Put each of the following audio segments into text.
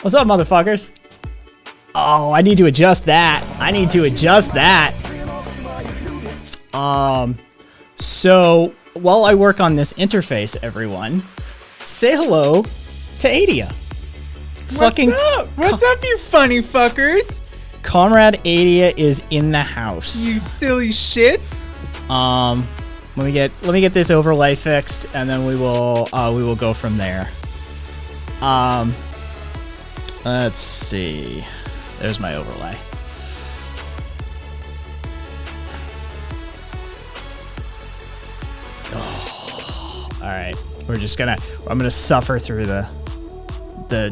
What's up, motherfuckers? Oh, I need to adjust that. So while I work on this interface, everyone, say hello to Adia. What's up, you funny fuckers? Comrade Adia is in the house. You silly shits. Let me get this overlay fixed, and then we will go from there. Let's see. There's my overlay. Oh, all right. I'm gonna suffer through the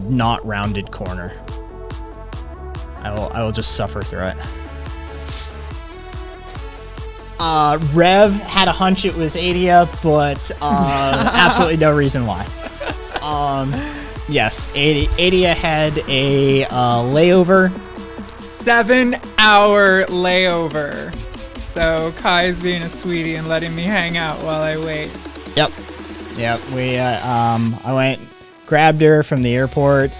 not rounded corner. I will just suffer through it. Rev had a hunch it was Adia, but absolutely no reason why. Yes, Adia had a layover. 7-hour layover. So Kai's being a sweetie and letting me hang out while I wait. Yep. We I went, grabbed her from the airport.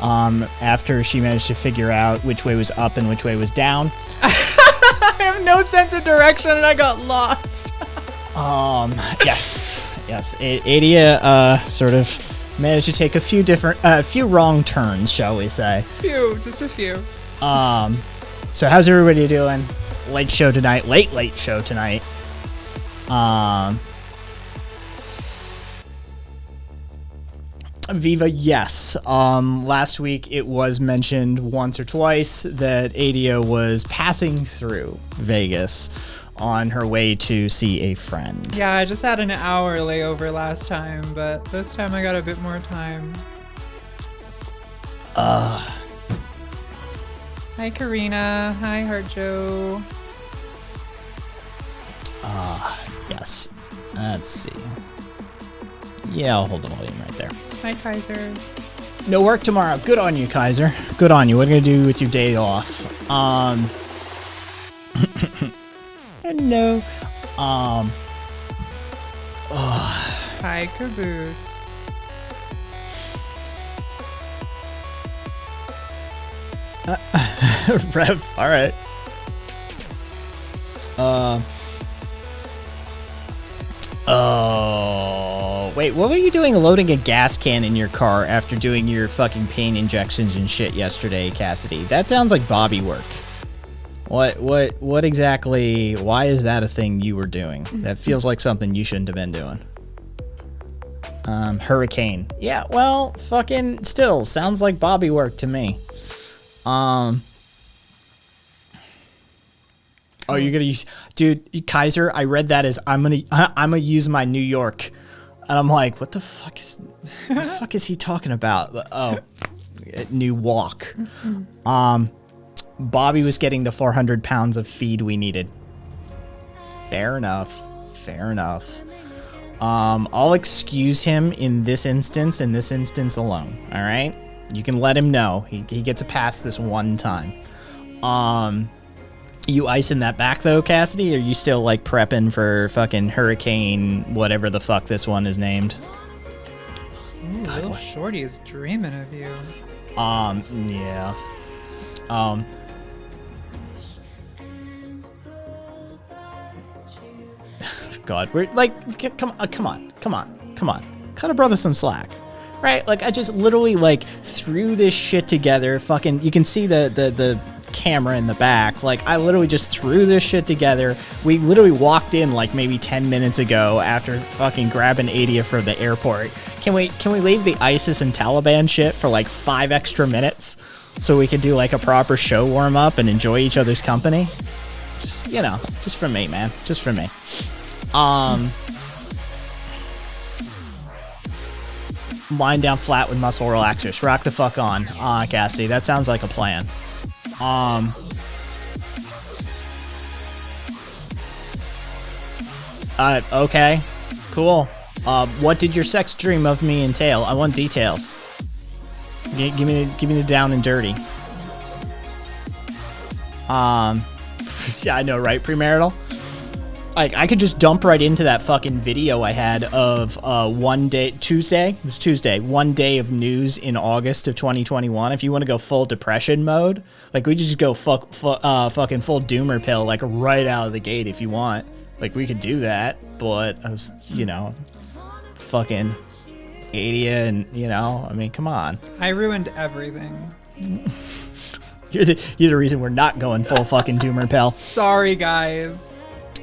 After she managed to figure out which way was up and which way was down. I have no sense of direction and I got lost. Yes. Adia sort of managed to take a few wrong turns, shall we say? Just a few. So how's everybody doing? Late show tonight. Viva, yes. Last week it was mentioned once or twice that Adia was passing through Vegas on her way to see a friend. Yeah, I just had an hour layover last time, but this time I got a bit more time. Hi, Karina. Hi, Harjo. Yes. Let's see. Yeah, I'll hold the volume right there. Hi, Kaiser. No work tomorrow. Good on you, Kaiser. Good on you. What are you going to do with your day off? Hello. Hi, Caboose. Rev, all right. Oh, wait, what were you doing loading a gas can in your car after doing your fucking pain injections and shit yesterday, Cassidy? That sounds like Bobby work. What exactly, why is that a thing you were doing? That feels like something you shouldn't have been doing. Hurricane. Yeah, well, fucking still, sounds like Bobby work to me. Oh, you're gonna use, dude, Kaiser, I read that as I'm gonna use my New York. And I'm like, what the fuck is he talking about? Oh, New Walk. Bobby was getting the 400 pounds of feed we needed. Fair enough. I'll excuse him in this instance alone. All right, you can let him know he gets a pass this one time. You icing that back though, Cassidy? Or are you still like prepping for fucking Hurricane, whatever the fuck this one is named? Ooh, God, little Shorty is dreaming of you. Yeah. God, we're like, come on. Cut a brother some slack. Right? Like, I just literally like threw this shit together. Fucking, you can see the camera in the back. Like, I literally just threw this shit together. We literally walked in like maybe 10 minutes ago after fucking grabbing Adia from the airport. Can we leave the ISIS and Taliban shit for like 5 extra minutes so we could do like a proper show warm up and enjoy each other's company? Just, you know, just for me, man. Just for me. Lying down flat with muscle relaxers. Rock the fuck on. Cassie, that sounds like a plan. Okay. Cool. What did your sex dream of me entail? I want details. Give me the down and dirty. Yeah, I know, right? Premarital? Like, I could just dump right into that fucking video I had of Tuesday. It was Tuesday. 1 day of news in August of 2021. If you want to go full depression mode, like, we just go fucking full doomer pill, like, right out of the gate if you want. Like, we could do that, but I was, fucking 80 and, I mean, come on. I ruined everything. You're the reason we're not going full fucking doomer pill. Sorry, guys.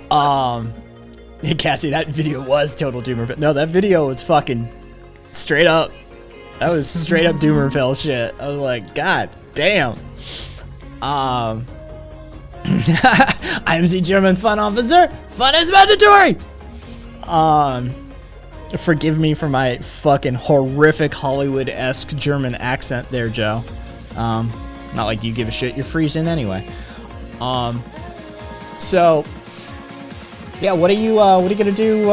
Cassie, that video was total doomer pill. No, that video was fucking straight up. That was straight up doomer pill shit. I was like, God damn. I'm the German fun officer. Fun is mandatory. Forgive me for my fucking horrific Hollywood-esque German accent there, Joe. Not like you give a shit. You're freezing anyway. So, yeah, what are you gonna do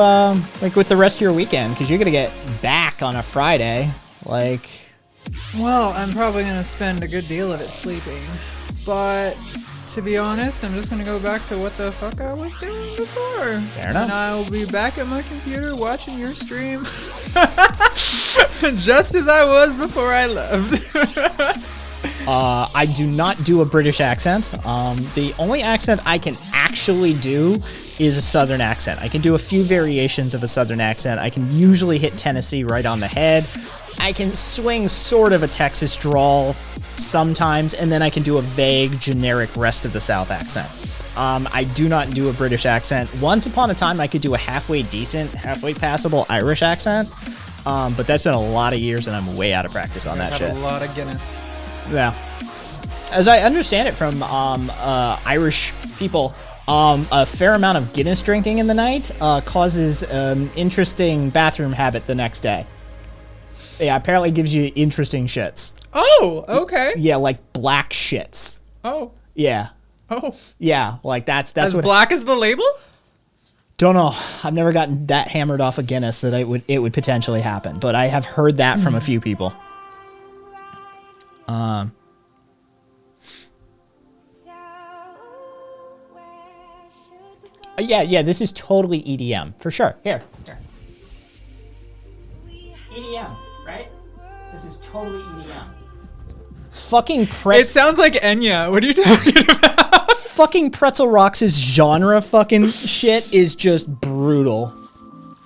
like with the rest of your weekend? Because you're gonna get back on a Friday. Like, well, I'm probably gonna spend a good deal of it sleeping, but to be honest, I'm just gonna go back to what the fuck I was doing before. Fair enough. And I'll be back at my computer watching your stream, just as I was before I left. I do not do a British accent. The only accent I can actually do is a Southern accent. I can do a few variations of a Southern accent. I can usually hit Tennessee right on the head. I can swing sort of a Texas drawl sometimes, and then I can do a vague, generic rest of the South accent. I do not do a British accent. Once upon a time, I could do a halfway decent, halfway passable Irish accent, but that's been a lot of years, and I'm way out of practice on that shit. A lot of Guinness. Yeah. As I understand it from Irish people, a fair amount of Guinness drinking in the night causes interesting bathroom habit the next day. Yeah, apparently gives you interesting shits. Oh, okay. Yeah, like black shits. Oh. Yeah. Oh. Yeah, like that's as what. Black as the label? Don't know. I've never gotten that hammered off of Guinness that it would potentially happen, but I have heard that from a few people. Yeah, this is totally EDM, for sure. Here. EDM, right? This is totally EDM. Fucking It sounds like Enya. What are you talking about? Fucking Pretzel Rocks' genre fucking shit is just brutal.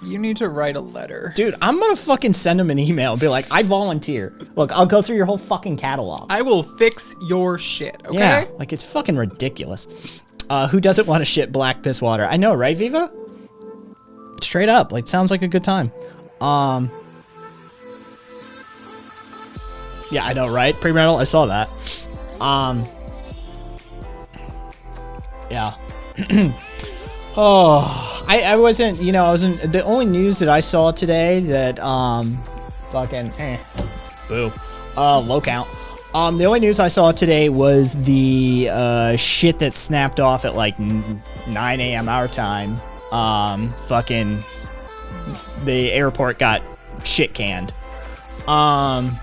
You need to write a letter. Dude, I'm gonna fucking send him an email and be like, I volunteer. Look, I'll go through your whole fucking catalog. I will fix your shit, okay? Yeah, like it's fucking ridiculous. Who doesn't want to shit black piss water? I know, right, Viva? Straight up, like, sounds like a good time. Yeah, I know, right? Premarital, I saw that. Yeah. Oh, I wasn't, the only news that I saw today that, boo, low count. The only news I saw today was the, shit that snapped off at, like, 9 a.m. our time. Fucking, the airport got shit canned. Oh,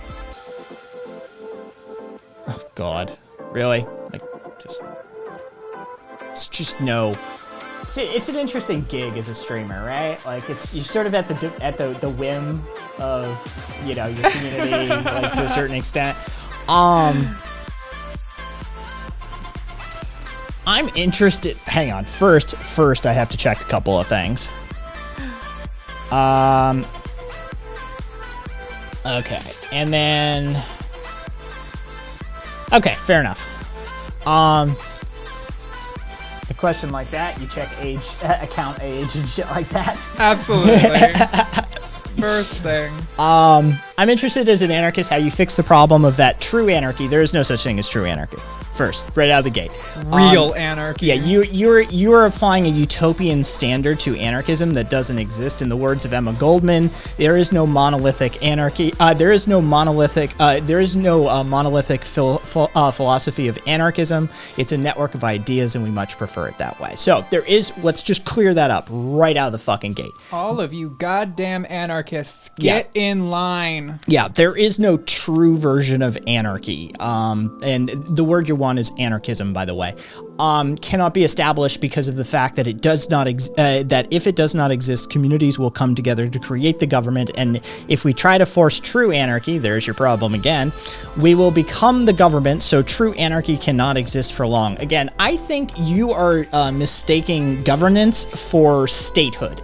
God. Really? Like, it's just no. It's an interesting gig as a streamer, right? Like, you're sort of at the whim of, your community, like, to a certain extent. I'm interested. Hang on. First, I have to check a couple of things. Okay, and then. Okay, fair enough. A question like that, you check age, account age, and shit like that. Absolutely. First thing. I'm interested as an anarchist how you fix the problem of that true anarchy. There is no such thing as true anarchy. First, right out of the gate. Real anarchy. Yeah, you are applying a utopian standard to anarchism that doesn't exist. In the words of Emma Goldman, there is no monolithic anarchy. There is no monolithic philosophy of anarchism. It's a network of ideas, and we much prefer it that way. So let's just clear that up right out of the fucking gate. All of you goddamn anarchists, get in line. Yeah, there is no true version of anarchy. And the word you're want is anarchism, by the way, cannot be established because of the fact that it does not that if it does not exist, communities will come together to create the government, and if we try to force true anarchy, there's your problem again, we will become the government, so true anarchy cannot exist for long. Again, I think you are mistaking governance for statehood.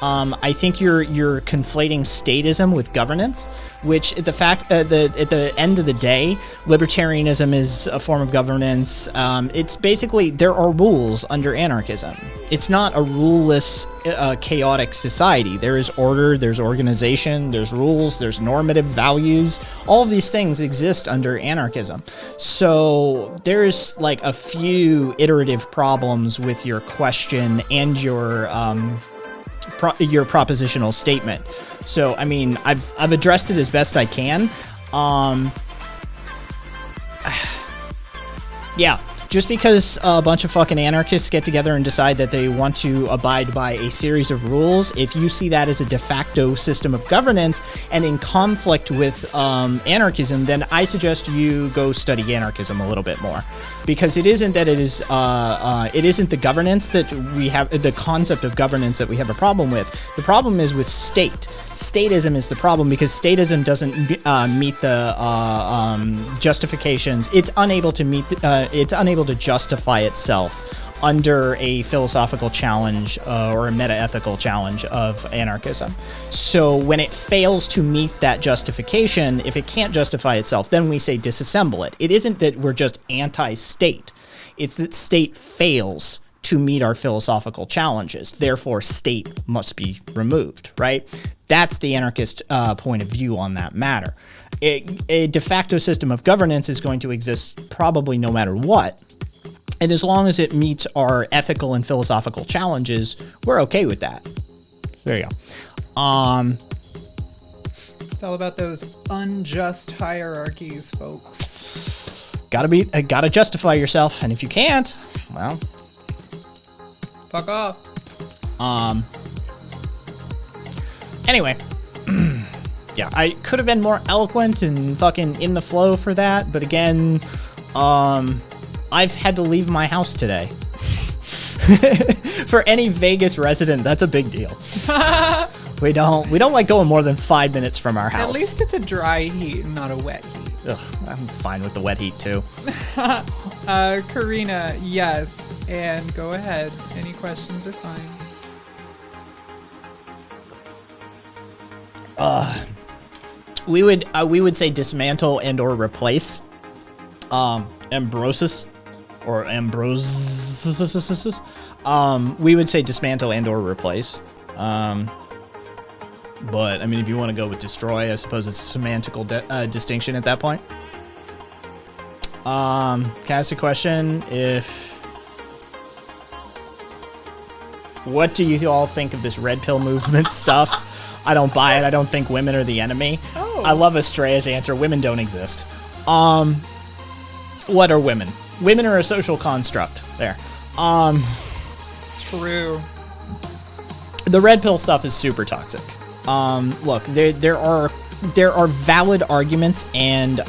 I think you're conflating statism with governance, which at the end of the day, libertarianism is a form of governance. It's basically, there are rules under anarchism. It's not a ruleless, chaotic society. There is order, there's organization, there's rules, there's normative values. All of these things exist under anarchism. So there's like a few iterative problems with your question and your propositional statement. So, I mean, I've addressed it as best I can. Yeah, just because a bunch of fucking anarchists get together and decide that they want to abide by a series of rules, if you see that as a de facto system of governance and in conflict with anarchism, then I suggest you go study anarchism a little bit more, because it isn't that it isn't the governance that we have, the concept of governance that we have a problem with. The problem is with state. Statism is the problem because statism doesn't meet the justifications. It's unable to justify itself under a philosophical challenge or a meta-ethical challenge of anarchism. So when it fails to meet that justification, if it can't justify itself, then we say disassemble it. It isn't that we're just anti-state. It's that state fails to meet our philosophical challenges. Therefore, state must be removed, right? That's the anarchist point of view on that matter. A de facto system of governance is going to exist probably no matter what. And as long as it meets our ethical and philosophical challenges, we're okay with that. There you go. It's all about those unjust hierarchies, folks. Gotta justify yourself, and if you can't, well, fuck off. Anyway, yeah, I could have been more eloquent and fucking in the flow for that, but again, I've had to leave my house today. For any Vegas resident, that's a big deal. We don't like going more than 5 minutes from our house. At least it's a dry heat and not a wet heat. Ugh, I'm fine with the wet heat too. Karina, yes, and go ahead. Any questions are fine. We would say dismantle and or replace. Ambrosis or ambrosis. We would say dismantle and or replace. But I mean, if you want to go with destroy, I suppose it's a semantical distinction at that point. Can I ask a question? What do you all think of this red pill movement stuff? I don't buy it. I don't think women are the enemy. Oh. I love Estrella's answer. Women don't exist. What are women? Women are a social construct. There. True. The red pill stuff is super toxic. Look, there are valid arguments and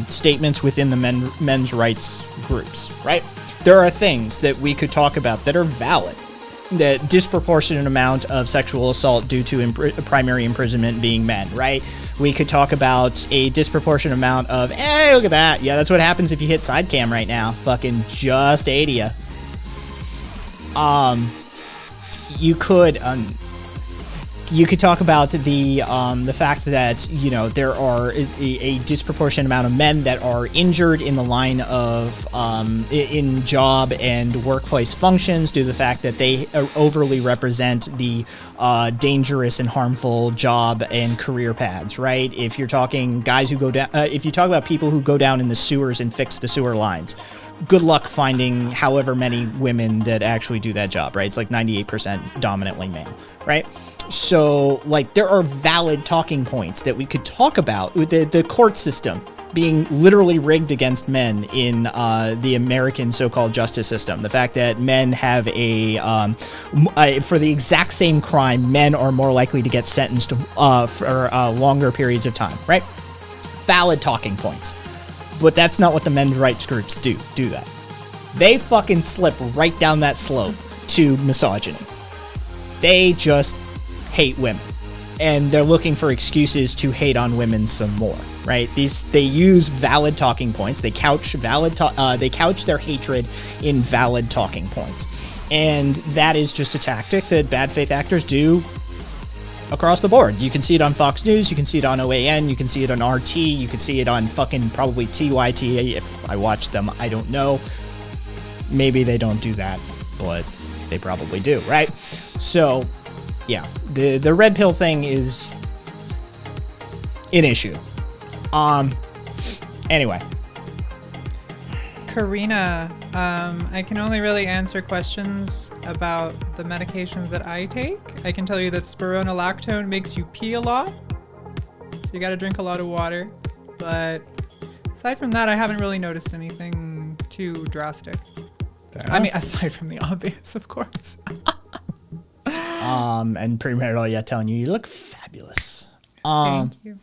statements within the men's rights groups, right? There are things that we could talk about that are valid. The disproportionate amount of sexual assault due to primary imprisonment being men, right? We could talk about a disproportionate amount of, hey, look at that. Yeah, that's what happens if you hit sidecam right now. Fucking just 80 ya. You could talk about the fact that, you know, there are a disproportionate amount of men that are injured in the line of in job and workplace functions due to the fact that they overly represent the dangerous and harmful job and career paths, right? If you're talking guys who go down, if you talk about people who go down in the sewers and fix the sewer lines, good luck finding however many women that actually do that job, right? It's like 98% dominantly male, right? So, like, there are valid talking points that we could talk about with the court system being literally rigged against men in the American so-called justice system. The fact that men have for the exact same crime, men are more likely to get sentenced for longer periods of time, right? Valid talking points. But that's not what the men's rights groups do that? They fucking slip right down that slope to misogyny. They just hate women. And they're looking for excuses to hate on women some more, right? They use valid talking points. They couch their hatred in valid talking points. And that is just a tactic that bad faith actors do across the board. You can see it on Fox News, you can see it on OAN, you can see it on RT, you can see it on fucking probably TYT. If I watch them, I don't know. Maybe they don't do that, but they probably do, right? So, yeah, the red pill thing is an issue. Anyway. Karina, I can only really answer questions about the medications that I take. I can tell you that spironolactone makes you pee a lot, so you gotta drink a lot of water. But aside from that, I haven't really noticed anything too drastic. I mean, aside from the obvious, of course. And premarital, yeah, telling you look fabulous. Thank you.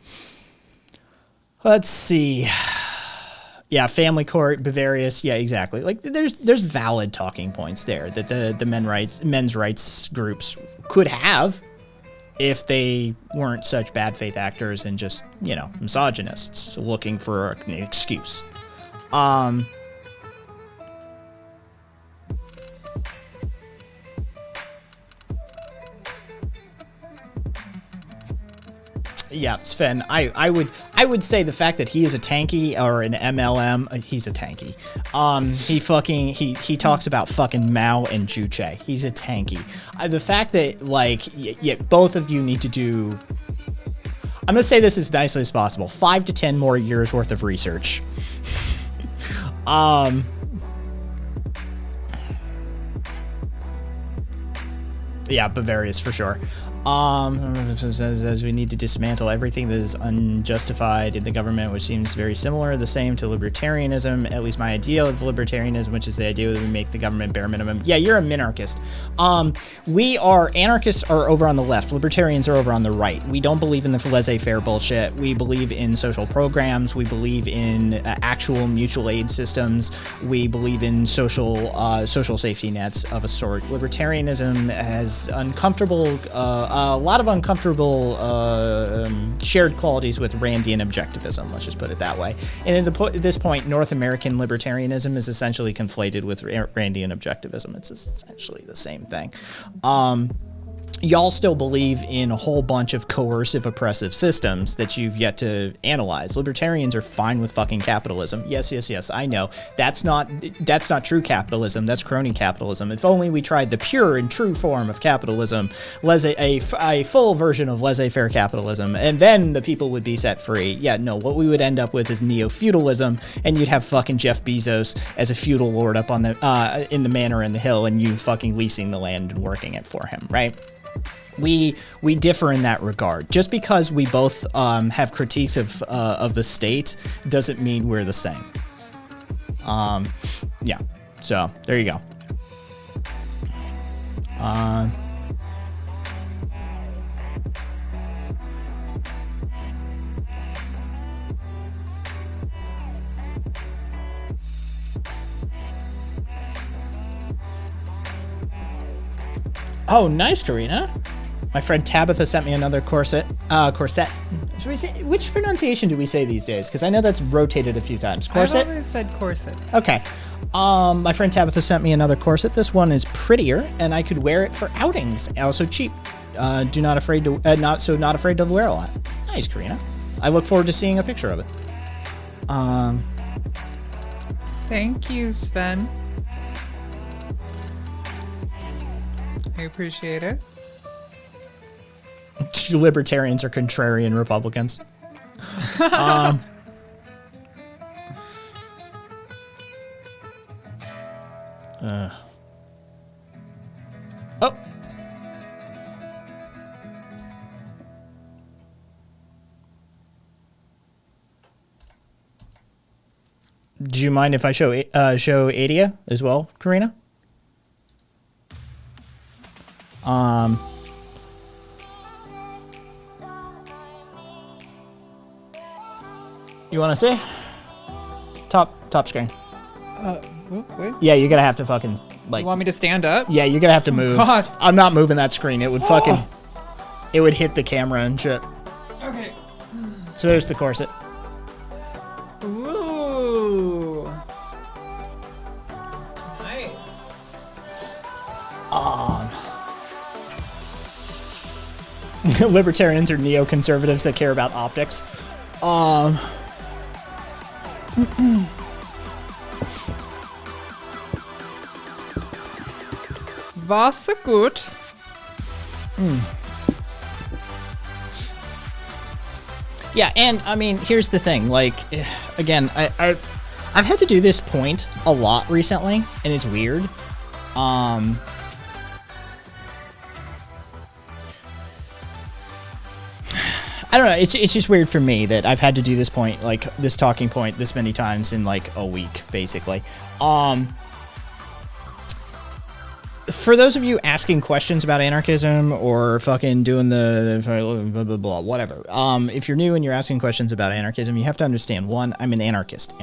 Let's see. Yeah, family court, Bavarius. Yeah, exactly. Like there's valid talking points there that the men's rights groups could have if they weren't such bad faith actors and just, misogynists looking for an excuse. Yeah, Sven, I would say the fact that he is a tanky or an MLM, he's a tanky. He talks about fucking Mao and Juche. He's a tanky. The fact that both of you need to do, I'm gonna say this as nicely as possible, 5 to 10 more years worth of research. Yeah, Bavarius for sure. Says we need to dismantle everything that is unjustified in the government, which seems very similar, the same to libertarianism, at least my ideal of libertarianism, which is the idea that we make the government bare minimum. Yeah, you're a minarchist. Anarchists are over on the left, libertarians are over on the right. We don't believe in the laissez-faire bullshit. We believe in social programs. We believe in actual mutual aid systems. We believe in social safety nets of a sort. Libertarianism has a lot of uncomfortable shared qualities with Randian objectivism, let's just put it that way. And at this point, North American libertarianism is essentially conflated with Randian objectivism. It's essentially the same thing. Y'all still believe in a whole bunch of coercive, oppressive systems that you've yet to analyze. Libertarians are fine with fucking capitalism. Yes, I know. That's not true capitalism. That's crony capitalism. If only we tried the pure and true form of capitalism, a full version of laissez-faire capitalism, and then the people would be set free. Yeah, no, what we would end up with is neo-feudalism, and you'd have fucking Jeff Bezos as a feudal lord up on the in the manor in the hill, and you fucking leasing the land and working it for him, right? We differ in that regard. Just because we both have critiques of the state doesn't mean we're the same. Yeah. So there you go. Oh, nice, Karina. My friend Tabitha sent me another corset. Should we say, which pronunciation do we say these days? Because I know that's rotated a few times. Corset? I've always said corset. Okay. My friend Tabitha sent me another corset. This one is prettier, and I could wear it for outings. Also cheap. Not afraid to wear a lot. Nice, Karina. I look forward to seeing a picture of it. Thank you, Sven. I appreciate it. Libertarians are contrarian Republicans. Oh. Do you mind if I show Adia as well, Karina? You want to see? Top screen. Wait. Yeah, you're gonna have to fucking like. You want me to stand up? Yeah, you're gonna have to move. God. I'm not moving that screen. It would fucking. It would hit the camera and shit. Okay. So there's the corset. Ooh. Nice. Libertarians are neoconservatives that care about optics. Was gut. Yeah, and I mean, here's the thing. Like, again, I've had to do this point a lot recently, and it's weird. I don't know. It's just weird for me that I've had to do this point, like this talking point, this many times in like a week, basically. For those of you asking questions about anarchism or fucking doing the blah, blah, blah, whatever. If you're new and you're asking questions about anarchism, you have to understand, one, I'm an anarchist,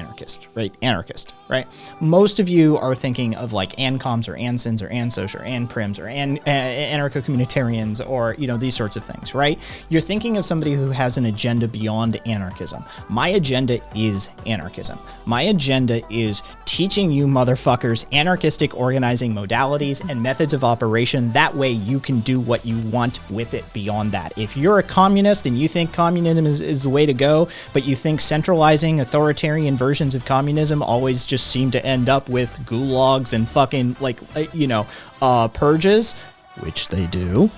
right? Anarchist, right? Most of you are thinking of like ANCOMs or ANSINs or ANSOCs or ANPRIMs or anarcho-communitarians or, you know, these sorts of things, right? You're thinking of somebody who has an agenda beyond anarchism. My agenda is anarchism. My agenda is teaching you motherfuckers anarchistic organizing modalities and methods of operation. That way you can do what you want with it beyond that. If you're a communist and you think communism is the way to go, but you think centralizing authoritarian versions of communism always just seem to end up with gulags and fucking like, purges, which they do,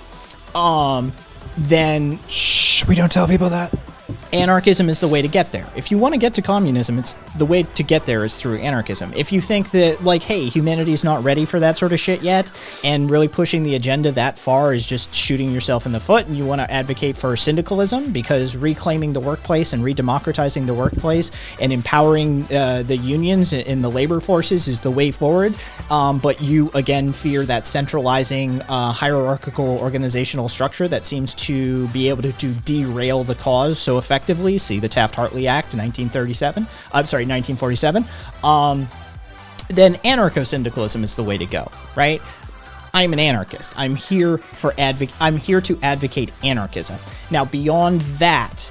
then Shh, we don't tell people that. anarchism is the way to get there. If you want to get to communism, it's the way to get there is through anarchism. If you think that, like, hey, humanity's not ready for that sort of shit yet, and really pushing the agenda that far is just shooting yourself in the foot, and you want to advocate for syndicalism, because reclaiming the workplace and redemocratizing the workplace and empowering the unions and the labor forces is the way forward, but you, again, fear that centralizing hierarchical organizational structure that seems to be able to derail the cause so effectively, see the Taft-Hartley Act 1947, then anarcho-syndicalism is the way to go, right? I'm an anarchist. I'm here to advocate anarchism. Now, beyond that,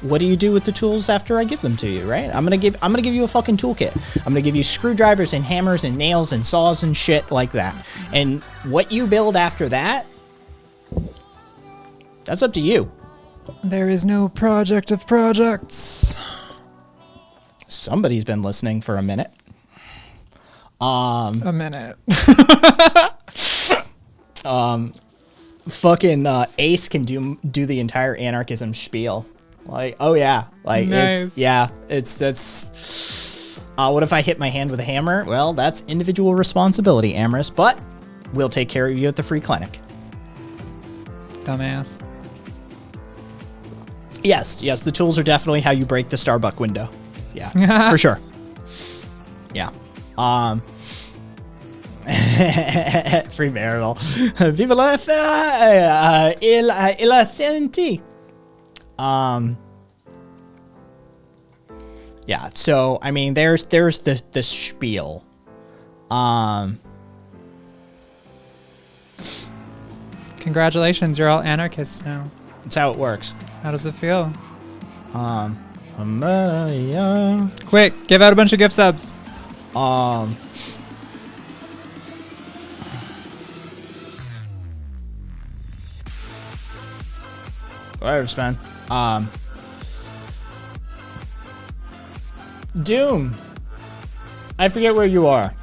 what do you do with the tools after I give them to you, right? I'm gonna give you a fucking toolkit. I'm gonna give you screwdrivers and hammers and nails and saws and shit like that. And what you build after that, that's up to you. There is no project of projects. Somebody's been listening for a minute. A minute. Fucking Ace can do the entire anarchism spiel. Like, oh yeah, like nice. that's. What if I hit my hand with a hammer? Well, that's individual responsibility, Amorous, but we'll take care of you at the free clinic. Dumbass. Yes, the tools are definitely how you break the Starbucks window. Yeah, for sure. Yeah. Free marital. Viva la il senti. Yeah, so I mean there's the spiel. Congratulations, you're all anarchists now. That's how it works. How does it feel? Quick, give out a bunch of gift subs. Whatever, man. Doom. I forget where you are.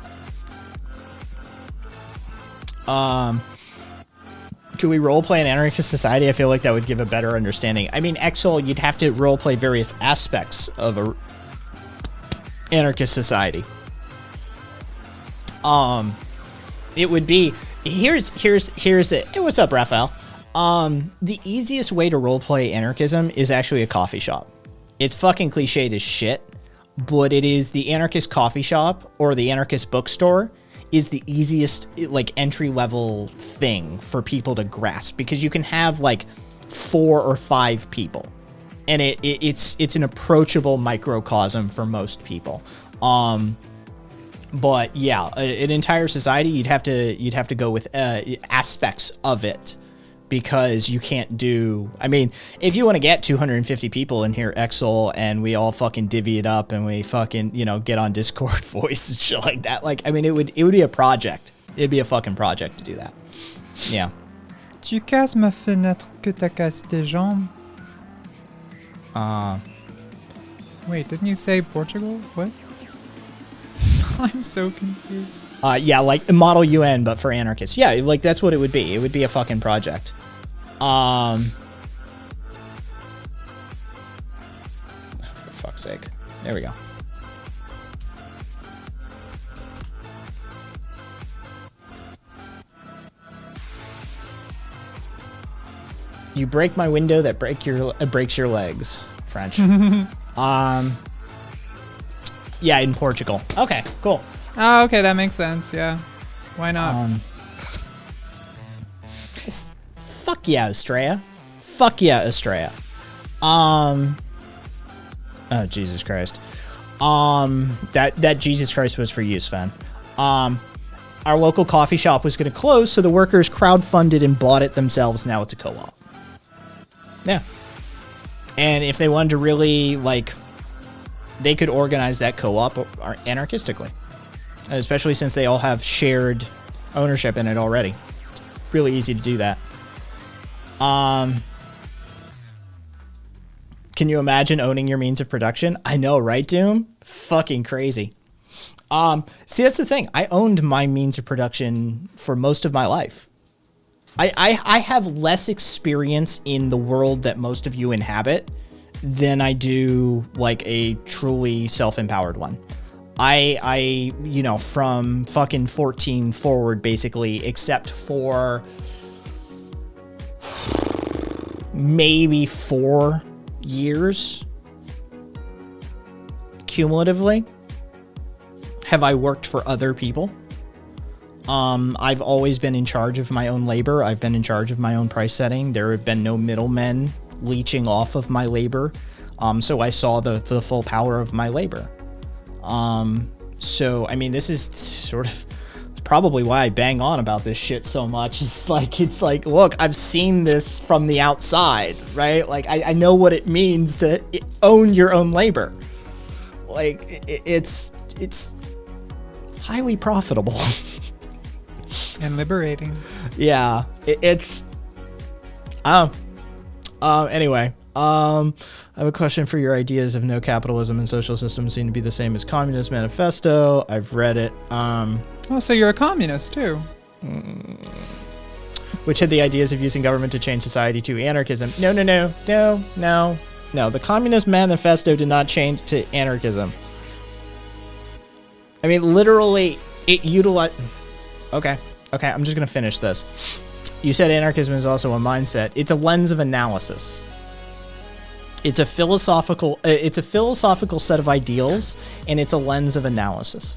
Could we roleplay an anarchist society? I feel like that would give a better understanding. I mean, Exol, you'd have to roleplay various aspects of a anarchist society. It would be here's the hey, what's up, Raphael? The easiest way to roleplay anarchism is actually a coffee shop. It's fucking cliched as shit, but it is the anarchist coffee shop or the anarchist bookstore is the easiest like entry level thing for people to grasp, because you can have like 4 or 5 people and it's an approachable microcosm for most people. But yeah, an entire society, you'd have to go with aspects of it, because you can't do, I mean, if you want to get 250 people in here, Exel, and we all fucking divvy it up and we fucking, get on Discord voice and shit like that. Like, I mean, it would be a project. It'd be a fucking project to do that. Yeah. Tu casses ma fenêtre que t'as cassé tes jambes. Wait, didn't you say Portugal? What? I'm so confused. Yeah, like Model UN, but for anarchists. Yeah, like that's what it would be. It would be a fucking project. For fuck's sake. There we go. You break my window, that breaks your legs. French. Yeah, in Portugal. Okay, cool. Oh, okay, that makes sense. Yeah, why not? Fuck yeah, Australia. Fuck yeah, Australia. Oh, Jesus Christ. That Jesus Christ was for you, Sven. Our local coffee shop was going to close, so the workers crowdfunded and bought it themselves. Now it's a co-op. Yeah. And if they wanted to really, like, they could organize that co-op anarchistically. Especially since they all have shared ownership in it already. It's really easy to do that. Can you imagine owning your means of production? I know, right, Doom? Fucking crazy. See, that's the thing. I owned my means of production for most of my life. I have less experience in the world that most of you inhabit than I do, like, a truly self-empowered one. I from fucking 14 forward, basically, except for maybe 4 years cumulatively have I worked for other people. I've always been in charge of my own labor. I've been in charge of my own price setting. There have been no middlemen leeching off of my labor. So I saw the full power of my labor. So, I mean, this is sort of probably why I bang on about this shit so much. It's like, look, I've seen this from the outside, right? Like, I know what it means to own your own labor. Like, it's highly profitable. And liberating. Yeah, it's... Anyway, I have a question for your ideas of no capitalism and social systems seem to be the same as Communist Manifesto. I've read it. Oh, so you're a communist too. Which had the ideas of using government to change society to anarchism. No. The Communist Manifesto did not change to anarchism. I mean, literally, it utilized... Okay, I'm just going to finish this. You said anarchism is also a mindset. It's a lens of analysis. It's a philosophical set of ideals, and it's a lens of analysis.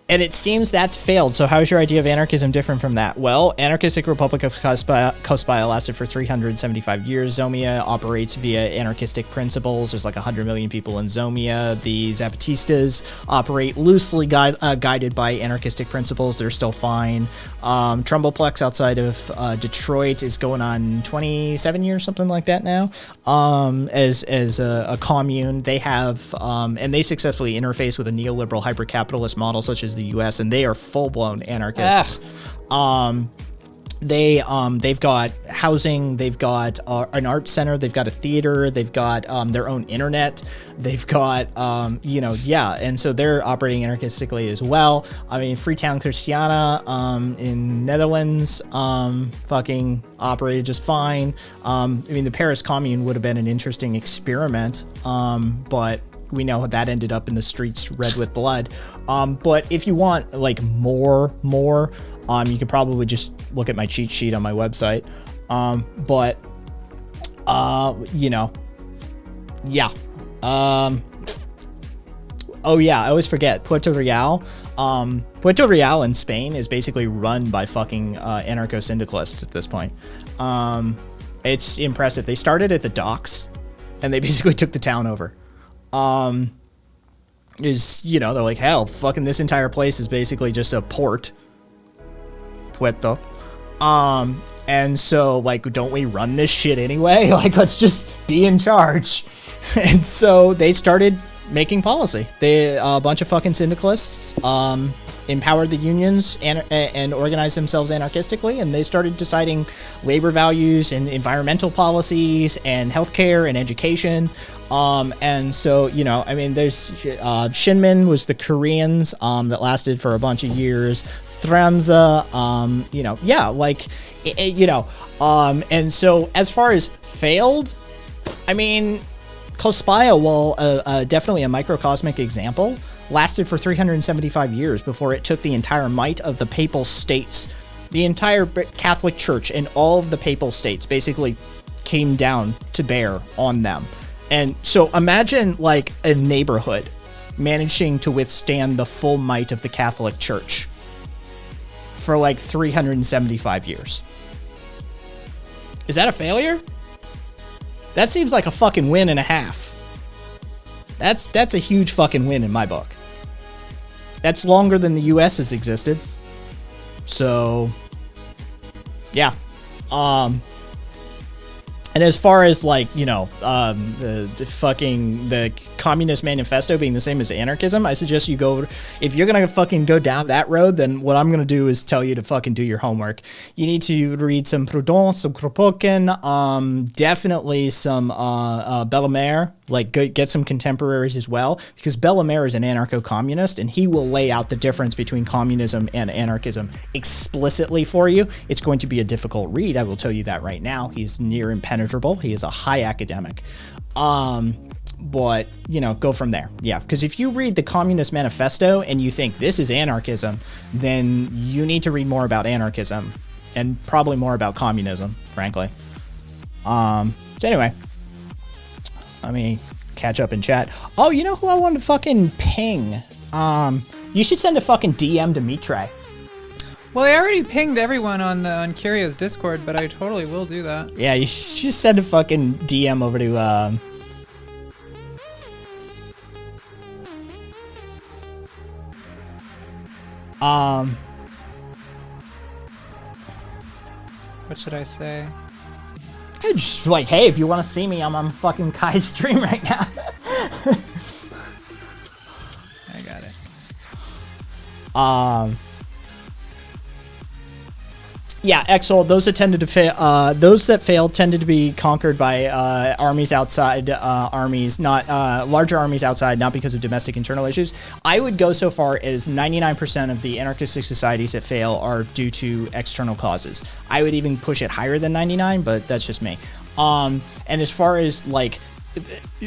And it seems that's failed. So how is your idea of anarchism different from that? Well, anarchistic Republic of Kospaya lasted for 375 years. Zomia operates via anarchistic principles. There's like 100 million people in Zomia. The Zapatistas operate loosely guided by anarchistic principles. They're still fine. Trumbleplex outside of Detroit is going on 27 years, something like that now, as a commune. They have, and they successfully interface with a neoliberal hyper-capitalist model such as the U.S., and they are full-blown anarchists. They've got housing, they've got an art center, they've got a theater, they've got their own internet, they've got and so they're operating anarchistically as well. I mean, Freetown Christiana in Netherlands fucking operated just fine. I mean, the Paris Commune would have been an interesting experiment, but we know that ended up in the streets red with blood. But if you want like more, you could probably just look at my cheat sheet on my website. Yeah. Oh yeah, I always forget Puerto Rico. Puerto Real in Spain is basically run by fucking anarcho-syndicalists at this point. It's impressive. They started at the docks, and they basically took the town over. They're like, hell, fucking this entire place is basically just a port. Puerto. And so, like, don't we run this shit anyway? Like, let's just be in charge. And so they started making policy. A bunch of fucking syndicalists empowered the unions and organized themselves anarchistically, and they started deciding labor values and environmental policies and healthcare and education. And so, there's Shinmin was the Koreans that lasted for a bunch of years. Stranza, and so as far as failed, Kospaya, while definitely a microcosmic example, lasted for 375 years before it took the entire might of the papal states. The entire Catholic Church and all of the papal states basically came down to bear on them. And so imagine like a neighborhood managing to withstand the full might of the Catholic Church for like 375 years. Is that a failure? That seems like a fucking win and a half. That's a huge fucking win in my book. That's longer than the US has existed. So, yeah. And as far as like, the Communist Manifesto being the same as anarchism, I suggest you go, if you're going to fucking go down that road, then what I'm going to do is tell you to fucking do your homework. You need to read some Proudhon, some Kropotkin, definitely some Bellemare, like get some contemporaries as well, because Bellemare is an anarcho-communist, and he will lay out the difference between communism and anarchism explicitly for you. It's going to be a difficult read, I will tell you that right now. He's near impenetrable. He is a high academic. But, go from there. Yeah, because if you read the Communist Manifesto and you think this is anarchism, then you need to read more about anarchism and probably more about communism, frankly. So anyway, let me catch up in chat. Oh, you know who I wanted to fucking ping? You should send a fucking DM to Mitre. Well, I already pinged everyone on Curio's Discord, but I totally will do that. Yeah, you should just send a fucking DM over to what should I say? Just like, hey, if you want to see me, I'm on fucking Kai's stream right now. I got it. Yeah, Exol. Those that tended to fail, those that failed tended to be conquered by armies outside, larger armies outside, not because of domestic internal issues. I would go so far as 99% of the anarchistic societies that fail are due to external causes. I would even push it higher than 99, but that's just me. And as far as like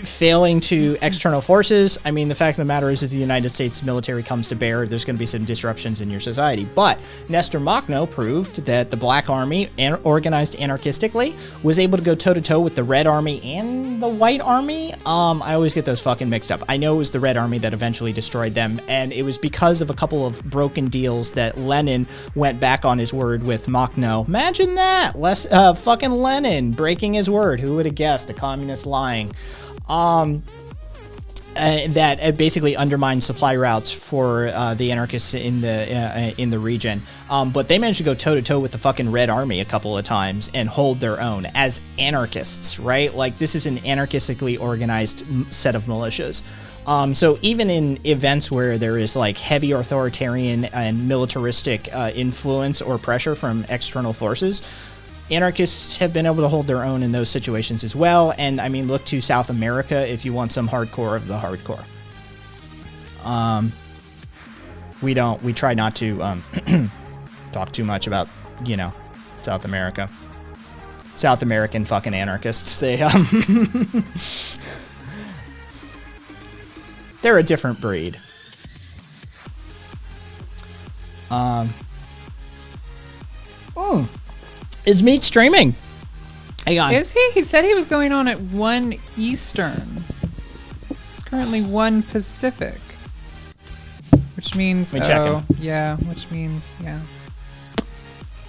failing to external forces, the fact of the matter is if the United States military comes to bear, there's going to be some disruptions in your society. But Nestor Makhno proved that the Black Army, organized anarchistically, was able to go toe-to-toe with the Red Army and the White Army. I always get those fucking mixed up. I know it was the Red Army that eventually destroyed them, and it was because of a couple of broken deals that Lenin went back on his word with Makhno. Imagine that! Fucking Lenin breaking his word. Who would have guessed? A communist lying. That basically undermined supply routes for the anarchists in the region. But they managed to go toe-to-toe with the fucking Red Army a couple of times and hold their own as anarchists, right? Like, this is an anarchistically organized set of militias. So even in events where there is like heavy authoritarian and militaristic influence or pressure from external forces, anarchists have been able to hold their own in those situations as well. And look to South America if you want some hardcore of the hardcore. We try not to talk too much about, South America. South American fucking anarchists. They're a different breed. Is Meat streaming? Hang on. Is he? He said he was going on at 1 Eastern. It's currently 1 Pacific. Which means Let me check him. yeah, which means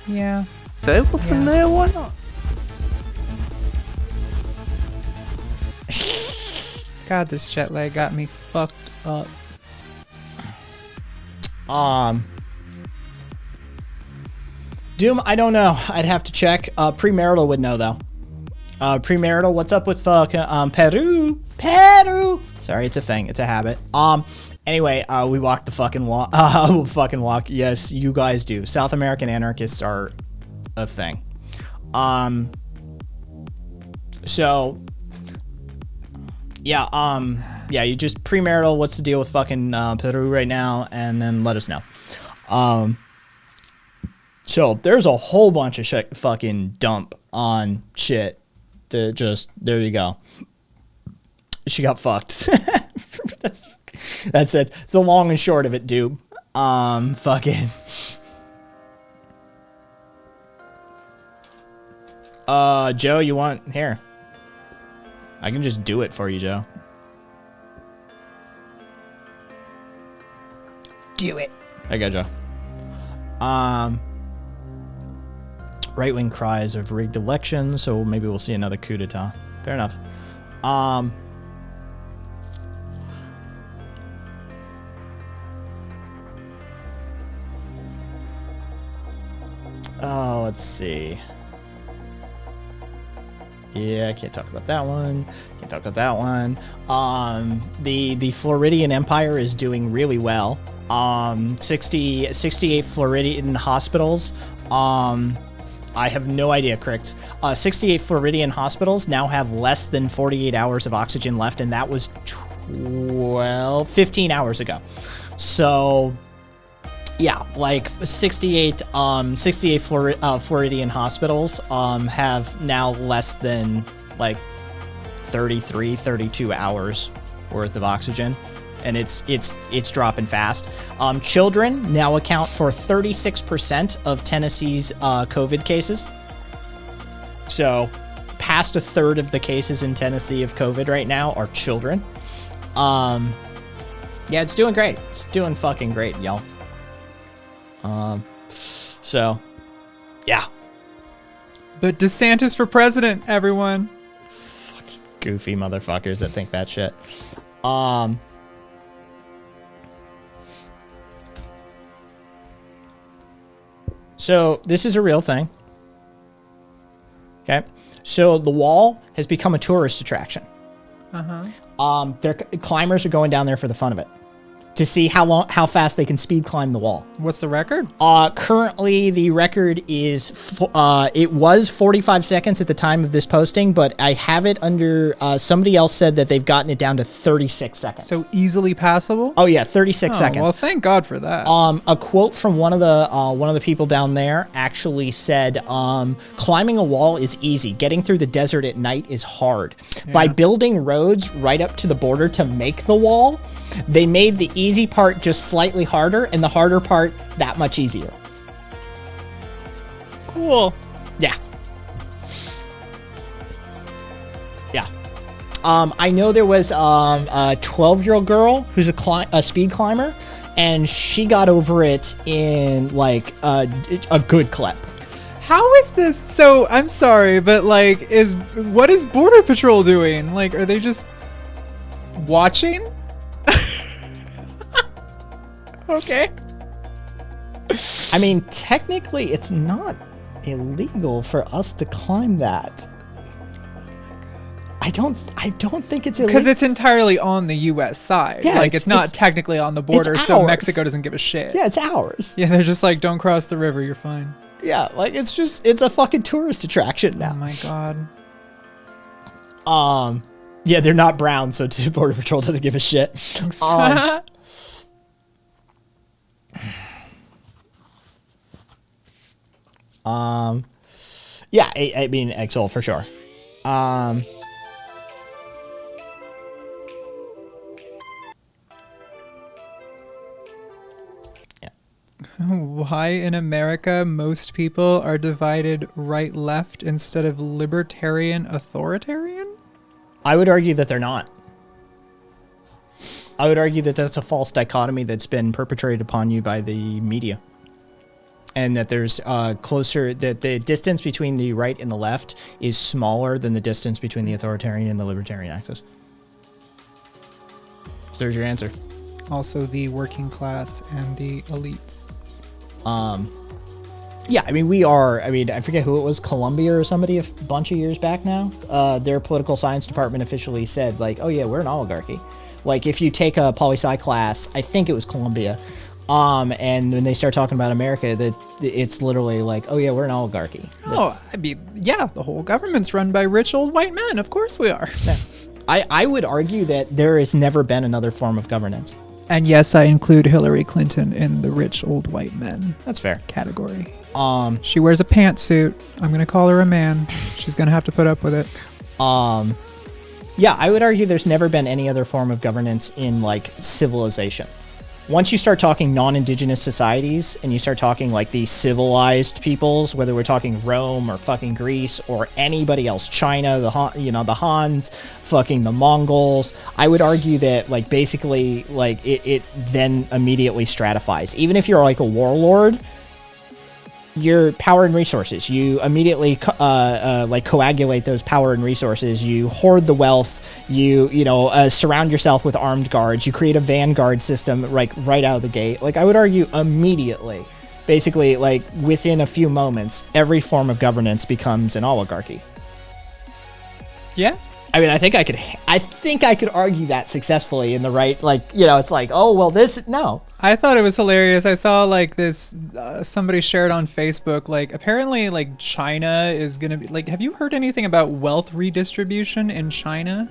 yeah. So what's in there? Why not? God, this jet lag got me fucked up. Doom, I don't know. I'd have to check. Premarital would know though. Premarital, what's up with Peru? Peru. Sorry, it's a thing. It's a habit. Anyway, we walk the fucking walk. We'll fucking walk. Yes, you guys do. South American anarchists are a thing. So yeah, you just premarital. What's the deal with fucking Peru right now? And then let us know. So there's a whole bunch of shit fucking dump on shit. Just there you go. She got fucked. that's it. It's the long and short of it, dude. Fucking. Joe, you want here? I can just do it for you, Joe. Do it. I got Joe. Right-wing cries of rigged elections, so maybe we'll see another coup d'etat. Fair enough. Oh, let's see. Yeah, I can't talk about that one. Can't talk about that one. The Floridian Empire is doing really well. 68 Floridian hospitals. I have no idea, Cricks. 68 Floridian hospitals now have less than 48 hours of oxygen left, and that was 15 hours ago. So, yeah, like 68 Floridian hospitals have now less than like 32 hours worth of oxygen. And it's dropping fast. Children now account for 36% of Tennessee's COVID cases. So, past a third of the cases in Tennessee of COVID right now are children. Yeah, it's doing great. It's doing fucking great, y'all. So, yeah. But DeSantis for president, everyone. Fucking goofy motherfuckers that think that shit. So this is a real thing. Okay. So the wall has become a tourist attraction. Climbers are going down there for the fun of it, to see how fast they can speed climb the wall. What's the record? Currently the record is it was 45 seconds at the time of this posting, but I have it under somebody else said that they've gotten it down to 36 seconds. So easily passable? Oh yeah, 36 seconds. Well, thank God for that. A quote from one of the people down there actually said, climbing a wall is easy. Getting through the desert at night is hard. Yeah. By building roads right up to the border to make the wall, they made the easy part just slightly harder and the harder part that much easier. Cool. Yeah. Yeah. I know there was a 12-year-old girl who's a speed climber, and she got over it in like a good clip. How is this? So I'm sorry, but like, what is Border Patrol doing? Like, are they just watching? Okay. I mean, technically, it's not illegal for us to climb that. I don't think it's illegal. Because it's entirely on the U.S. side. Yeah, like, it's not technically on the border, so Mexico doesn't give a shit. Yeah, it's ours. Yeah, they're just like, don't cross the river, you're fine. Yeah, like, it's a fucking tourist attraction now. Oh my God. Yeah, they're not brown, so Border Patrol doesn't give a shit. Yeah, I mean, Exol for sure. Why in America most people are divided right-left instead of libertarian-authoritarian? I would argue that they're not. I would argue that that's a false dichotomy that's been perpetrated upon you by the media. And that there's that the distance between the right and the left is smaller than the distance between the authoritarian and the libertarian axis. So there's your answer. Also the working class and the elites. Yeah, I mean, I forget who it was, Columbia or somebody a bunch of years back now. Their political science department officially said, like, oh yeah, we're an oligarchy. Like, if you take a poli-sci class, I think it was Columbia, and when they start talking about America, that it's literally like, oh yeah, we're an oligarchy. I mean, yeah, the whole government's run by rich old white men. Of course we are. Yeah. I would argue that there has never been another form of governance. And yes, I include Hillary Clinton in the rich old white men. That's fair. Category. She wears a pantsuit. I'm gonna call her a man. She's gonna have to put up with it. Yeah, I would argue there's never been any other form of governance in, like, civilization. Once you start talking non-indigenous societies and you start talking like the civilized peoples, whether we're talking Rome or fucking Greece or anybody else, China, the Hans, fucking the Mongols, I would argue that, like, basically, like, it then immediately stratifies. Even if you're like a warlord, your power and resources, you immediately like coagulate those power and resources, you hoard the wealth, you surround yourself with armed guards, you create a vanguard system, like, right out of the gate. Like, I would argue immediately, basically, like, within a few moments, every form of governance becomes an oligarchy. Yeah. I mean, I think I could argue that successfully in the right, like, it's like, oh, well, no. I thought it was hilarious. I saw, like, this, somebody shared on Facebook, like, apparently, like, China is going to be, like, have you heard anything about wealth redistribution in China?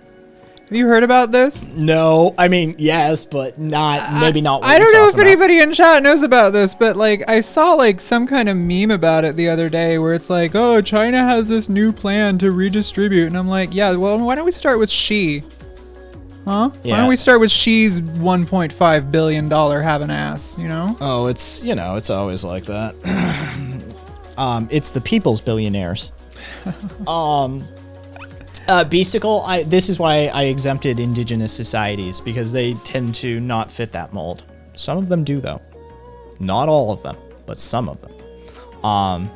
Have you heard about this? No, I mean, yes, but maybe not. I don't know if anybody in chat knows about this, but, like, I saw, like, some kind of meme about it the other day where it's like, oh, China has this new plan to redistribute. And I'm like, yeah, well, why don't we start with Xi? Huh? Yeah. Why don't we start with Xi's $1.5 billion have an ass, Oh, it's, it's always like that. It's the people's billionaires. Beasticle, this is why I exempted indigenous societies, because they tend to not fit that mold. Some of them do, though. Not all of them, but some of them.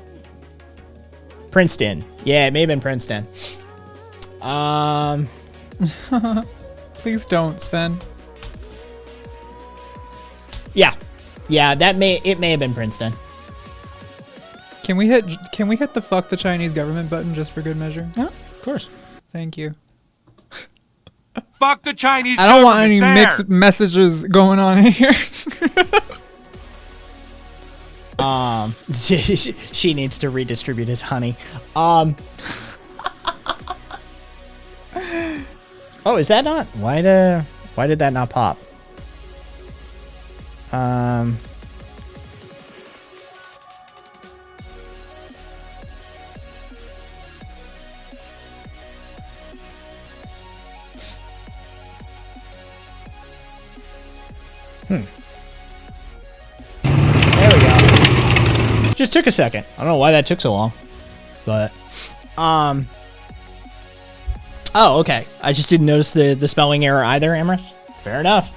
Princeton. Yeah, it may have been Princeton. Please don't, Sven. Yeah, it may have been Princeton. Can we hit the fuck the Chinese government button just for good measure? Yeah, of course. Thank you. Fuck the Chinese. I don't want any mixed messages going on in here. She needs to redistribute his honey. Oh, is that not? Why did that not pop? There we go. Just took a second. I don't know why that took so long, but oh, okay. I just didn't notice the spelling error either, Amorous. Fair enough.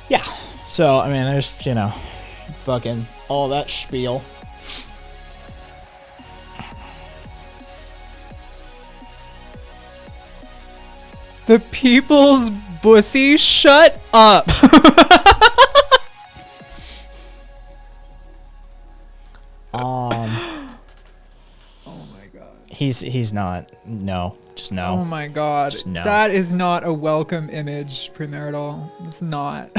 Yeah. So, I mean, there's, fucking all that spiel. The people's bussy, shut up. He's not. No, just no. Oh my god. Just no. That is not a welcome image, premarital. It's not.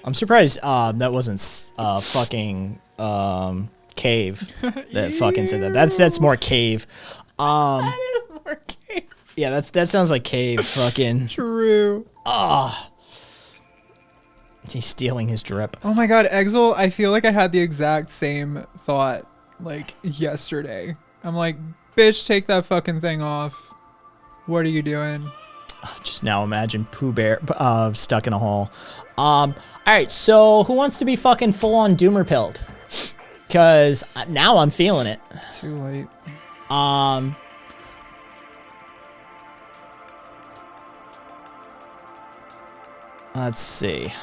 I'm surprised that wasn't fucking Cave that fucking said that. That's more Cave. That is more Cave. Yeah, that sounds like Cave fucking. True. He's stealing his drip. Oh my god, Exil, I feel like I had the exact same thought, like, yesterday. I'm like, bitch, take that fucking thing off. What are you doing? Just now imagine Pooh Bear stuck in a hole. Alright, so who wants to be fucking full-on doomer pilled? Because now I'm feeling it. Too late. Let's see.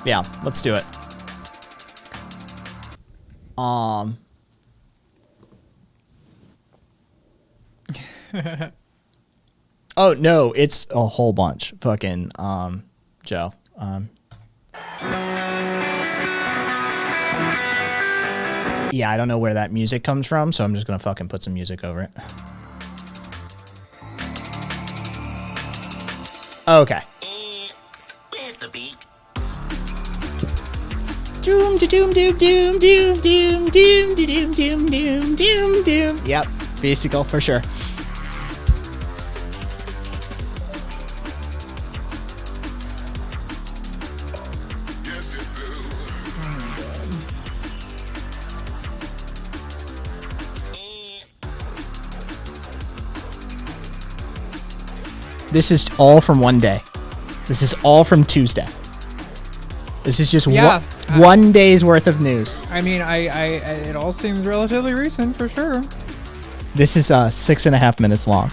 Yeah, let's do it. Oh no, it's a whole bunch. Fucking Joe. Yeah, I don't know where that music comes from, so I'm just gonna fucking put some music over it. Okay. Where's the beat? Doom doom doom doom doom doom doom doom doom doom doom doom. Yep, Beasticle for sure. This is all from one day. This is all from Tuesday. This is just one day's worth of news. I mean, it all seems relatively recent for sure. This is 6.5 minutes long.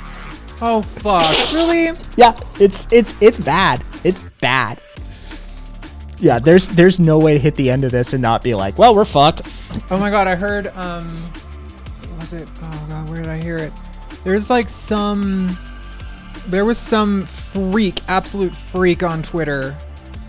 Oh fuck! Really? Yeah, it's bad. It's bad. Yeah, there's no way to hit the end of this and not be like, well, we're fucked. Oh my god, I heard what was it? Oh god, where did I hear it? There was some freak, absolute freak on Twitter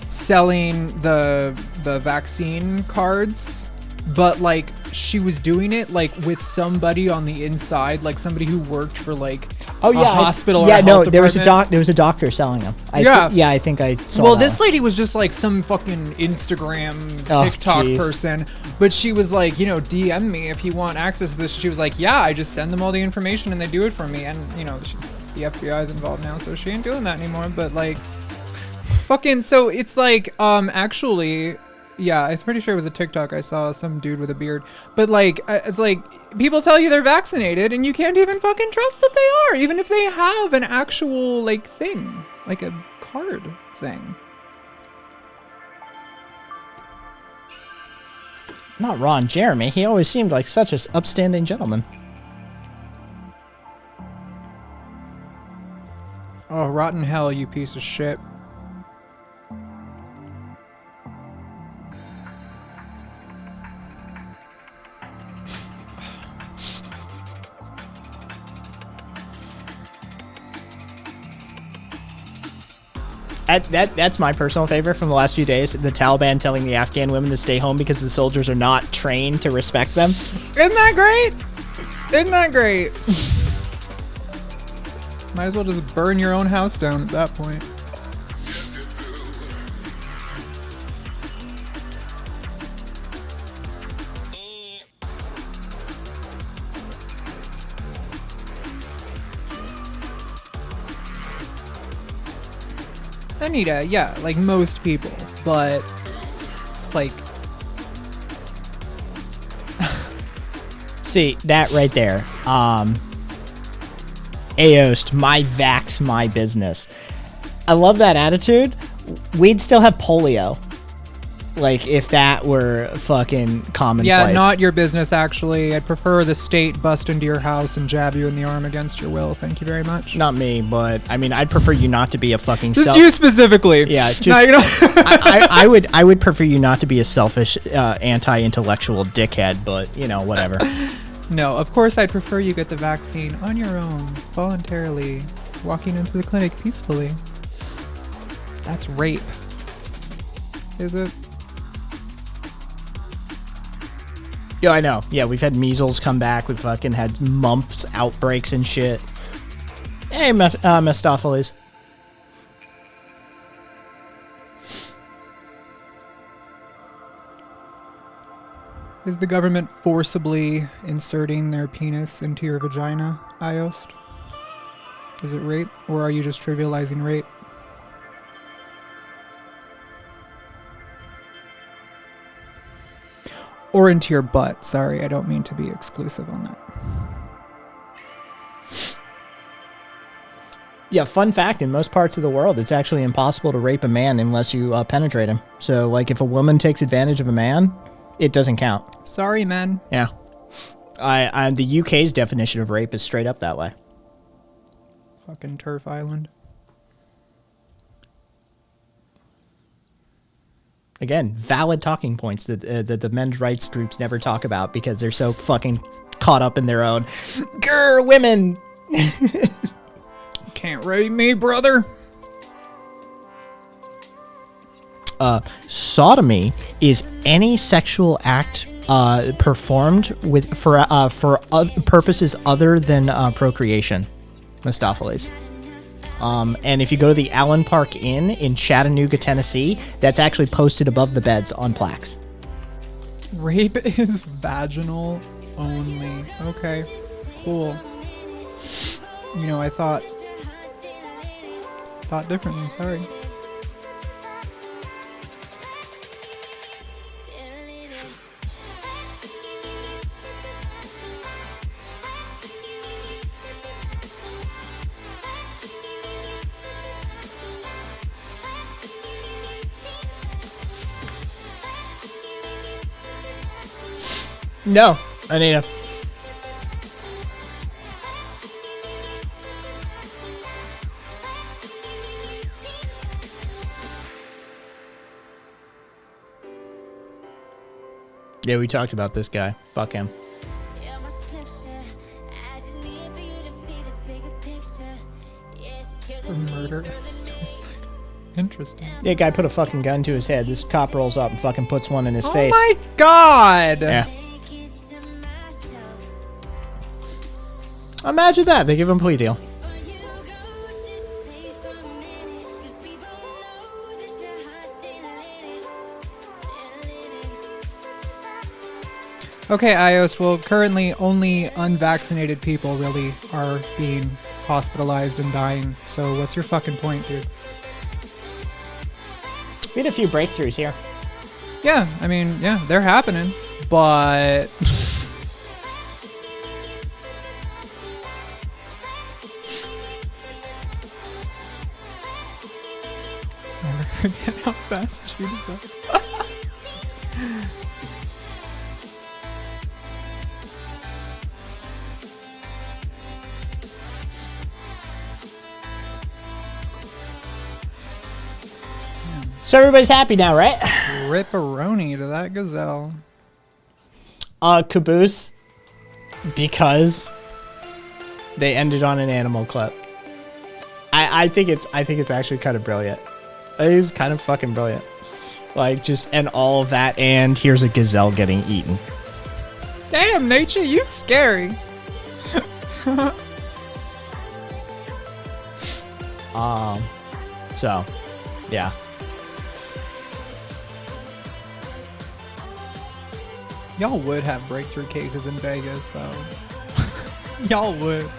selling the vaccine cards, but like she was doing it like with somebody on the inside, like somebody who worked for like a hospital. Yeah, or a no, health there was department. a doctor selling them. I think I saw. Well, that this one. lady was just like some fucking Instagram, Oh, TikTok jeez. person, but she was like, you know, DM me if you want access to this. She was like, yeah, I just send them all the information and they do it for me. And you know, the FBI is involved now, so she ain't doing that anymore. But like, fucking, so it's like, actually, yeah, I'm pretty sure it was a TikTok I saw, some dude with a beard. But like, it's like people tell you they're vaccinated and you can't even fucking trust that they are, even if they have an actual like thing, like a card thing. Not Ron Jeremy. He always seemed like such an upstanding gentleman. Oh, rotten hell, you piece of shit. That's my personal favorite from the last few days. The Taliban telling the Afghan women to stay home because the soldiers are not trained to respect them. Isn't that great? Isn't that great? Might as well just burn your own house down at that point. Anita, yeah, like most people, but like, See, that right there. Aost, my vax, my business. I love that attitude. We'd still have polio. Like, if that were fucking commonplace. yeah, not your business, actually. I'd prefer the state bust into your house and jab you in the arm against your will. Thank you very much. Not me, but, I mean, I'd prefer you not to be a fucking Just you specifically. Yeah, just... No, you know. I would prefer you not to be a selfish, anti-intellectual dickhead, but, you know, whatever. No, of course I'd prefer you get the vaccine on your own, voluntarily, walking into the clinic peacefully. That's rape. Is it? Yeah, I know. Yeah, we've had measles come back. We've fucking had mumps outbreaks and shit. Hey, Mephistophelies. Is the government forcibly inserting their penis into your vagina, Iost? Is it rape, or are you just trivializing rape? Or into your butt. Sorry, I don't mean to be exclusive on that. Yeah, fun fact, in most parts of the world, it's actually impossible to rape a man unless you penetrate him. So, like, if a woman takes advantage of a man, it doesn't count. Sorry, men. Yeah. The UK's definition of rape is straight up that way. Fucking Turf Island. Again, valid talking points that the men's rights groups never talk about because they're so fucking caught up in their own grr women. Can't rape me, brother. Sodomy is any sexual act performed for purposes other than procreation. Mistopheles. And if you go to the Allen Park Inn in Chattanooga, Tennessee, that's actually posted above the beds on plaques. Rape is vaginal only. Okay, cool. You know, I thought differently. Sorry. No, Anita. Yeah, we talked about this guy. Fuck him. Murder of suicide. Interesting. Yeah, guy put a fucking gun to his head. This cop rolls up and fucking puts one in his face. Oh my god! Yeah. Imagine that. They give him a plea deal. Okay, Ios, well, currently only unvaccinated people really are being hospitalized and dying. So what's your fucking point, dude? We had a few breakthroughs here. Yeah, I mean, yeah, they're happening. But... never forget how fast Judy's up. So everybody's happy now, right? Ripperoni to that gazelle. Caboose, because they ended on an animal clip. I think it's actually kind of brilliant. It is kind of fucking brilliant. Like, just, and all of that, and here's a gazelle getting eaten. Damn, nature, you scary. So, yeah. Y'all would have breakthrough cases in Vegas, though. Y'all would.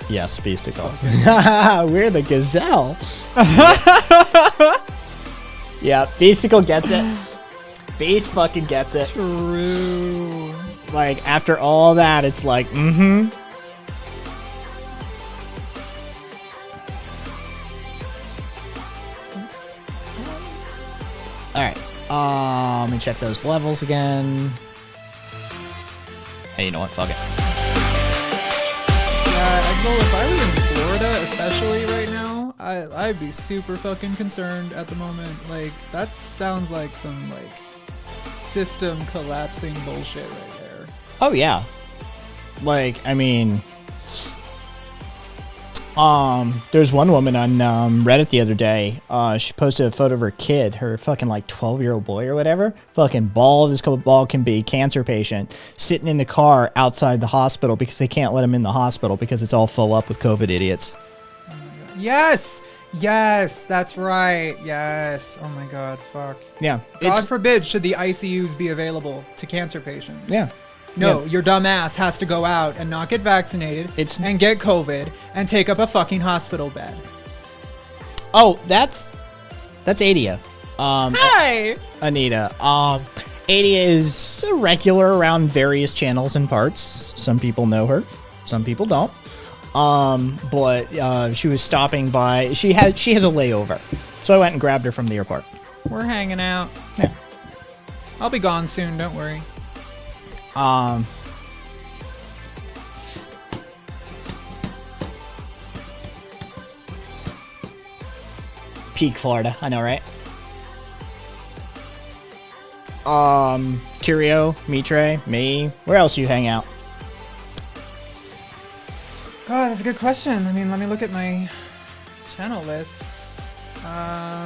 Yes, Beasticle. We're the gazelle. Yeah, Beasticle gets it. Beast fucking gets it. True. Like, after all that, it's like, mm-hmm. Alright. Let me check those levels again. Hey, you know what? Fuck it. Well, if I was in Florida, especially right now, I'd be super fucking concerned at the moment. Like, that sounds like some, like, system collapsing bullshit right there. Oh, yeah. Like, I mean... there's one woman on Reddit the other day. She posted a photo of her kid, her fucking like 12-year-old boy or whatever, fucking bald as bald can be, cancer patient, sitting in the car outside the hospital because they can't let him in the hospital because it's all full up with COVID idiots. Oh my God. Yes! Yes, that's right. Yes. Oh my God, fuck. Yeah. God forbid should the ICUs be available to cancer patients. Yeah. No, Yeah. your dumb ass has to go out and not get vaccinated and get COVID and take up a fucking hospital bed. Oh, that's Adia. Hi! Anita. Adia is a regular around various channels and parts. Some people know her, some people don't. But she was stopping by. She has a layover, so I went and grabbed her from the airport. We're hanging out. Yeah. I'll be gone soon, don't worry. Peak Florida. I know, right? Curio, Mitre, me. Where else you hang out? God, that's a good question. I mean, let me look at my channel list. I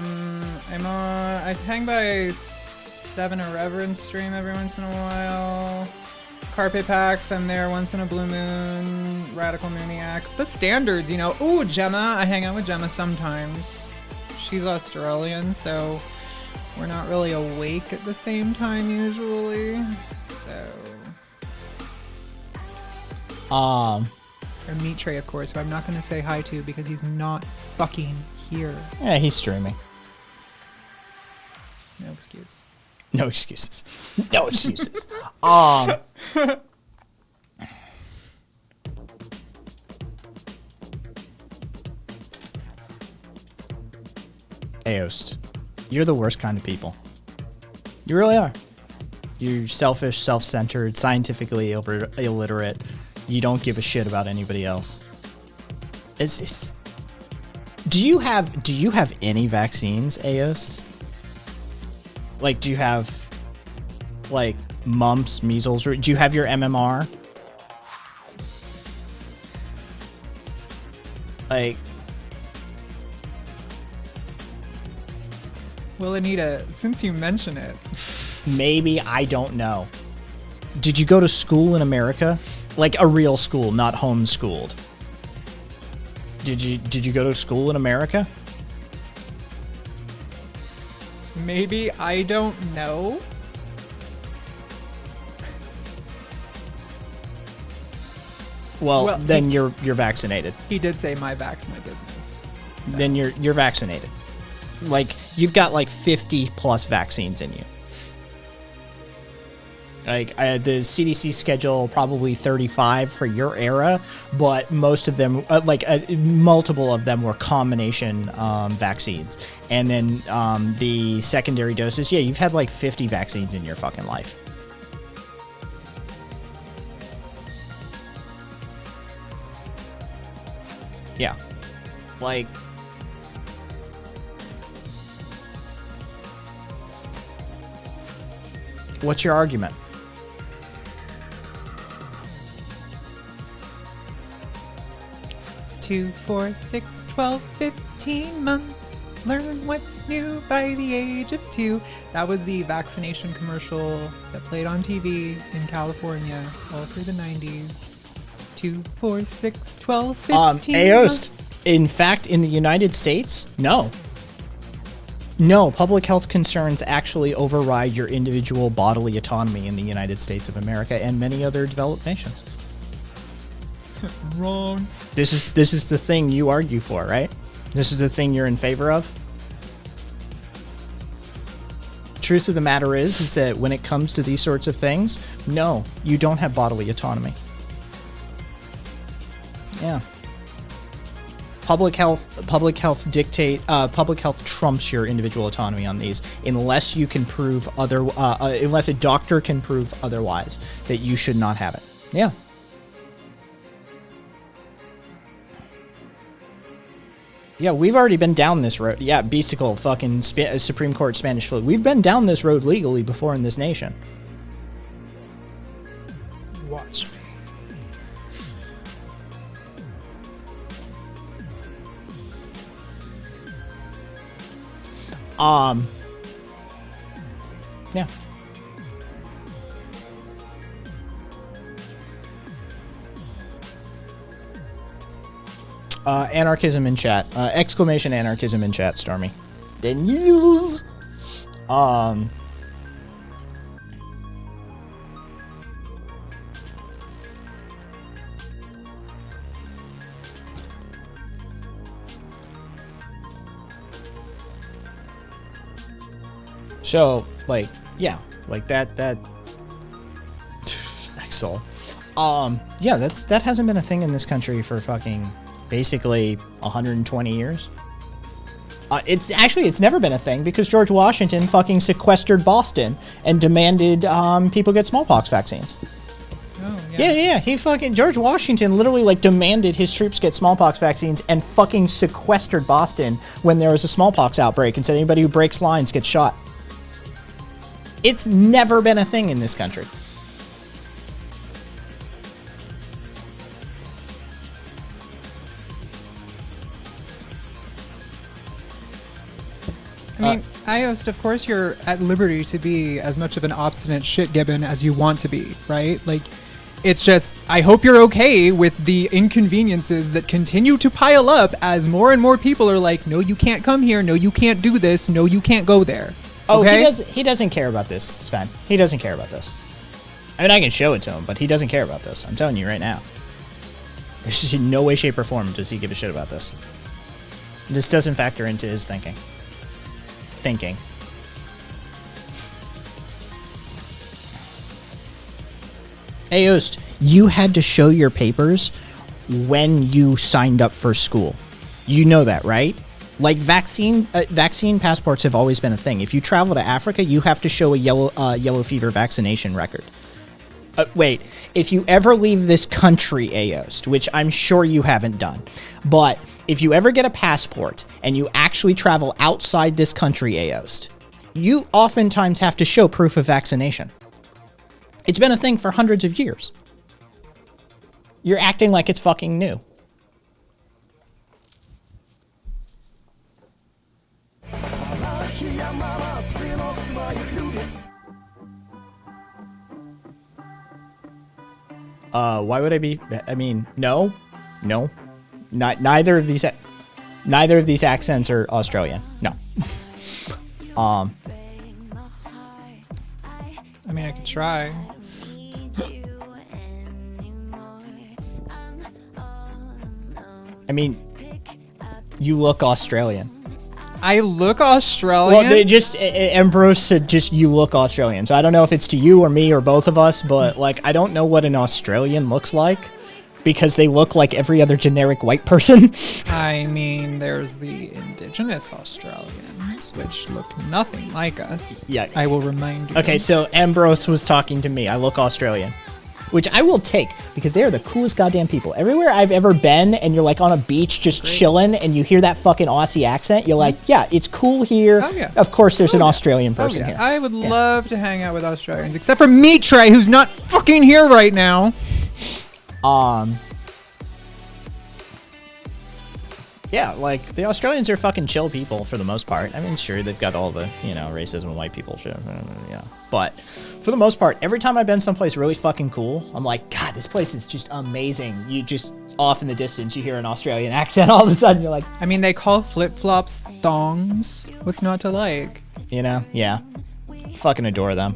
hang by Seven Irreverence stream every once in a while. Carpet Packs, I'm there once in a blue moon. Radical Mooniac. The standards, you know. Ooh, Gemma. I hang out with Gemma sometimes. She's Australian, so we're not really awake at the same time usually. So. Or Mitre, of course, who I'm not going to say hi to because he's not fucking here. Yeah, he's streaming. No excuse. No excuses. No excuses. Aost, you're the worst kind of people. You really are. You're selfish, self-centered, scientifically illiterate. You don't give a shit about anybody else. Do you have any vaccines, Aost? Like, do you have, like, mumps, measles, or do you have your MMR? Like, well, Anita, since you mention it, maybe, I don't know. Did you go to school in America? Like a real school, not homeschooled. Did you go to school in America? maybe, I don't know. Well, then you're vaccinated. He did say my vax, my business. So. Then you're vaccinated. Like, you've got like 50 plus vaccines in you. Like, the CDC schedule probably 35 for your era, but most of them, multiple of them were combination vaccines. And then the secondary doses, yeah, you've had like 50 vaccines in your fucking life. Yeah. Like, what's your argument? Two, 4, 6, 12, 15 months. Learn what's new by the age of 2. That was the vaccination commercial that played on TV in California all through the 90s. 2, 4, 6, 12, 15 Aost, months. in fact, in the United States, no. No, public health concerns actually override your individual bodily autonomy in the United States of America and many other developed nations. Wrong. This is the thing you argue for, right? This is the thing you're in favor of? Truth of the matter is that when it comes to these sorts of things, no, you don't have bodily autonomy. Yeah. Public health trumps your individual autonomy on these, unless you can prove unless a doctor can prove otherwise that you should not have it. Yeah. Yeah, we've already been down this road. Yeah, Beasticle, fucking Supreme Court Spanish flu. We've been down this road legally before in this nation. Watch me. Yeah. Anarchism in chat. Exclamation anarchism in chat, Stormy. The news. So, like, yeah, like that Excel. Yeah, that hasn't been a thing in this country for fucking basically 120 years. It's never been a thing because George Washington fucking sequestered Boston and demanded people get smallpox vaccines. Oh, Yeah. He fucking George Washington literally like demanded his troops get smallpox vaccines and fucking sequestered Boston when there was a smallpox outbreak and said anybody who breaks lines gets shot. It's never been a thing in this country. I mean, Iost, of course you're at liberty to be as much of an obstinate shit-gibbon as you want to be, right? Like, it's just, I hope you're okay with the inconveniences that continue to pile up as more and more people are like, no, you can't come here, no, you can't do this, no, you can't go there. Okay? Oh, he doesn't care about this, Sven. He doesn't care about this. I mean, I can show it to him, but he doesn't care about this. I'm telling you right now. There's just in no way, shape, or form does he give a shit about this. This doesn't factor into his thinking. Hey, Oost, you had to show your papers when you signed up for school. You know that, right? Like vaccine passports have always been a thing. If you travel to Africa, you have to show a yellow fever vaccination record. Wait, if you ever leave this country, Aost, which I'm sure you haven't done, but if you ever get a passport and you actually travel outside this country, Aost, you oftentimes have to show proof of vaccination. It's been a thing for hundreds of years. You're acting like it's fucking new. Why would I be? I mean, no. Neither of these accents are Australian. No. I mean, I could try. I mean, you look Australian. I look Australian? Well, they just, Ambrose said just you look Australian. So I don't know if it's to you or me or both of us, but like, I don't know what an Australian looks like because they look like every other generic white person. I mean, there's the indigenous Australians, which look nothing like us. Yeah. I will remind you. Okay, so Ambrose was talking to me. I look Australian. Which I will take, because they are the coolest goddamn people. Everywhere I've ever been, and you're like on a beach just chilling, and you hear that fucking Aussie accent, you're like, yeah, it's cool here. Oh, yeah. Of course, there's an Australian person here. I would love to hang out with Australians, except for me, Trey, who's not fucking here right now. Yeah, like, the Australians are fucking chill people for the most part. I mean, sure, they've got all the, racism and white people shit, But for the most part, every time I've been someplace really fucking cool, I'm like, God, this place is just amazing. You just, off in the distance, you hear an Australian accent, all of a sudden you're like... I mean, they call flip-flops thongs. What's not to like? Yeah. Fucking adore them.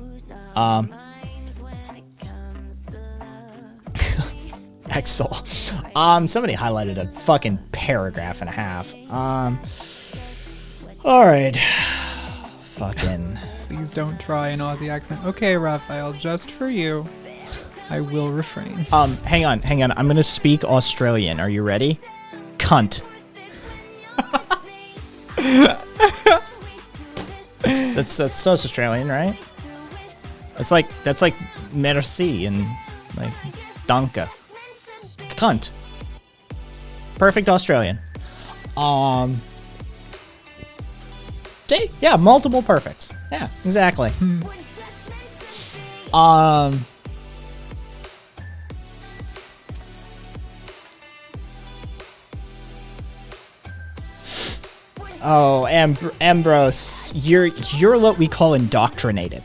Excel. Somebody highlighted a fucking paragraph and a half. Alright. Fucking... Please don't try an Aussie accent. Okay, Raphael, just for you, I will refrain. Hang on. I'm gonna speak Australian. Are you ready? Cunt. that's Australian, right? That's like merci and like danke. Cunt. Perfect Australian. See? Yeah, multiple perfects. Yeah, exactly. Oh, Ambrose, you're what we call indoctrinated.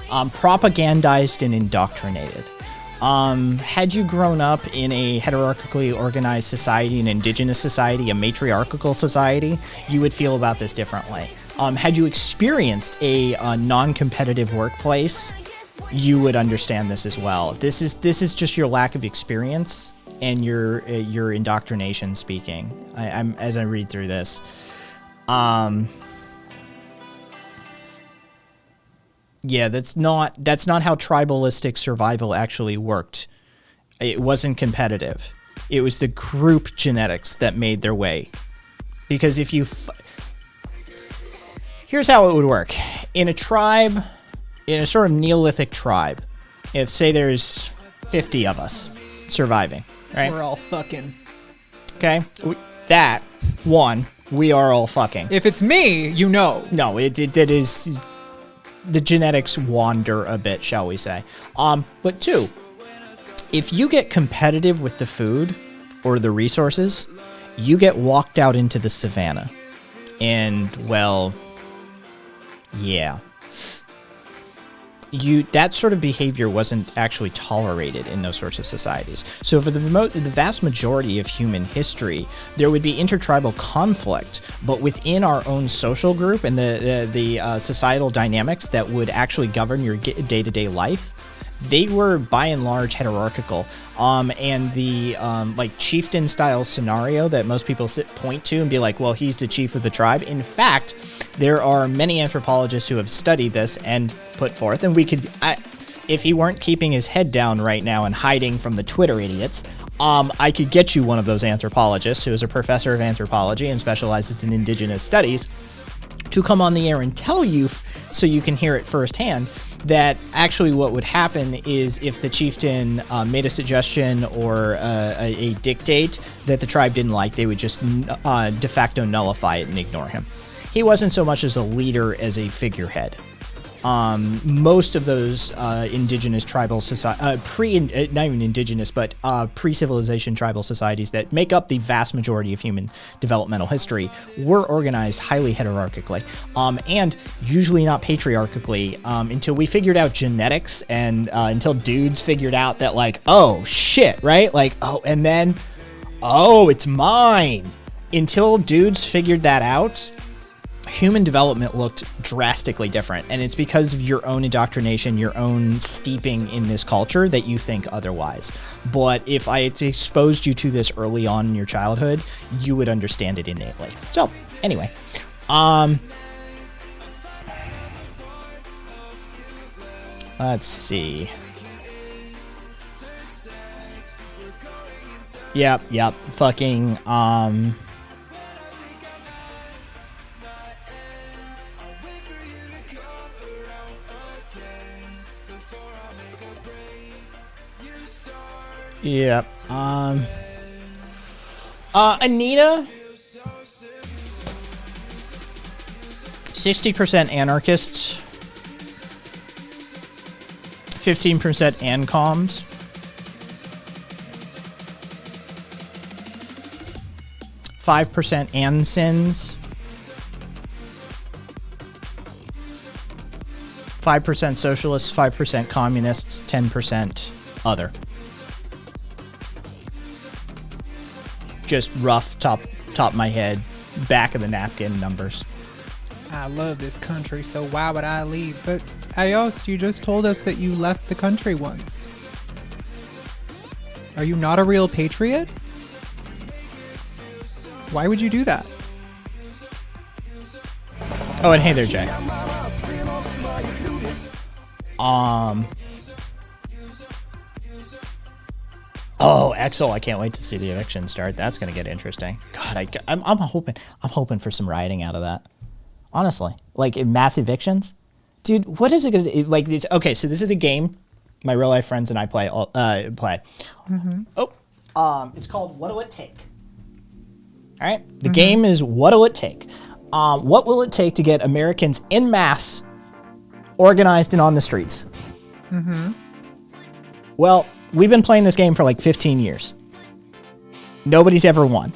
Propagandized and indoctrinated. Had you grown up in a hierarchically organized society, an indigenous society, a matriarchal society, you would feel about this differently. Had you experienced a non-competitive workplace, you would understand this as well. This is just your lack of experience and your indoctrination speaking. I'm as I read through this. Yeah, that's not how tribalistic survival actually worked. It wasn't competitive. It was the group genetics that made their way. Because if you... Here's how it would work. In a tribe, in a sort of Neolithic tribe, if, say, there's 50 of us surviving, right? We're all fucking. Okay? That, one, we are all fucking. If it's me, you know. No, it is... The genetics wander a bit, shall we say. But two, if you get competitive with the food or the resources, you get walked out into the savannah. And, well, yeah. That sort of behavior wasn't actually tolerated in those sorts of societies. So for the vast majority of human history, there would be intertribal conflict, but within our own social group and the societal dynamics that would actually govern your day-to-day life, they were by and large hierarchical. And the like chieftain style scenario that most people point to and be like, well, he's the chief of the tribe. In fact, there are many anthropologists who have studied this and put forth, and we could, if he weren't keeping his head down right now and hiding from the Twitter idiots, I could get you one of those anthropologists who is a professor of anthropology and specializes in indigenous studies to come on the air and tell you, so you can hear it firsthand, that actually what would happen is if the chieftain made a suggestion or a dictate that the tribe didn't like, they would just de facto nullify it and ignore him. He wasn't so much as a leader as a figurehead. Most of those indigenous tribal society, not even indigenous, but pre-civilization tribal societies that make up the vast majority of human developmental history were organized highly hierarchically, and usually not patriarchally, until we figured out genetics and until dudes figured out that, like, oh shit, right? Like, oh, and then, oh, it's mine. Until dudes figured that out, human development looked drastically different, and it's because of your own indoctrination, your own steeping in this culture that you think otherwise. But if I had exposed you to this early on in your childhood, you would understand it innately. So, anyway, let's see. Yep, fucking, Yep. Anita, 60% anarchists, 15% ancoms, 5% ansins, 5% socialists, 5% communists, 10% other. Just rough top of my head, back of the napkin numbers. I love this country, so why would I leave? But Ayost, you just told us that you left the country once. Are you not a real patriot? Why would you do that? Oh, and hey there, Jay. Oh, Axel, I can't wait to see the eviction start. That's going to get interesting. God, I'm hoping for some rioting out of that. Honestly, like in mass evictions, dude. What is it going to like? This? Okay, so this is a game my real life friends and I play. Mm-hmm. Oh, it's called What'll It Take? All right, the game is What'll It Take? What will it take to get Americans en masse organized and on the streets? Mm-hmm. Well, we've been playing this game for like 15 years. Nobody's ever won.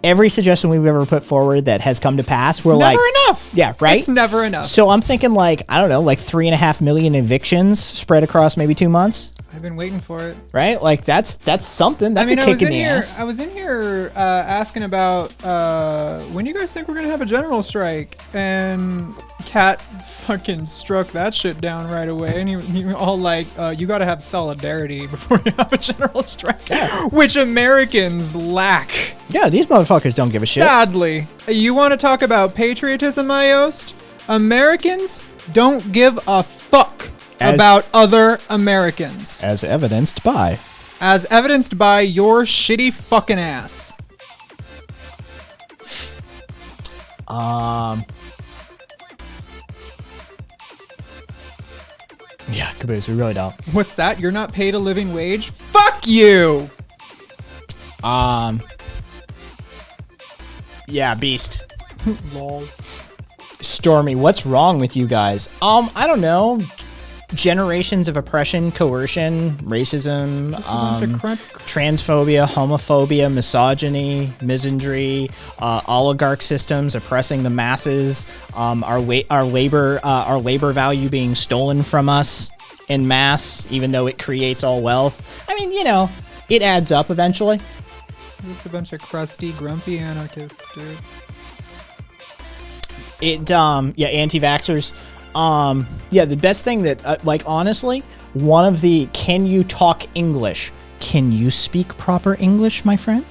Every suggestion we've ever put forward that has come to pass, we're like... never enough! Yeah, right? It's never enough. So I'm thinking like, I don't know, like 3.5 million evictions spread across maybe 2 months. I've been waiting for it. Right? Like that's something. That's a kick in the ass. I was in here asking about when you guys think we're going to have a general strike? And Kat fucking struck that shit down right away. And he all like, you got to have solidarity before you have a general strike. Yeah. Which Americans lack. Yeah, these motherfuckers don't give a shit. Sadly. You want to talk about patriotism, Iost? Americans don't give a fuck about other Americans. As evidenced by your shitty fucking ass. Yeah, Caboose, we really don't. What's that? You're not paid a living wage? Fuck you! Yeah, Beast. Lol. Stormy, what's wrong with you guys? I don't know. Generations of oppression, coercion, racism, transphobia, homophobia, misogyny, misandry, oligarch systems oppressing the masses, our labor value being stolen from us en masse, even though it creates all wealth. I mean, you know, it adds up eventually. It's a bunch of crusty, grumpy anarchists, dude. Anti-vaxxers. The best thing that, honestly, one of the, can you talk English? Can you speak proper English, my friend?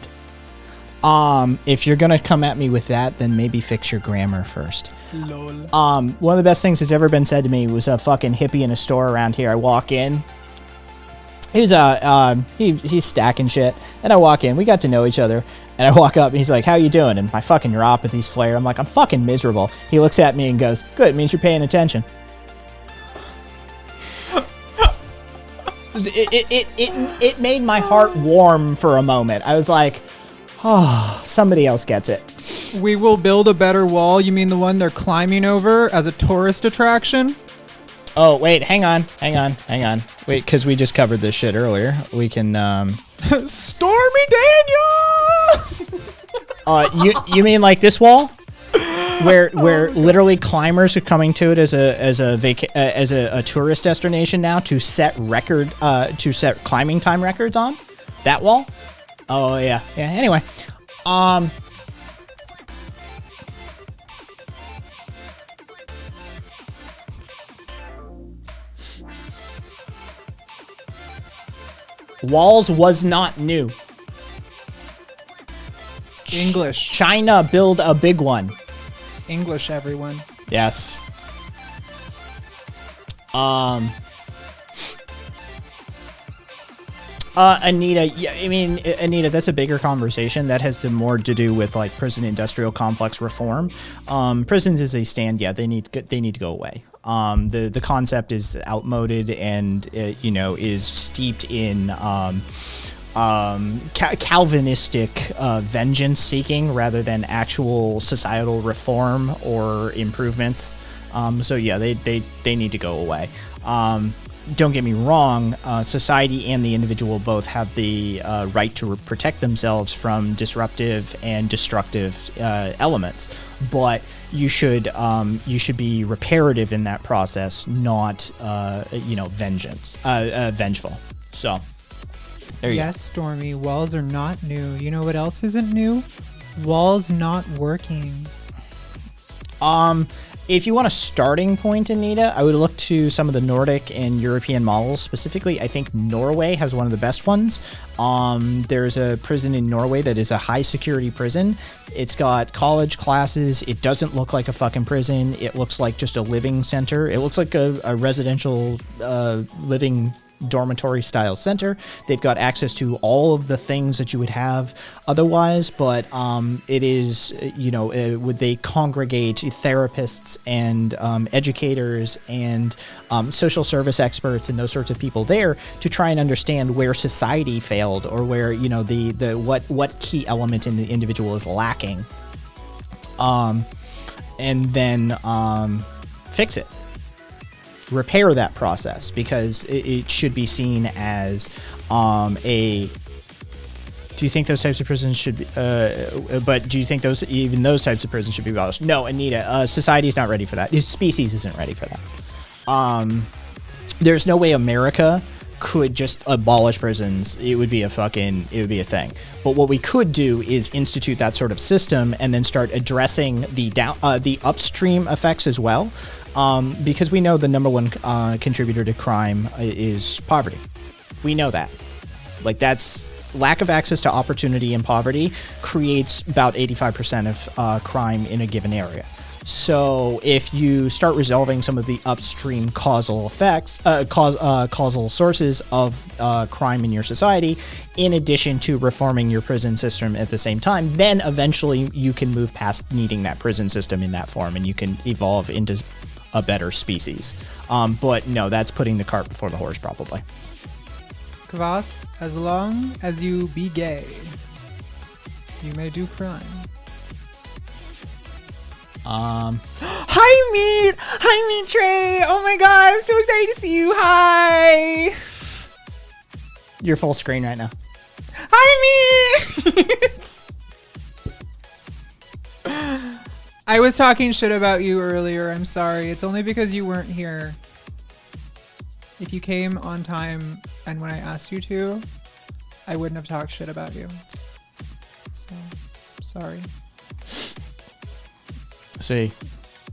If you're gonna come at me with that, then maybe fix your grammar first. Lol. One of the best things that's ever been said to me was a fucking hippie in a store around here. I walk in. He's stacking shit, and I walk in. We got to know each other, and I walk up, and he's like, "How you doing?" And my fucking neuropathy's flare. I'm like, "I'm fucking miserable." He looks at me and goes, "Good, it means you're paying attention." It made my heart warm for a moment. I was like, "Oh, somebody else gets it." We will build a better wall. You mean the one they're climbing over as a tourist attraction? Oh, wait, hang on. Wait, because we just covered this shit earlier. We can, Stormy Daniel! you mean like this wall? Where literally climbers are coming to it as a tourist destination now to set climbing time records on? That wall? Oh, yeah. Yeah, anyway. Walls was not new. English. China build a big one. English, everyone. Yes. Anita, yeah, I mean, Anita, that's a bigger conversation. That has more to do with like prison industrial complex reform. Prisons as they stand, yeah, they need to go away. The concept is outmoded and is steeped in Calvinistic vengeance seeking rather than actual societal reform or improvements. So yeah, they need to go away. Don't get me wrong, society and the individual both have the right to protect themselves from disruptive and destructive elements, but you should be reparative in that process, not vengeful. So there you go. Yes, Stormy, walls are not new. You know what else isn't new? Walls not working. If you want a starting point, Anita, I would look to some of the Nordic and European models. Specifically, I think Norway has one of the best ones. There's a prison in Norway that is a high security prison. It's got college classes. It doesn't look like a fucking prison. It looks like just a living center. It looks like a residential living dormitory style center. They've got access to all of the things that you would have otherwise, but it is, would they congregate therapists and educators and social service experts and those sorts of people there to try and understand where society failed or where, what key element in the individual is lacking, and then fix it. Repair that process, because it should be seen as do you think those types of prisons should be but do you think those types of prisons should be abolished? No, Anita, society is not ready for that. His species isn't ready for that. There's no way America could just abolish prisons. It would be a thing. But what we could do is institute that sort of system and then start addressing the upstream effects as well. Because we know the number one contributor to crime is poverty. We know that. That's lack of access to opportunity and poverty creates about 85% of crime in a given area. So if you start resolving some of the upstream causal effects, causal sources of crime in your society, in addition to reforming your prison system at the same time, then eventually you can move past needing that prison system in that form, and you can evolve into a better species. But no, that's putting the cart before the horse, probably. Kvass, as long as you be gay, you may do crime. Hi, Meat! Hi, Meat Trey! Oh my god, I'm so excited to see you! Hi! You're full screen right now. Hi, Meat! I was talking shit about you earlier, I'm sorry. It's only because you weren't here. If you came on time and when I asked you to, I wouldn't have talked shit about you. So, sorry. See,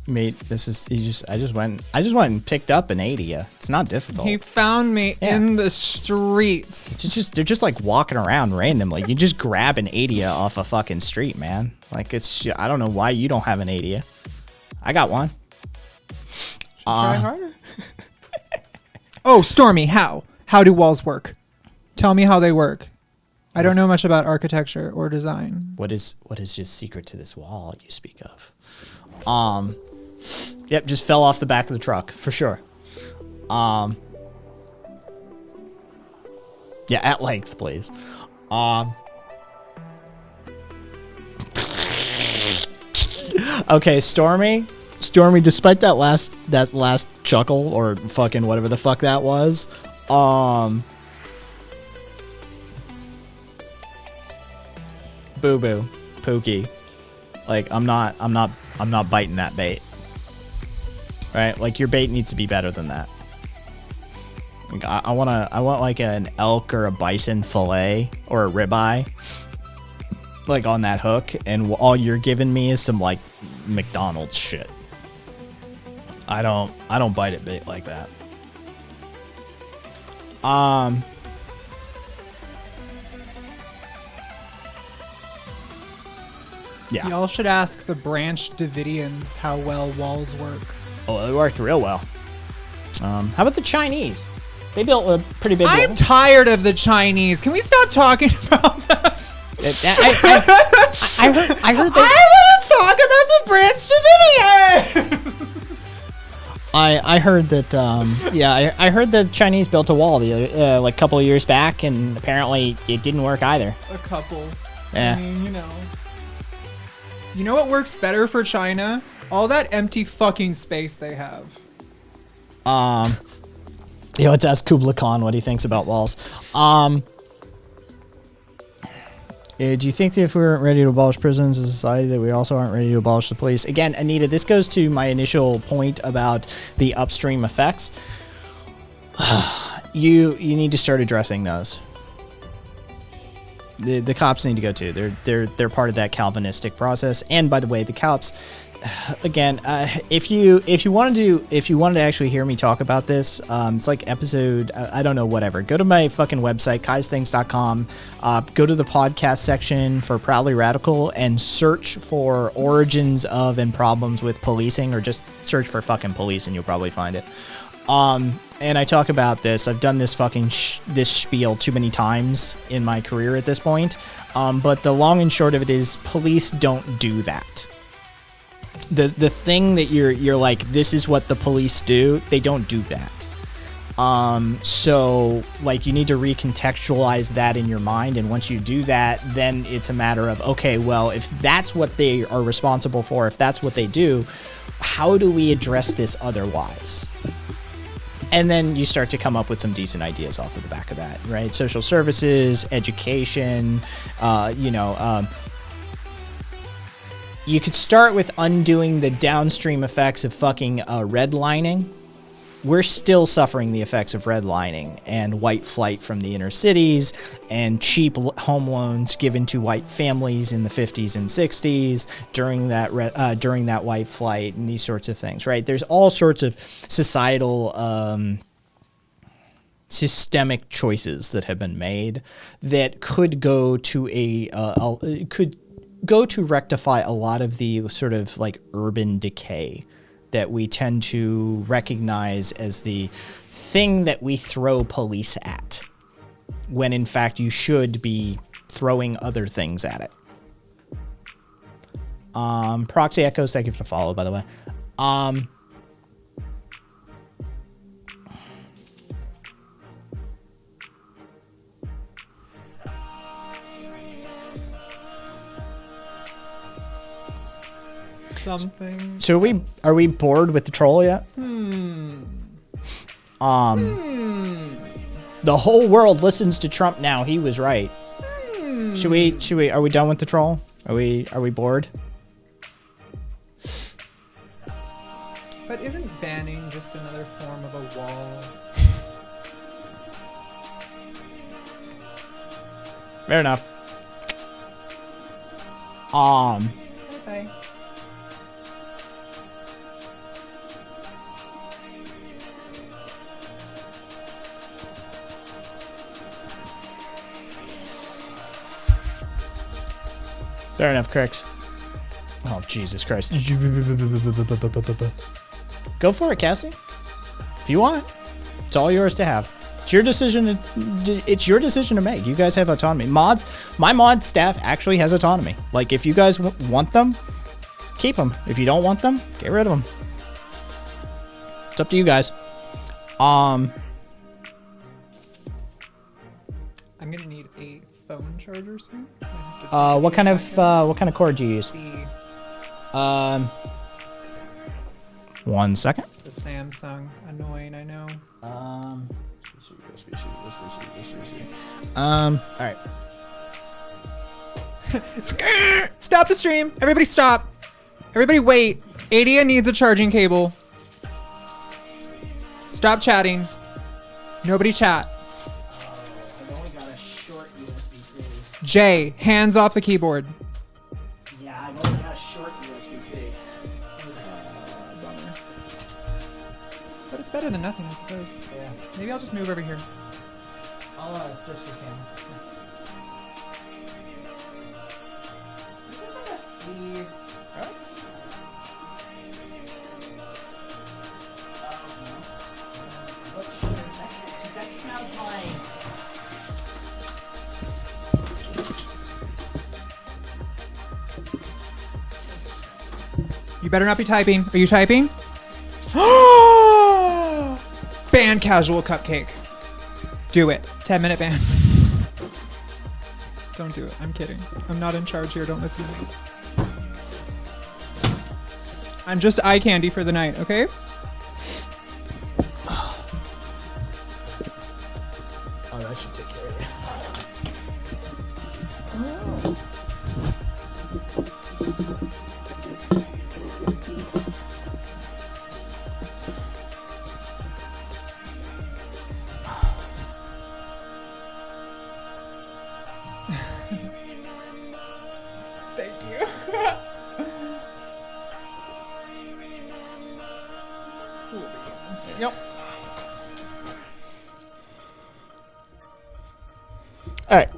mate, this is I just went and picked up an 80. It's not difficult. He found me Yeah. in the streets. They're just like walking around randomly. You just grab an 80 off a fucking street, man. Like I don't know why you don't have an 80. I got one. Try harder. Oh, Stormy, how? How do walls work? Tell me how they work. I don't know much about architecture or design. What is your secret to this wall you speak of? Yep, just fell off the back of the truck for sure. Yeah, at length, please. Okay, Stormy, despite that last chuckle or fucking whatever the fuck that was, boo boo, Pookie. Like I'm not biting that bait. Right? Like your bait needs to be better than that. Like, I want like an elk or a bison fillet or a ribeye, like on that hook, and all you're giving me is some like McDonald's shit. I don't bite at bait like that. Yeah. Y'all should ask the Branch Davidians how well walls work. Oh, it worked real well. How about the Chinese? They built a pretty big I'm wall. tired of the Chinese. Can we stop talking about them? I heard they. I want to talk about the Branch Davidians. I heard that. I heard the Chinese built a wall the like a couple of years back, and apparently it didn't work either. A couple. Yeah. I mean, you know. You know what works better for China? All that empty fucking space they have. Let's ask Kubla Khan what he thinks about walls. Do you think that if we weren't ready to abolish prisons as a society, that we also aren't ready to abolish the police? Again, Anita, this goes to my initial point about the upstream effects. You need to start addressing those. The cops need to go too. They're part of that Calvinistic process. And by the way, the cops, again, if you wanted to actually hear me talk about this, it's like episode I don't know, whatever. Go to my fucking website, kaisthings.com. Go to the podcast section for Proudly Radical and search for origins of and problems with policing, or just search for fucking police and you'll probably find it. And I talk about this. I've done this fucking this spiel too many times in my career at this point. But the long and short of it is, police don't do that. The thing that you're like, this is what the police do, they don't do that. So like you need to recontextualize that in your mind, and once you do that, then it's a matter of, okay, well, if that's what they are responsible for, if that's what they do, how do we address this otherwise? And then you start to come up with some decent ideas off of the back of that, right? Social services, education, you could start with undoing the downstream effects of fucking redlining. We're still suffering the effects of redlining and white flight from the inner cities and cheap home loans given to white families in the 50s and 60s during that white flight and these sorts of things, right? There's all sorts of societal systemic choices that have been made that could go to rectify a lot of the sort of like urban decay that we tend to recognize as the thing that we throw police at, when in fact you should be throwing other things at it. Proxy Echoes, thank you for the follow, by the way. something. So are we bored with the troll yet? The whole world listens to Trump now. He was right. Should we are we done with the troll? Are we bored? But isn't banning just another form of a wall? Fair enough. Bye. Fair enough, Crix. Oh, Jesus Christ. Go for it, Cassie. If you want. It's all yours to have. It's your decision to make. You guys have autonomy. Mods, my mod staff actually has autonomy. Like, if you guys want them, keep them. If you don't want them, get rid of them. It's up to you guys. I'm gonna need a phone charger soon. What kind of cord do you use? C. 1 second. It's a Samsung. Annoying, I know. All right. Stop the stream. Everybody stop. Everybody wait. Adia needs a charging cable. Stop chatting. Nobody chat. I've only got a short USB-C. Jay, hands off the keyboard. Yeah, I've only got a short USB-C. Bummer. But it's better than nothing, I suppose. Yeah. Maybe I'll just move over here. I'll just your camera. Is this like a C? Right? You better not be typing. Are you typing? Ban casual cupcake. Do it. 10-minute ban. Don't do it. I'm kidding. I'm not in charge here. Don't listen to me. I'm just eye candy for the night, okay? Oh, that should take care of you. Thank you. Yep. All right.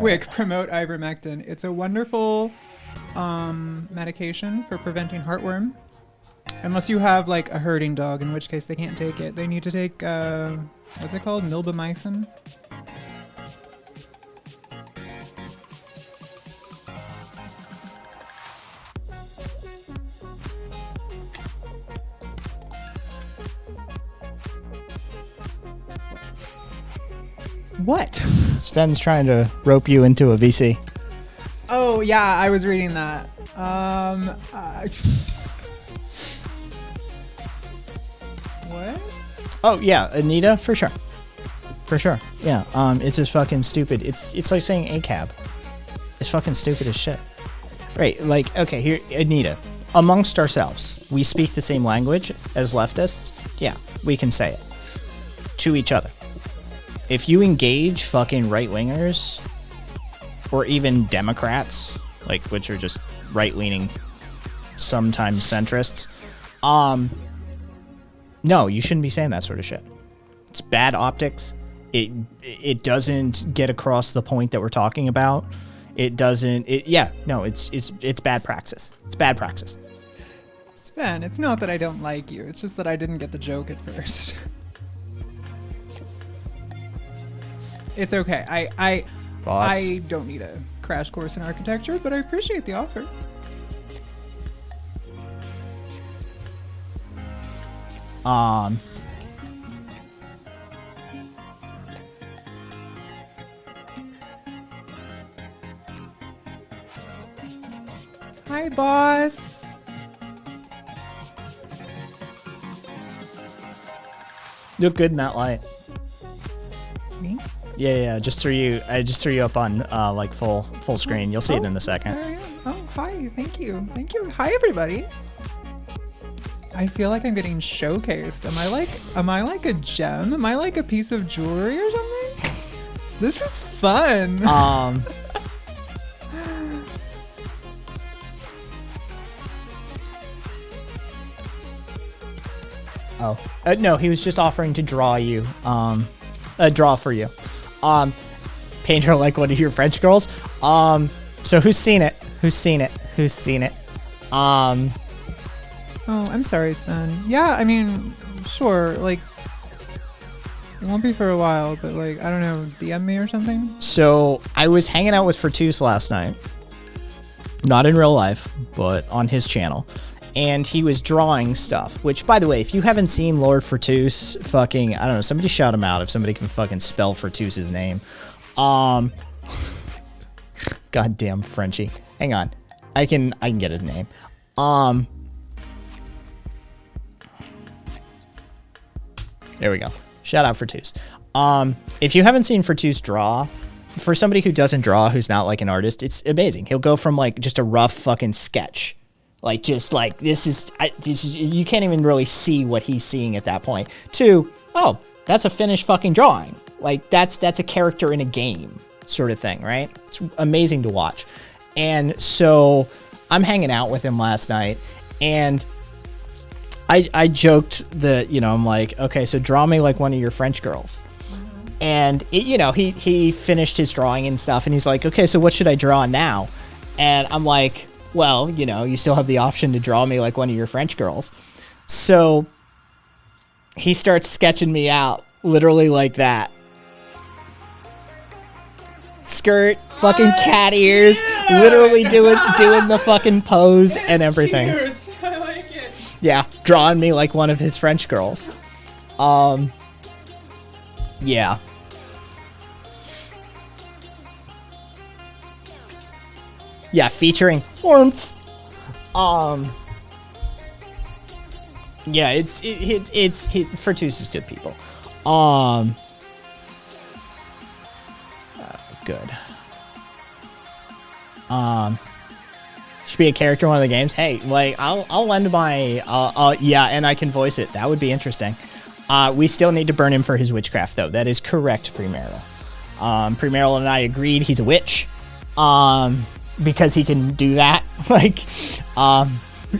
Quick, promote ivermectin. It's a wonderful medication for preventing heartworm. Unless you have like a herding dog, in which case they can't take it. They need to take, what's it called? Milbamycin? What? Sven's trying to rope you into a VC. Oh, yeah, I was reading that. What? Oh yeah, Anita, for sure. For sure. Yeah. It's just fucking stupid. It's like saying ACAB. It's fucking stupid as shit. Right, like, okay, here, Anita. Amongst ourselves, we speak the same language as leftists. Yeah, we can say it. To each other. If you engage fucking right-wingers, or even Democrats, like, which are just right-leaning, sometimes centrists, no, you shouldn't be saying that sort of shit. It's bad optics. It doesn't get across the point that we're talking about. It doesn't. It's bad praxis. It's bad praxis. Sven, it's not that I don't like you. It's just that I didn't get the joke at first. It's okay. Boss. I don't need a crash course in architecture, but I appreciate the offer. Hi, boss. You look good in that light. Me? Yeah. I just threw you up on like full screen. You'll see it in a second. There I am. Oh, hi. Thank you. Hi, everybody. I feel like I'm getting showcased. Am I like a gem? Am I like a piece of jewelry or something? This is fun. No, he was just offering to draw you. Draw for you. Paint her like one of your French girls. So who's seen it? Oh, I'm sorry, Sven. Yeah, I mean, sure. Like, it won't be for a while, but like, I don't know, DM me or something. So I was hanging out with Fortus last night. Not in real life, but on his channel. And he was drawing stuff, which, by the way, if you haven't seen Lord Fortus, fucking, I don't know, somebody shout him out if somebody can fucking spell Fortus's name. Goddamn Frenchie. Hang on. I can get his name. There we go. Shout out Fortus. If you haven't seen Fortus draw, for somebody who doesn't draw, who's not like an artist, it's amazing. He'll go from like just a rough fucking sketch, like just like this is you can't even really see what he's seeing at that point, to, oh, that's a finished fucking drawing. Like that's a character in a game sort of thing, right? It's amazing to watch. And so I'm hanging out with him last night, and I joked that, you know, I'm like, okay, so draw me like one of your French girls. And, he finished his drawing and stuff, and he's like, okay, so what should I draw now? And I'm like, well, you still have the option to draw me like one of your French girls. So he starts sketching me out, literally like that. Skirt, fucking cat ears, literally doing the fucking pose and everything. Cute. I like it. Yeah, drawing me like one of his French girls. Yeah. Yeah, featuring warmth. Yeah, it's Fortus is good people. Good. Should be a character in one of the games. Hey, like I'll lend my yeah, and I can voice it. That would be interesting. We still need to burn him for his witchcraft, though. That is correct, Premarital. Premarital and I agreed he's a witch. Because he can do that. Like,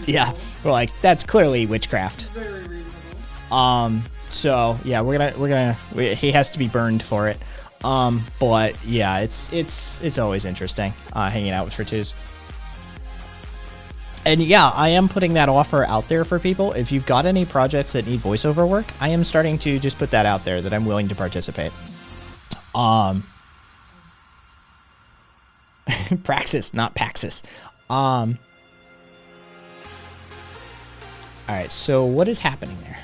yeah, we're like, that's clearly witchcraft. Very reasonable. So yeah, he has to be burned for it. But yeah, it's always interesting, hanging out with Fortus. And yeah, I am putting that offer out there for people. If you've got any projects that need voiceover work, I am starting to just put that out there that I'm willing to participate. Praxis, not Paxis. All right, so what is happening there?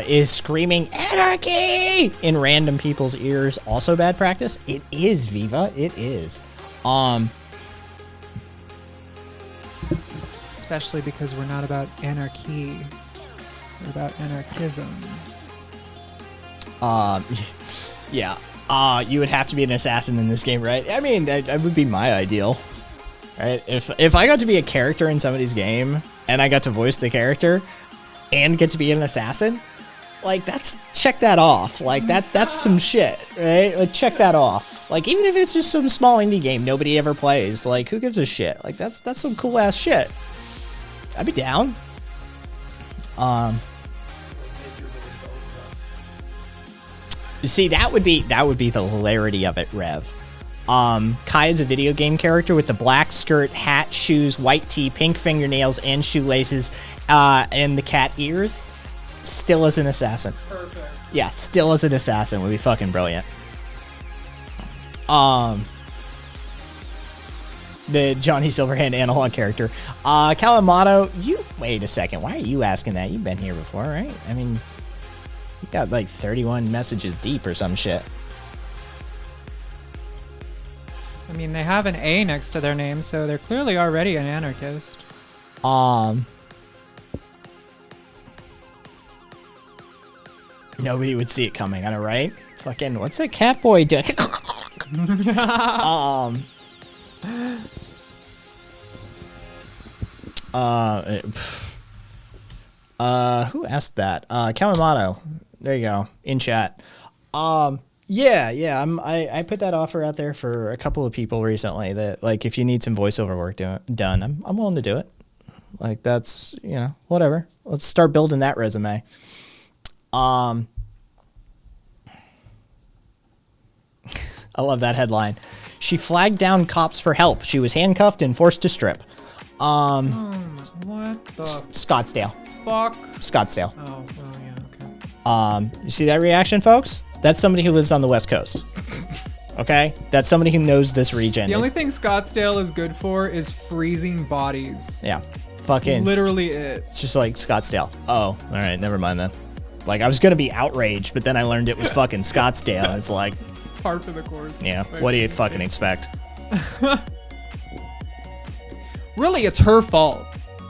Is screaming anarchy in random people's ears also bad practice? It is, Viva. It is. Especially because we're not about anarchy. We're about anarchism. Yeah. You would have to be an assassin in this game, right? I mean, that would be my ideal, right? If I got to be a character in somebody's game and I got to voice the character and get to be an assassin, like check that off. Like that's some shit, right? Like check that off. Like even if it's just some small indie game nobody ever plays, like who gives a shit? Like that's some cool ass shit. I'd be down. You see, that would be the hilarity of it, Rev. Kai is a video game character with the black skirt, hat, shoes, white tee, pink fingernails, and shoelaces, and the cat ears. Still as an assassin. Perfect. Yeah, still as an assassin would be fucking brilliant. the Johnny Silverhand analog character. Kalamado, you wait a second. Why are you asking that? You've been here before, right? I mean, you got like 31 messages deep or some shit. I mean, they have an A next to their name, so they're clearly already an anarchist. Nobody would see it coming, I know, right? Fucking, what's that cat boy doing? Who asked that? Kalamado. There you go. In chat. Yeah. I put that offer out there for a couple of people recently that, like, if you need some voiceover work done, I'm willing to do it. Like, that's, you know, whatever. Let's start building that resume. I love that headline. She flagged down cops for help. She was handcuffed and forced to strip. What the Scottsdale. fuck? Scottsdale. Oh, well, yeah, okay. You see that reaction, folks? That's somebody who lives on the West Coast. Okay? That's somebody who knows this region. The only thing Scottsdale is good for is freezing bodies. Yeah. Fucking. That's literally it. It's just like Scottsdale. Oh, all right. Never mind then. Like, I was going to be outraged, but then I learned it was fucking Scottsdale. It's like, Par for the course. yeah, what do you fucking expect? Really, it's her fault.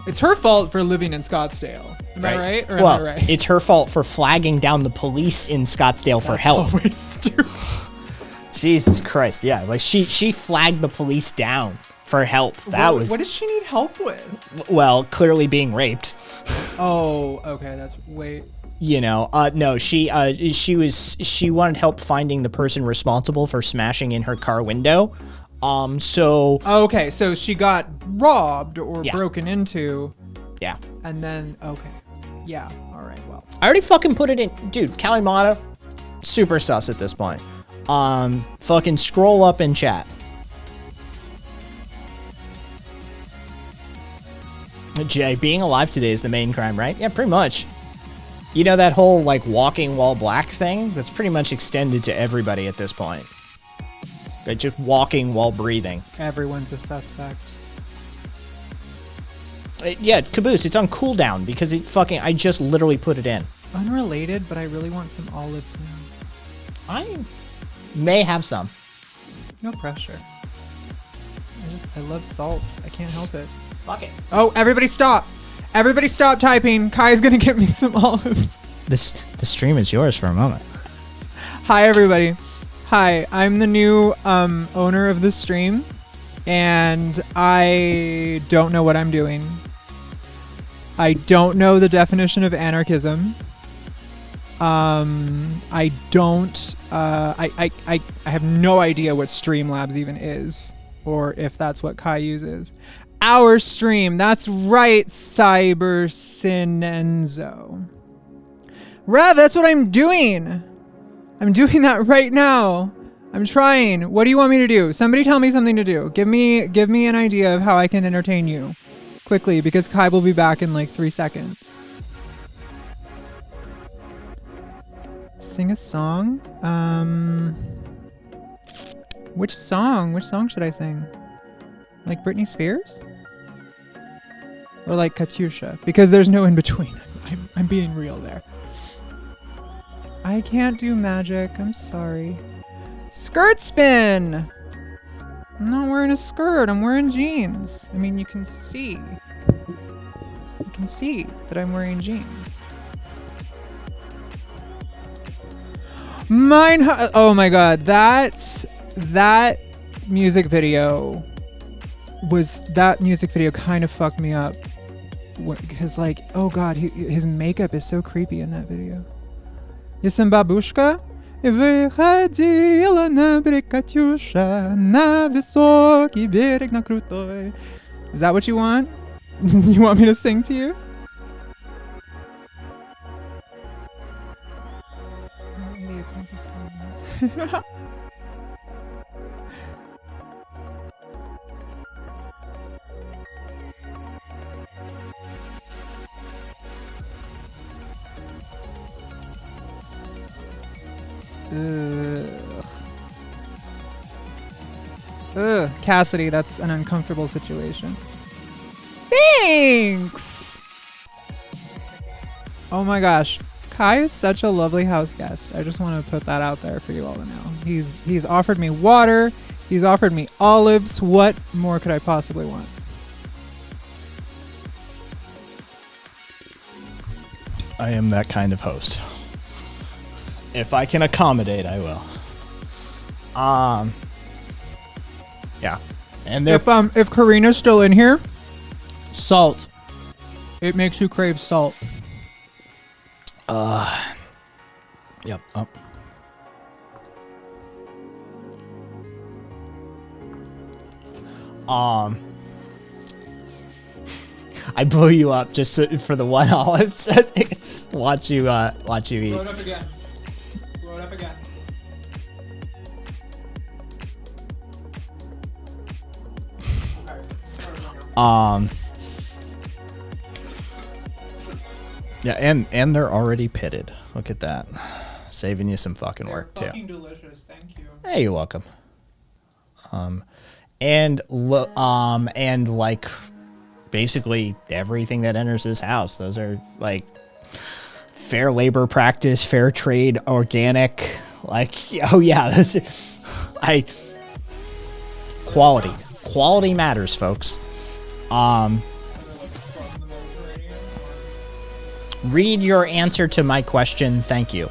It's her fault for living in Scottsdale. Am I right? Or well, am I right? It's her fault for flagging down the police in Scottsdale for help. Always stupid. Jesus Christ, yeah. Like, she flagged the police down for help. That was... What does she need help with? Well, clearly being raped. Oh, okay. That's way... You know, no, she wanted help finding the person responsible for smashing in her car window. So... Okay, so she got robbed or Yeah. broken into. Yeah. And then, okay. Yeah, all right, well. I already fucking put it in. Dude, Kalimata, super sus at this point. Fucking scroll up in chat. Jay, being alive today is the main crime, right? Yeah, pretty much. You know that whole, like, walking while black thing? That's pretty much extended to everybody at this point. They're just walking while breathing. Everyone's a suspect. Yeah, Caboose, it's on cooldown because I just literally put it in. Unrelated, but I really want some olives now. I may have some. No pressure. I love salts. I can't help it. Fuck it. Oh, everybody stop. Everybody stop typing. Kai's gonna get me some olives. The stream is yours for a moment. Hi, everybody. Hi, I'm the new owner of this stream, and I don't know what I'm doing. I don't know the definition of anarchism. I have no idea what Streamlabs even is, or if that's what Kai uses. Our stream, that's right, Cyber Sinenzo. Rev, that's what I'm doing. I'm doing that right now. I'm trying. What do you want me to do? Somebody tell me something to do. Give me an idea of how I can entertain you. Quickly, because Kai will be back in like 3 seconds. Sing a song? Which song? Which song should I sing? Like Britney Spears? Or like Katyusha? Because there's no in between. I'm being real there. I can't do magic. I'm sorry. Skirt spin! I'm not wearing a skirt. I'm wearing jeans. I mean, you can see. You can see that I'm wearing jeans. Oh my god. That music video kind of fucked me up. Because, like, oh god, his makeup is so creepy in that video. Jestem babushka, i wychodziła na brzeg Katyusha, na wysoki берег na kruтой. Is that what you want? You want me to sing to you? Oh, idiots, don't be screaming this. Ugh. Ugh, Cassidy, that's an uncomfortable situation. Thanks! Oh my gosh. Kai is such a lovely house guest. I just want to put that out there for you all to know. He's offered me water. He's offered me olives. What more could I possibly want? I am that kind of host. If I can accommodate, I will. Yeah. And If Karina's still in here, salt. it makes you crave salt. Yep. Oh. I blew you up just for the one olive. So it's watch you eat. Blow it up again. Blow it up again. Yeah, and they're already pitted. Look at that. Saving you some fucking work too. Fucking delicious. Thank you. Hey, you're welcome. And like basically everything that enters this house, those are like fair labor practice, fair trade, organic. Like, oh yeah, those are, quality matters, folks. Read your answer to my question. Thank you.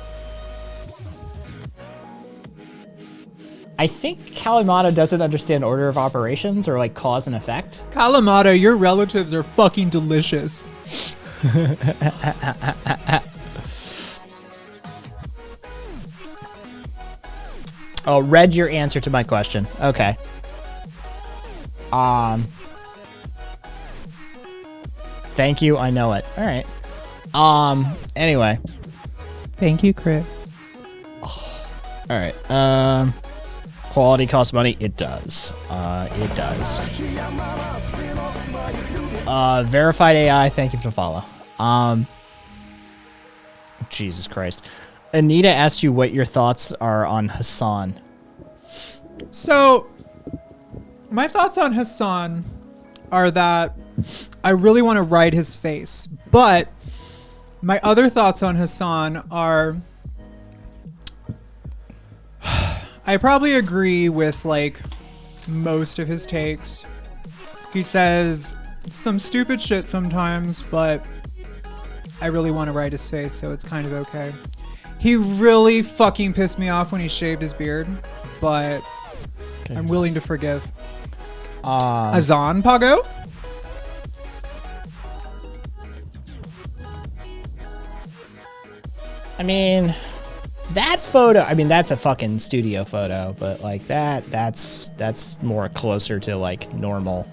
I think Kalimata doesn't understand order of operations or like cause and effect. Kalamata, your relatives are fucking delicious. Oh, read your answer to my question. Okay. Thank you. I know it. All right. Anyway. Thank you, Chris. All right. Quality costs money. It does. It does. Verified AI. Thank you for the follow. Jesus Christ. Anita asked you what your thoughts are on Hassan. So, my thoughts on Hassan are that I really want to ride his face, but my other thoughts on Hassan are I probably agree with like most of his takes. He says some stupid shit sometimes, but I really want to ride his face, so it's kind of okay. He really fucking pissed me off when he shaved his beard, but Okay, I'm willing to forgive. Azan Pago? I mean, that photo, I mean, that's a fucking studio photo, but like that's more closer to like normal.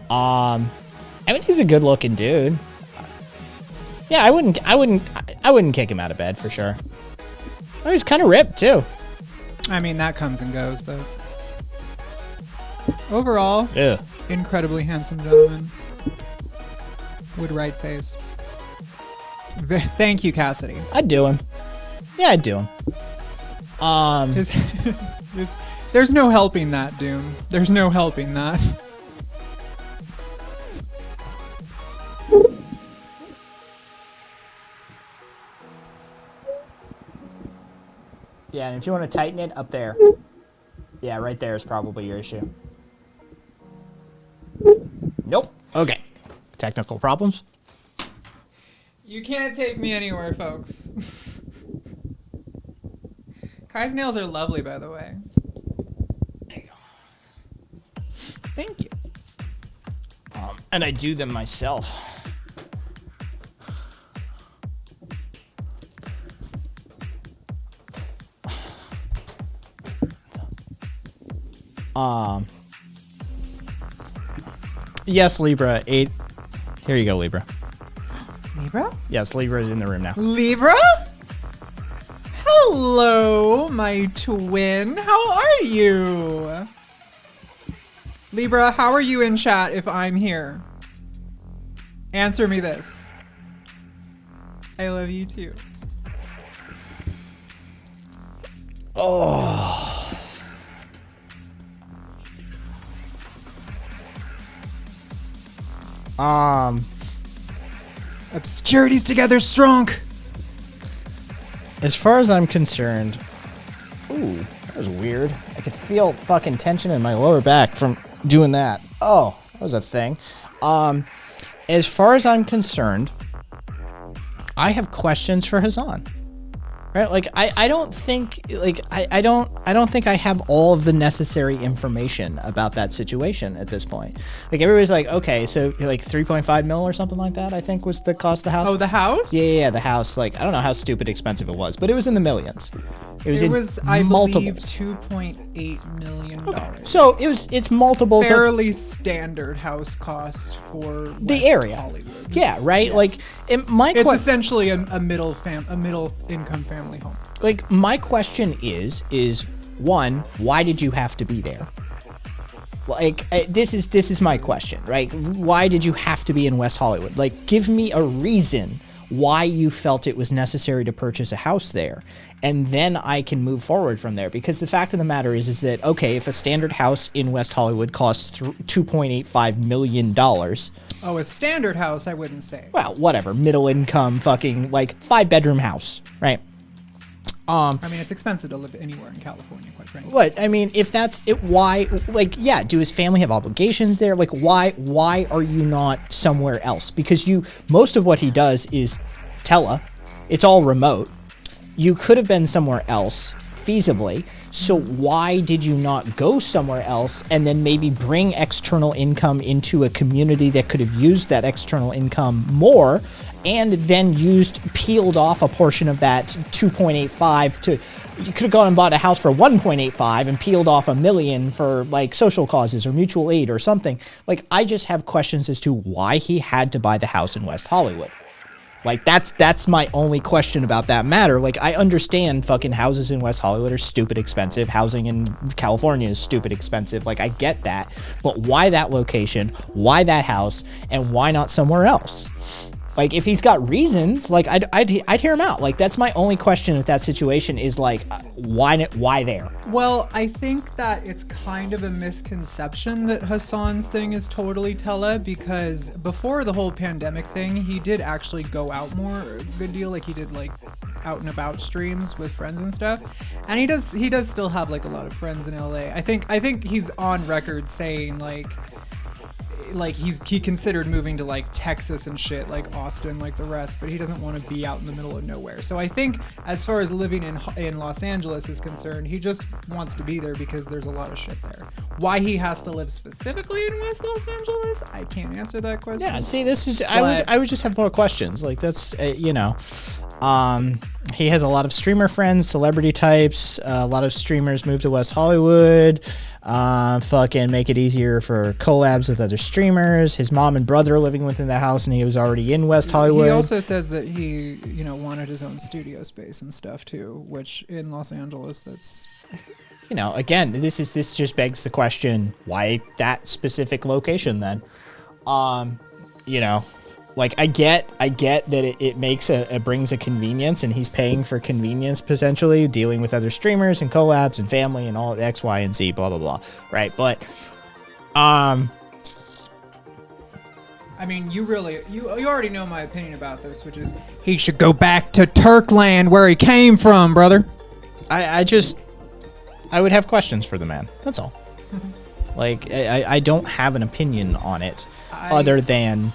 I mean, he's a good looking dude. Yeah, I wouldn't kick him out of bed for sure. Oh, he's kind of ripped too. I mean, that comes and goes, but overall, Yeah. incredibly handsome gentleman. Would ride face. Thank you, Cassidy. I'd do him. Yeah, I'd do him. There's no helping that, Doom. There's no helping that. Yeah, and if you want to tighten it, up there. Yeah, right there is probably your issue. Nope. Okay. Technical problems? You can't take me anywhere, folks. Kai's nails are lovely, by the way. There you go. Thank you. And I do them myself. Yes, Libra 8. Here you go, Libra. Libra? Yes, Libra is in the room now. Libra? Hello, my twin. How are you? Libra, how are you in chat if I'm here? Answer me this. I love you too. Oh. Obscurity's together strong. As far as I'm concerned, ooh, that was weird. I could feel fucking tension in my lower back from doing that. Oh, that was a thing. As far as I'm concerned, I have questions for Hassan. Right? Like I don't think I don't think I have all of the necessary information about that situation at this point. Like everybody's like, okay, so like 3.5 mil or something like that, I think was the cost of the house. Oh, the house? Yeah, the house. Like I don't know how stupid expensive it was, but it was in the millions. It was I believe, multiples. $2.8 million. Okay. So it's multiples. Fairly standard house cost for the West area. Hollywood. Yeah, right. Yeah. Like it's essentially a middle income family home. Like my question is one, why did you have to be there? Like this is my question, right? Why did you have to be in West Hollywood? Like give me a reason why you felt it was necessary to purchase a house there, and then I can move forward from there. Because the fact of the matter is that, okay, if a standard house in West Hollywood costs $2.85 million. Oh, a standard house, I wouldn't say. Well, whatever, middle income fucking, like, 5-bedroom house, right? I mean, it's expensive to live anywhere in California, quite frankly. What? I mean, if that's it, why, like, yeah, do his family have obligations there? Like, why are you not somewhere else? Because most of what he does is it's all remote. You could have been somewhere else feasibly. So why did you not go somewhere else and then maybe bring external income into a community that could have used that external income more, and then peeled off a portion of that 2.85 to, you could have gone and bought a house for 1.85 and peeled off $1 million for like social causes or mutual aid or something. Like, I just have questions as to why he had to buy the house in West Hollywood. Like, that's my only question about that matter. Like, I understand fucking houses in West Hollywood are stupid expensive. Housing in California is stupid expensive. Like, I get that. But why that location? Why that house? And why not somewhere else? Like, if he's got reasons, like, I'd hear him out. Like, that's my only question with that situation is, like, why there? Well, I think that it's kind of a misconception that Hassan's thing is totally because before the whole pandemic thing, he did actually go out more a good deal. Like, he did, like, out and about streams with friends and stuff. And he does still have, like, a lot of friends in LA. I think he's on record saying, like he considered moving to like Texas and shit, like Austin, like the rest, but he doesn't want to be out in the middle of nowhere. So I think as far as living in Los Angeles is concerned, he just wants to be there because there's a lot of shit there. Why he has to live specifically in West Los Angeles, I can't answer that question. Yeah, see, this is I would just have more questions. Like, that's he has a lot of streamer friends, celebrity types. A lot of streamers move to West Hollywood. Fucking make it easier for collabs with other streamers. His mom and brother are living within the house, and he was already in West Hollywood. He also says that he, wanted his own studio space and stuff too, which in Los Angeles, that's... Again, this just begs the question, why that specific location then? Like, I get that it brings a convenience, and he's paying for convenience potentially, dealing with other streamers and collabs and family and all X, Y, and Z, blah, blah, blah. Right. But, I mean, you already know my opinion about this, which is he should go back to Turkland where he came from, brother. I would have questions for the man. That's all. Like, I don't have an opinion on it other than...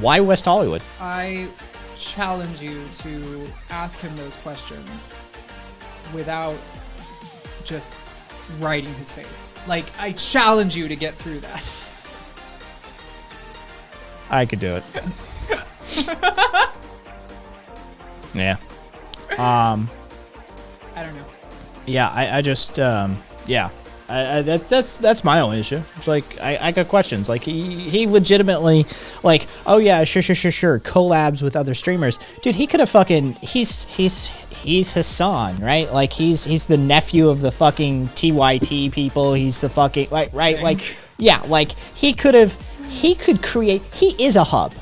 Why West Hollywood? I challenge you to ask him those questions without just writing his face. Like, I challenge you to get through that. I could do it. Yeah. I don't know. Yeah, I just yeah. That's my only issue. It's like I got questions. Like he legitimately, like, oh yeah, sure, collabs with other streamers, dude. He could have fucking he's Hassan, right? Like he's the nephew of the fucking TYT people. He's the fucking right, like yeah, like he could create. He is a hub,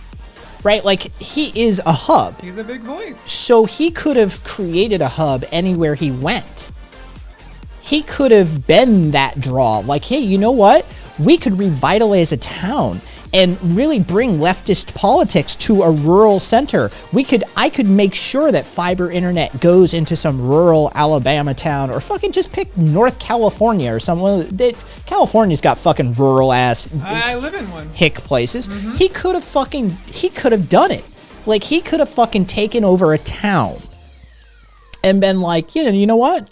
right? Like he is a hub. He's a big voice. So he could have created a hub anywhere he went. He could have been that draw. Like, hey, you know what? We could revitalize a town and really bring leftist politics to a rural center. I could make sure that fiber internet goes into some rural Alabama town, or fucking just pick North California or somewhere. California's got fucking rural ass I live in one. hick places. He could have done it. Like, he could have fucking taken over a town and been like, you know what?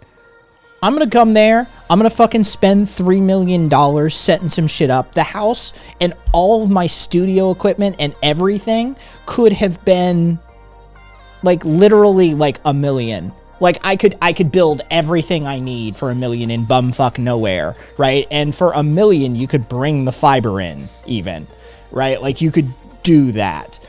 I'm going to come there. I'm going to fucking spend $3 million setting some shit up. The house and all of my studio equipment and everything could have been like literally like $1 million. Like, I could build everything I need for $1 million in bumfuck nowhere, right? And for $1 million, you could bring the fiber in even, right? Like, you could do that.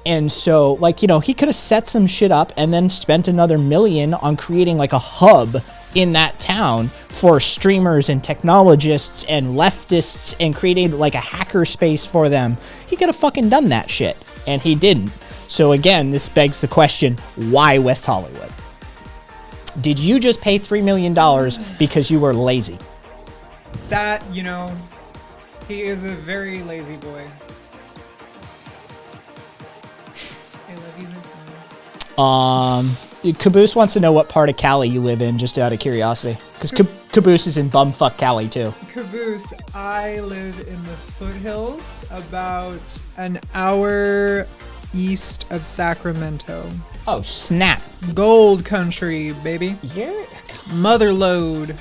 And so, like, he could have set some shit up and then spent another $1 million on creating like a hub in that town for streamers and technologists and leftists, and created like a hacker space for them. He could have fucking done that shit, and he didn't. So again, this begs the question, why West Hollywood? Did you just pay $3 million because you were lazy? That, he is a very lazy boy. I love you, Miss. Caboose wants to know what part of Cali you live in, just out of curiosity. Because Caboose is in bumfuck Cali, too. Caboose, I live in the foothills, about an hour east of Sacramento. Oh, snap. Gold country, baby. Mother lode.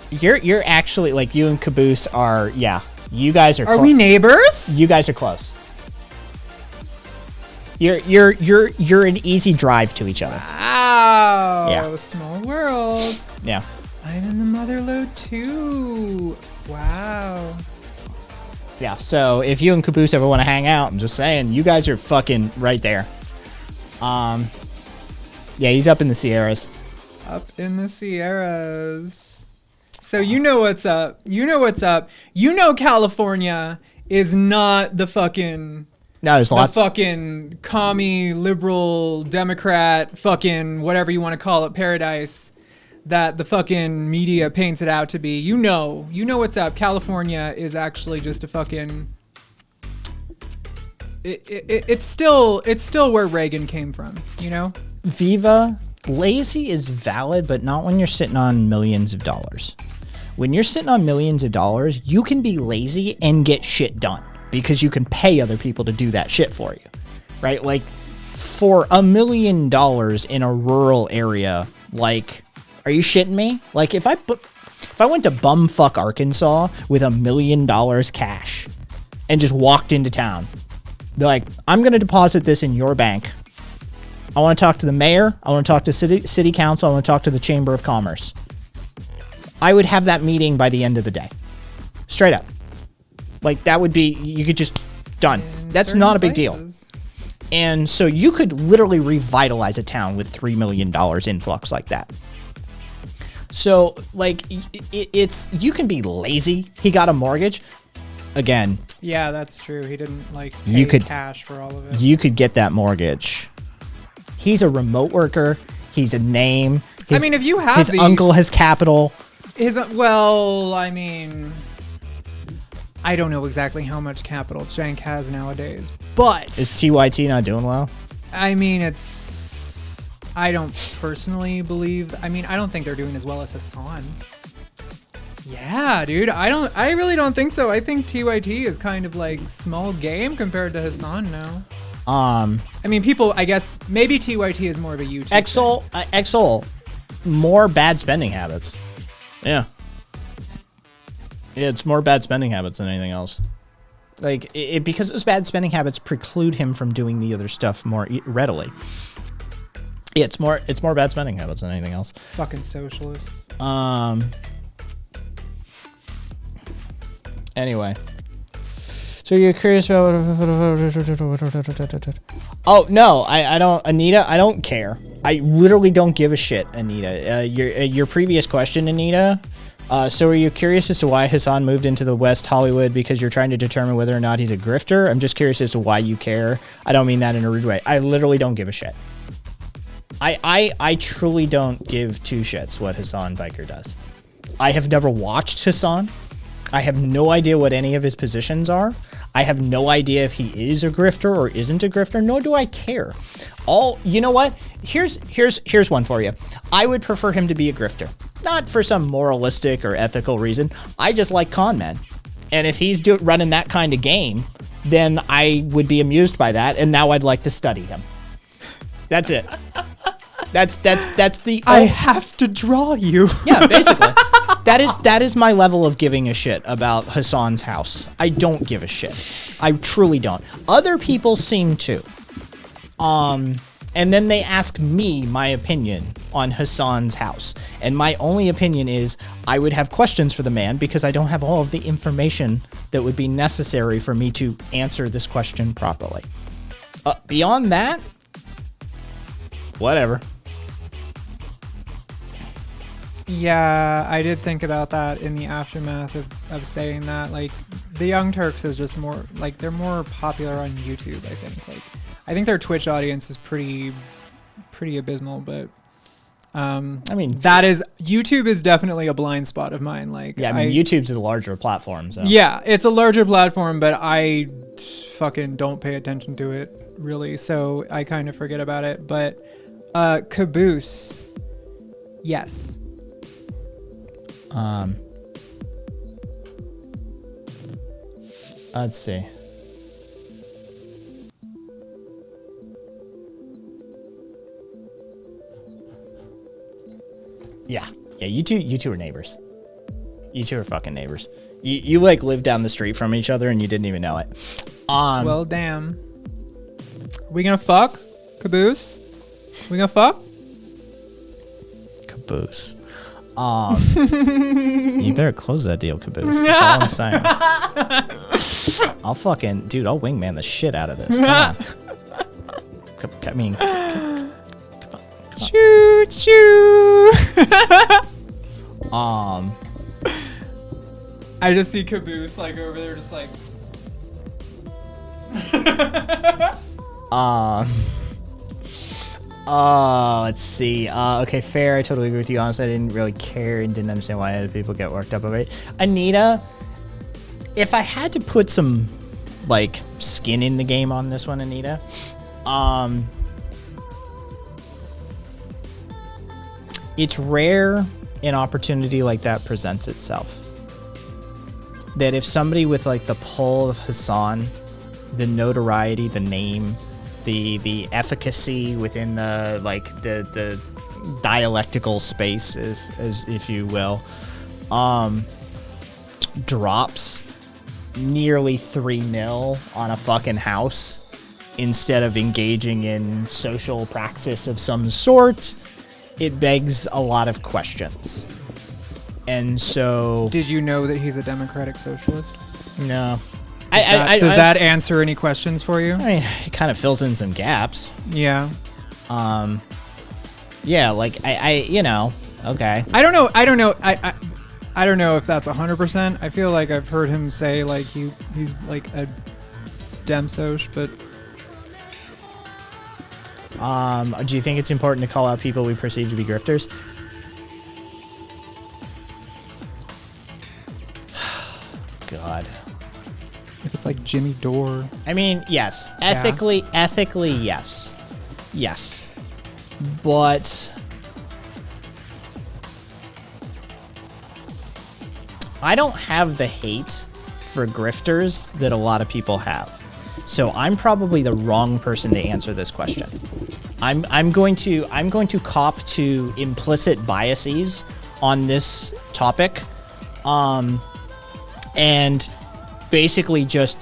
You're actually, like, you and Caboose are, you guys are Are we neighbors? You guys are close. You're an easy drive to each other. Wow. Yeah. Small world. Yeah. I'm in the mother lode too. Wow. Yeah, so if you and Caboose ever want to hang out, I'm just saying, you guys are fucking right there. Yeah, he's up in the Sierras. Up in the Sierras. So you know what's up. You know what's up. You know California is not the fucking... No, there's lots. The fucking commie, liberal, Democrat, fucking whatever you want to call it, paradise that the fucking media paints it out to be. You know what's up. California is actually just a fucking... It's still where Reagan came from, Viva, lazy is valid, but not when you're sitting on millions of dollars. When you're sitting on millions of dollars, you can be lazy and get shit done, because you can pay other people to do that shit for you, right? Like, for $1 million in a rural area, like, are you shitting me? Like, if I went to bumfuck Arkansas with $1 million cash and just walked into town, be like, I'm going to deposit this in your bank. I want to talk to the mayor. I want to talk to city council. I want to talk to the Chamber of Commerce. I would have that meeting by the end of the day. Straight up. Like, that would be, you could just, done. That's not a big deal. And so you could literally revitalize a town with $3 million influx like that. So, like, you can be lazy. He got a mortgage. Again. Yeah, that's true. He didn't, like, pay cash for all of it. You could get that mortgage. He's a remote worker. He's a name. If you have his uncle has capital. I don't know exactly how much capital Jank has nowadays, but... Is TYT not doing well? I don't personally believe... I don't think they're doing as well as Hassan. Yeah, dude. I really don't think so. I think TYT is kind of like small game compared to Hassan now. People, I guess, maybe TYT is more of a YouTube Exol, more bad spending habits. Yeah. It's more bad spending habits than anything else. Like, because those bad spending habits preclude him from doing the other stuff more readily. Yeah, it's more bad spending habits than anything else. Fucking socialist. Anyway. So you're curious about... Oh, no, I don't... Anita, I don't care. I literally don't give a shit, Anita. Your previous question, Anita... so are you curious as to why Hassan moved into the West Hollywood because you're trying to determine whether or not he's a grifter? I'm just curious as to why you care. I don't mean that in a rude way. I literally don't give a shit. I truly don't give two shits what Hassan Biker does. I have never watched Hassan. I have no idea what any of his positions are. I have no idea if he is a grifter or isn't a grifter, nor do I care. You know what? Here's one for you. I would prefer him to be a grifter. Not for some moralistic or ethical reason. I just like con men. And if he's running that kind of game, then I would be amused by that, and now I'd like to study him. That's it. That's the... I have to draw you. Yeah, basically. That is my level of giving a shit about Hassan's house. I don't give a shit. I truly don't. Other people seem to. And then they ask me my opinion on Hassan's house. And my only opinion is I would have questions for the man because I don't have all of the information that would be necessary for me to answer this question properly. Beyond that, whatever. Yeah, I did think about that in the aftermath of saying that. Like, the Young Turks is just more, like, they're more popular on YouTube, I think. Like, I think their Twitch audience is pretty abysmal, but I mean, YouTube is definitely a blind spot of mine. Like, yeah, I mean, YouTube's a larger platform, so. Yeah, it's a larger platform, but I fucking don't pay attention to it, really, so I kind of forget about it. But Caboose, yes. Let's see. Yeah, you two are neighbors. You two are fucking neighbors. You like live down the street from each other and you didn't even know it. Well, damn. We gonna fuck, Caboose? We gonna fuck? Caboose. You better close that deal, Caboose. That's all I'm saying. I'll wingman the shit out of this. Come on. I mean, come on. Choo. I just see Caboose like over there, just like. Let's see. Okay, fair. I totally agree with you. Honestly, I didn't really care and didn't understand why other people get worked up over it. Anita, if I had to put some, like, skin in the game on this one, Anita, it's rare an opportunity like that presents itself. That if somebody with, like, the pull of Hassan, the notoriety, the name, the efficacy within the dialectical space, if you will, drops nearly 3 mil on a fucking house instead of engaging in social praxis of some sort, it begs a lot of questions. And so... Did you know that he's a democratic socialist? No. Does that answer any questions for you? I mean, it kind of fills in some gaps. Yeah. Yeah, like, okay. I don't know. I don't know if that's 100%. I feel like I've heard him say, like, he's like a dem soc, but... Do you think it's important to call out people we perceive to be grifters? God. If it's like Jimmy Dore. I mean, yes. Ethically, yes. Yes. But I don't have the hate for grifters that a lot of people have. So I'm probably the wrong person to answer this question. I'm going to cop to implicit biases on this topic. And basically just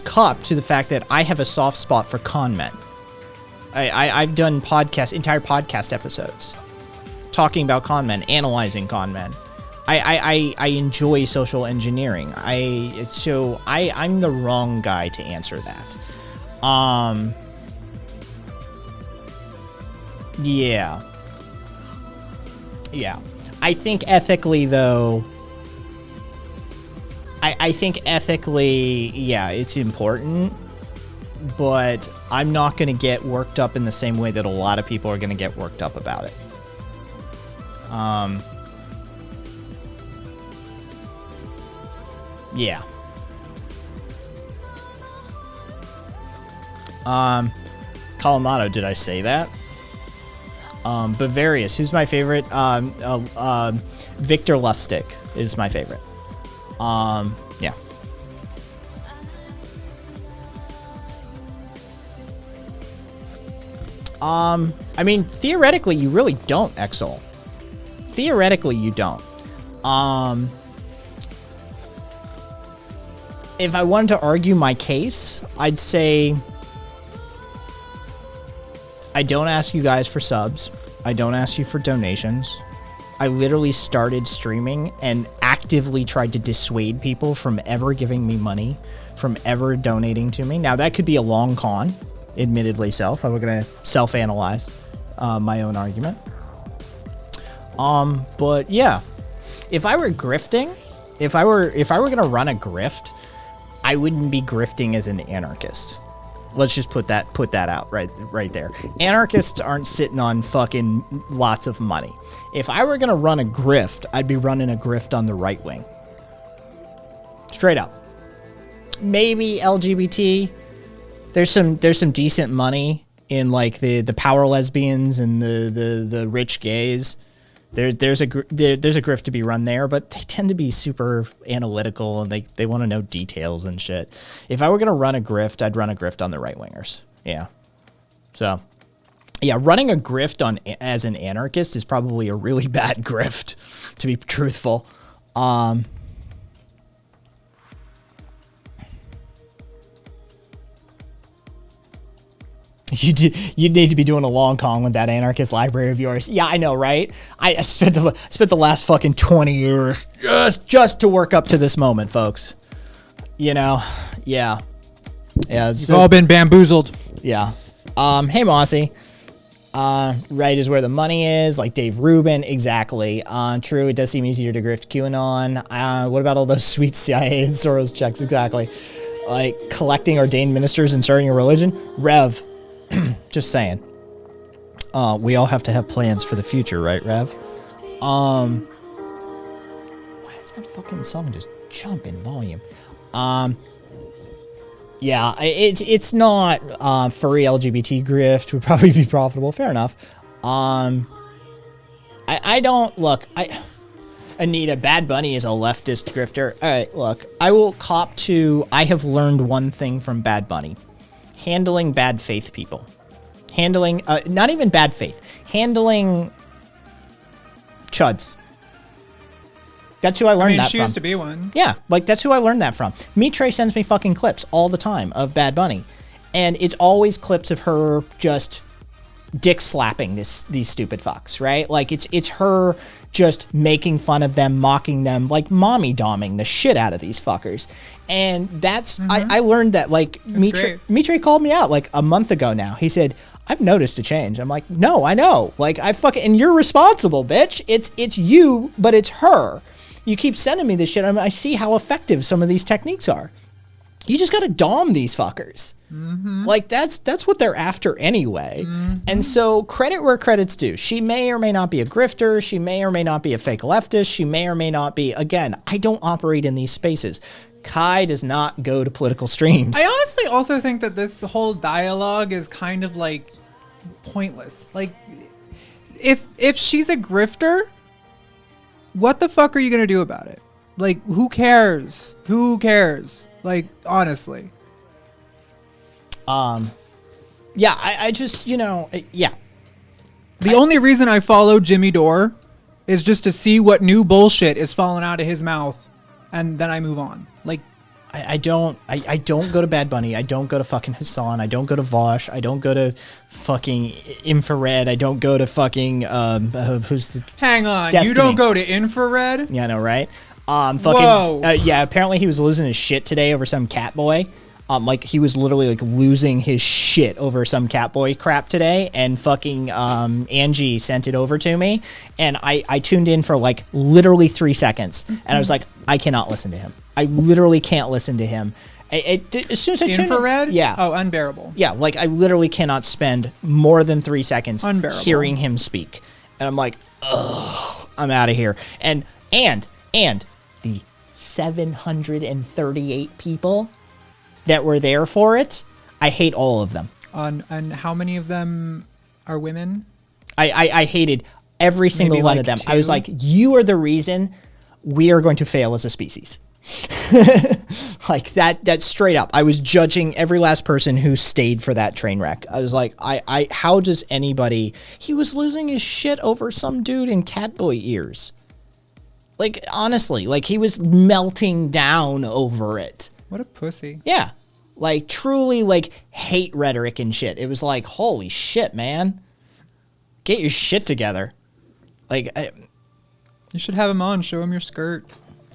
cop to the fact that I have a soft spot for con men. I've done entire podcast episodes talking about con men, analyzing con men. I enjoy social engineering. I'm the wrong guy to answer that. Yeah. I think ethically, though, I think ethically, yeah, it's important, but I'm not going to get worked up in the same way that a lot of people are going to get worked up about it. Yeah. Kalamado, did I say that? Bavarius, who's my favorite? Victor Lustig is my favorite. Yeah. I mean, theoretically, you really don't, Exol. Theoretically, you don't. If I wanted to argue my case, I'd say I don't ask you guys for subs. I don't ask you for donations. I literally started streaming and actively tried to dissuade people from ever giving me money, from ever donating to me. Now, that could be a long con, admittedly self. I'm going to self-analyze my own argument. But yeah, if I were grifting, if I were going to run a grift, I wouldn't be grifting as an anarchist. Let's just put that out right there. Anarchists aren't sitting on fucking lots of money. If I were gonna run a grift, I'd be running a grift on the right wing. Straight up. Maybe LGBT. There's some decent money in like the power lesbians and the rich gays. There's a grift to be run there, but they tend to be super analytical and they want to know details and shit. If I were going to run a grift, I'd run a grift on the right wingers. Yeah. So, yeah, running a grift as an anarchist is probably a really bad grift, to be truthful. You'd need to be doing a long con with that anarchist library of yours. Yeah, I know, right? I spent the last fucking 20 years just to work up to this moment, folks. You know, yeah. You've all been bamboozled. Yeah. Hey, Mossy. Right is where the money is, like Dave Rubin. Exactly. True, it does seem easier to grift QAnon. What about all those sweet CIA and Soros checks? Exactly. Like collecting ordained ministers and starting a religion? Rev. Just saying. We all have to have plans for the future, right, Rev? Why does that fucking song just jump in volume? Yeah, it's not furry LGBT grift would probably be profitable. Fair enough. I don't look. Anita, Bad Bunny is a leftist grifter. All right, look, I will cop to. I have learned one thing from Bad Bunny. Handling bad faith people. Handling, not even bad faith. Handling chuds. That's who I learned that she from. used to be one. Yeah, like that's who I learned that from. Mitre sends me fucking clips all the time of Bad Bunny. And it's always clips of her just dick slapping these stupid fucks, right? Like it's her just making fun of them, mocking them, like mommy doming the shit out of these fuckers. And that's I learned that like Mitre called me out like a month ago now. He said, I've noticed a change. I'm like, no, I know. Like and you're responsible, bitch. It's you, but it's her. You keep sending me this shit. I see how effective some of these techniques are. You just gotta dom these fuckers. Like that's what they're after anyway. And so credit where credit's due. She may or may not be a grifter. She may or may not be a fake leftist. She may or may not be. Again, I don't operate in these spaces. Kai does not go to political streams. I honestly also think that this whole dialogue is kind of like pointless. Like if she's a grifter, what the fuck are you gonna do about it? Like who cares? Who cares? Like honestly. Yeah, I just, yeah. The only reason I follow Jimmy Dore is just to see what new bullshit is falling out of his mouth, and then I move on. Like, I don't go to Bad Bunny. I don't go to fucking Hassan. I don't go to Vosh. I don't go to fucking Infrared. I don't go to fucking who's the hang on, Destiny. You don't go to Infrared? Yeah, I know, right? Fucking whoa. Yeah, apparently he was losing his shit today over some Catboy. Like he was literally like losing his shit over some Catboy crap today, and fucking Angie sent it over to me, and I tuned in for like literally 3 seconds, and I was like, I cannot listen to him. I literally can't listen to him. As soon as I tuned Infrared? in, yeah, oh, unbearable. Yeah, like I literally cannot spend more than 3 seconds hearing him speak, and I'm like, ugh, I'm out of here. And the 738 people that were there for it. I hate all of them. And how many of them are women? I hated every single Maybe one like of them. two? I was like, you are the reason we are going to fail as a species. Like that straight up. I was judging every last person who stayed for that train wreck. I was like, how does anybody, he was losing his shit over some dude in catboy ears. Like, honestly, like he was melting down over it. What a pussy. Yeah. Like truly like hate rhetoric and shit. It was like, holy shit, man. Get your shit together. Like, You should have him on. Show him your skirt.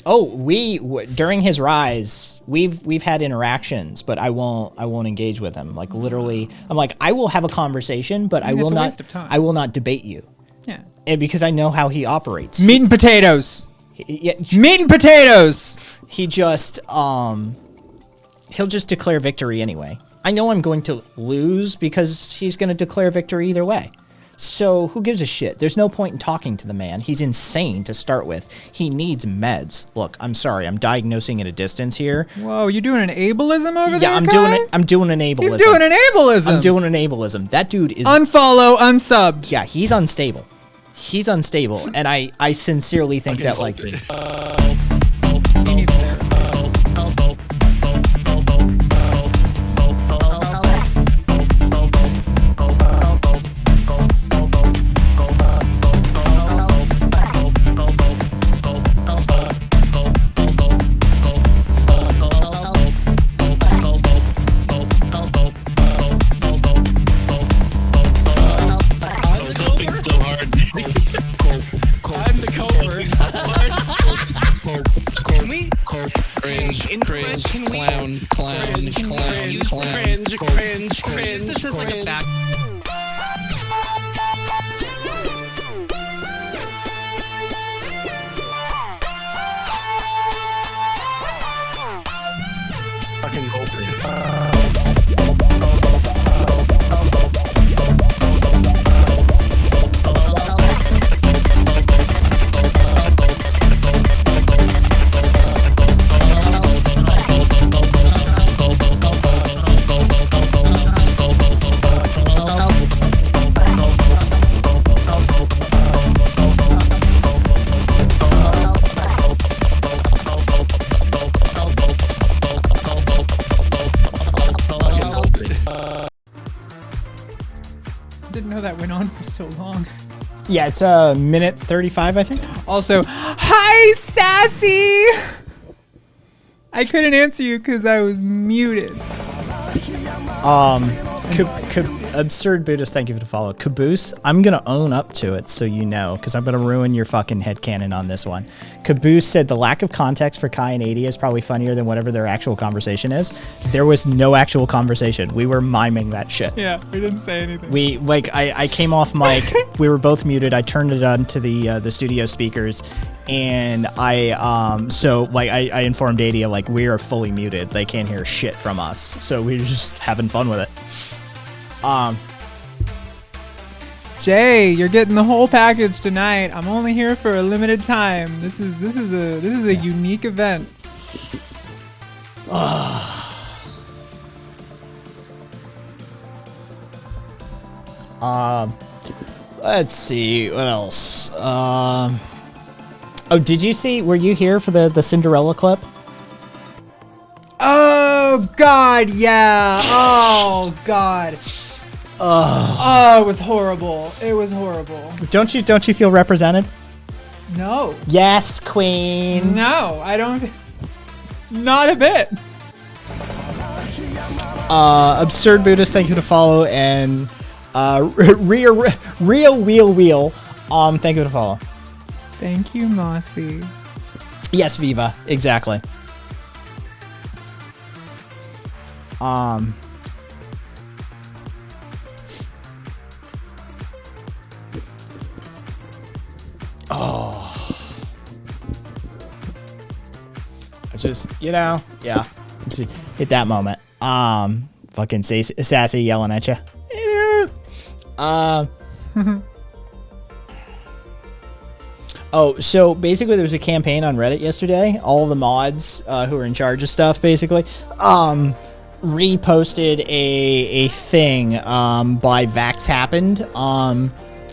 oh, during his rise, we've had interactions, but I won't engage with him. Like literally, I'm like, I will have a conversation, but I mean, will it's a not. waste of time. I will not debate you, Yeah. and because I know how he operates. Meat and potatoes. Yeah, Meat and potatoes. he just he'll just declare victory anyway. I know I'm going to lose because he's going to declare victory either way. So who gives a shit? There's no point in talking to the man. He's insane to start with. He needs meds. Look, I'm sorry. I'm diagnosing at a distance here. Whoa, you doing an ableism over there? Yeah, I'm Kai? doing it. I'm doing an ableism. He's doing an ableism. I'm doing an ableism. That dude is Unfollow, unsubbed. yeah, he's unstable. He's unstable, and I sincerely think that like He needs therapy. This is like a back. Fucking open. Didn't know that went on for so long. yeah, it's a minute 35, I think. Also, hi, Sassy! I couldn't answer you because I was muted. Absurd Buddhist, thank you for the follow. Caboose, I'm gonna own up to it so you know, because I'm gonna ruin your fucking headcanon on this one. Caboose said the lack of context for Kai and 80 is probably funnier than whatever their actual conversation is. There was no actual conversation. We were miming that shit. Yeah, we didn't say anything. We like I came off mic. We were both muted. I turned it on to the studio speakers, and I informed Adia like we are fully muted. They can't hear shit from us. So we were just having fun with it. Jay, you're getting the whole package tonight. I'm only here for a limited time. This is a unique event. Let's see what else. Oh, did you see? Were you here for the Cinderella clip? Oh God, yeah. Oh God. Oh, it was horrible. It was horrible. Don't you feel represented? No. Yes, Queen. No, I don't. Not a bit. Absurd Buddhist, thank you to follow, and Real Wheel. Thank you to follow. Thank you, Mossy. Yes, Viva, exactly. Just, yeah, just hit that moment. Fucking sassy yelling at you. Oh, so basically there was a campaign on Reddit yesterday. All the mods who are in charge of stuff, basically, reposted a thing by Vax Happened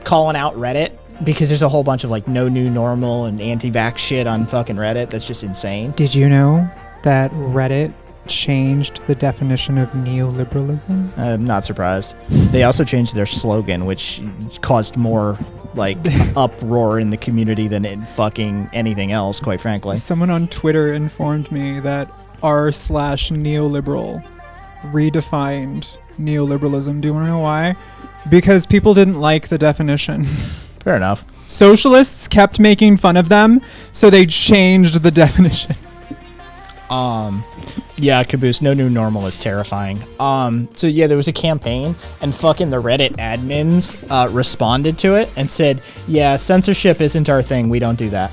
calling out Reddit because there's a whole bunch of like no new normal and anti-vax shit on fucking Reddit. That's just insane. Did you know that Reddit changed the definition of neoliberalism? I'm not surprised. They also changed their slogan, which caused more like uproar in the community than in fucking anything else, quite frankly. Someone on Twitter informed me that r/neoliberal redefined neoliberalism. Do you want to know why? Because people didn't like the definition. Fair enough. Socialists kept making fun of them, so they changed the definition. Yeah, Caboose, no new normal is terrifying. So yeah, there was a campaign, and fucking the Reddit admins responded to it and said, yeah, censorship isn't our thing, we don't do that.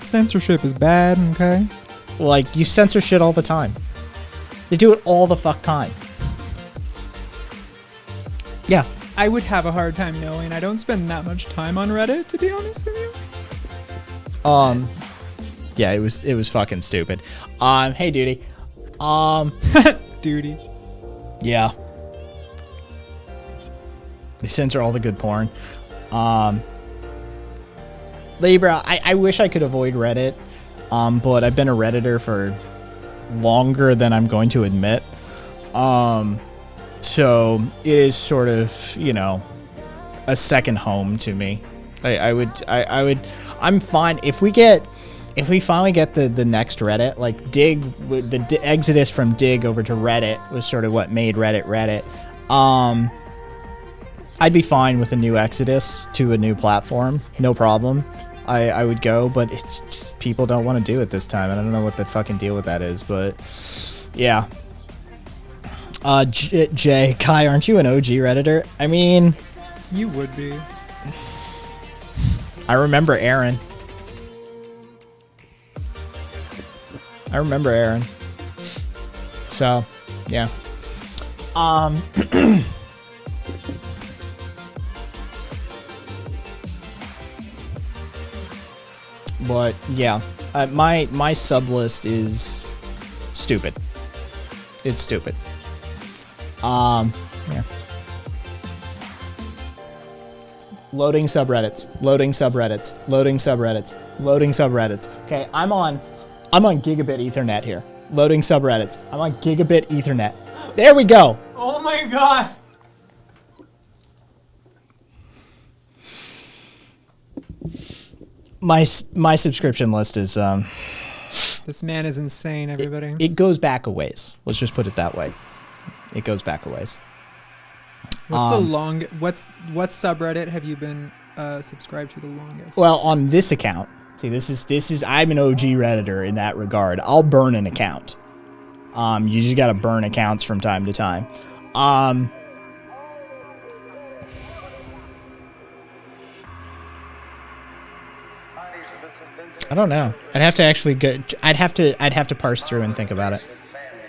Censorship is bad, okay? Like, you censor shit all the time. They do it all the fuck time. Yeah. I would have a hard time knowing. I don't spend that much time on Reddit, to be honest with you. Yeah, it was fucking stupid. Hey, Duty. Duty. Yeah. They censor all the good porn. Libra, I wish I could avoid Reddit, but I've been a Redditor for longer than I'm going to admit. So it is sort of, you know, a second home to me. I'm fine if we finally get the next Reddit, like Dig, the exodus from Dig over to Reddit was sort of what made Reddit. I'd be fine with a new exodus to a new platform, no problem. I would go, but it's just, people don't want to do it this time, and I don't know what the fucking deal with that is, but yeah. Jay, Kai, aren't you an OG Redditor? I mean, You would be. I remember Aaron. So, yeah. But yeah, my sub list is stupid. It's stupid. Yeah. Loading subreddits. Okay, I'm on gigabit Ethernet here. Loading subreddits. I'm on gigabit Ethernet. There we go. Oh my god! My subscription list is This man is insane, everybody. it goes back a ways. Let's just put it that way. It goes back a ways. What subreddit have you been subscribed to the longest? Well, on this account, see, this is I'm an OG Redditor in that regard. I'll burn an account. You just gotta burn accounts from time to time. I don't know. I'd have to actually go. I'd have to parse through and think about it.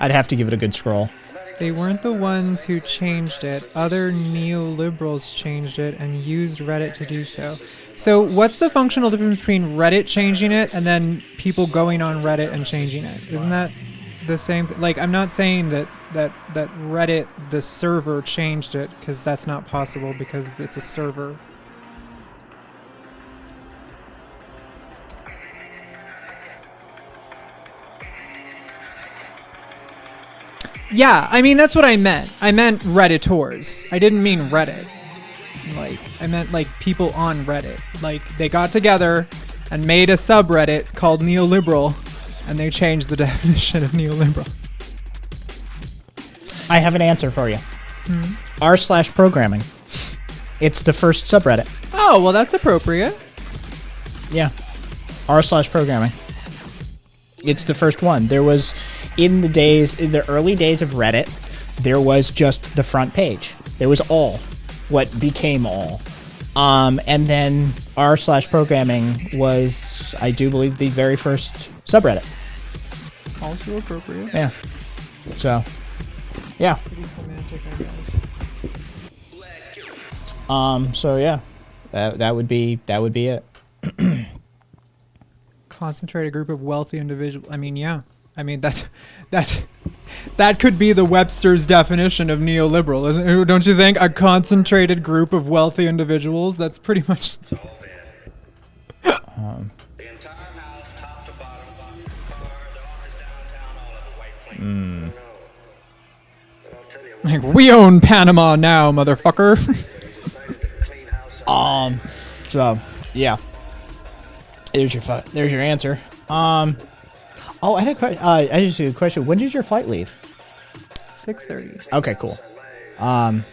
I'd have to give it a good scroll. They weren't the ones who changed it. Other neoliberals changed it and used Reddit to do so. So what's the functional difference between Reddit changing it and then people going on Reddit and changing it? Isn't that the same? Like, I'm not saying that Reddit, the server, changed it, because that's not possible because it's a server. Yeah, I mean, that's what I meant. I meant Redditors. I didn't mean Reddit. Like, I meant, like, people on Reddit. Like, they got together and made a subreddit called neoliberal, and they changed the definition of neoliberal. I have an answer for you. r/programming. It's the first subreddit. Oh, well, that's appropriate. Yeah. r/programming. It's the first one. There was, in the early days of Reddit, there was just the front page. There was all, what became all. And then r/programming was, I do believe, the very first subreddit. Also appropriate. Yeah. So, yeah. Pretty semantic, I guess. So yeah, that would be it. Concentrated group of wealthy individuals. I mean, yeah. I mean, that could be the Webster's definition of neoliberal, isn't it? Don't you think? A concentrated group of wealthy individuals. That's pretty much. The entire house, top to bottom, car, the owners downtown, all of it, white flame. But I'll tell you what, Like, we own Panama now, motherfucker. he decided to clean house up. So yeah, there's your answer. Oh, I just had a question. When did your flight leave? 6:30. Okay, cool.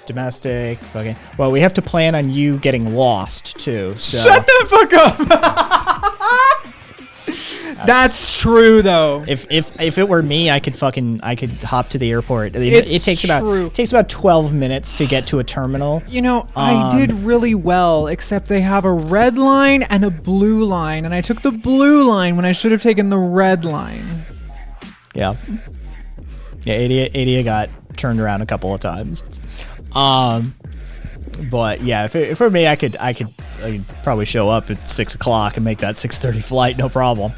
Domestic, fucking. Well, we have to plan on you getting lost too. So. Shut the fuck up. That's true though. If it were me, I could hop to the airport. It's it takes true. 12 minutes to get to a terminal. You know, I did really well, except they have a red line and a blue line, and I took the blue line when I should have taken the red line. Yeah. Yeah, 80 got turned around a couple of times. But yeah, if it were me, I could probably show up at 6 o'clock and make that 6:30 flight, no problem.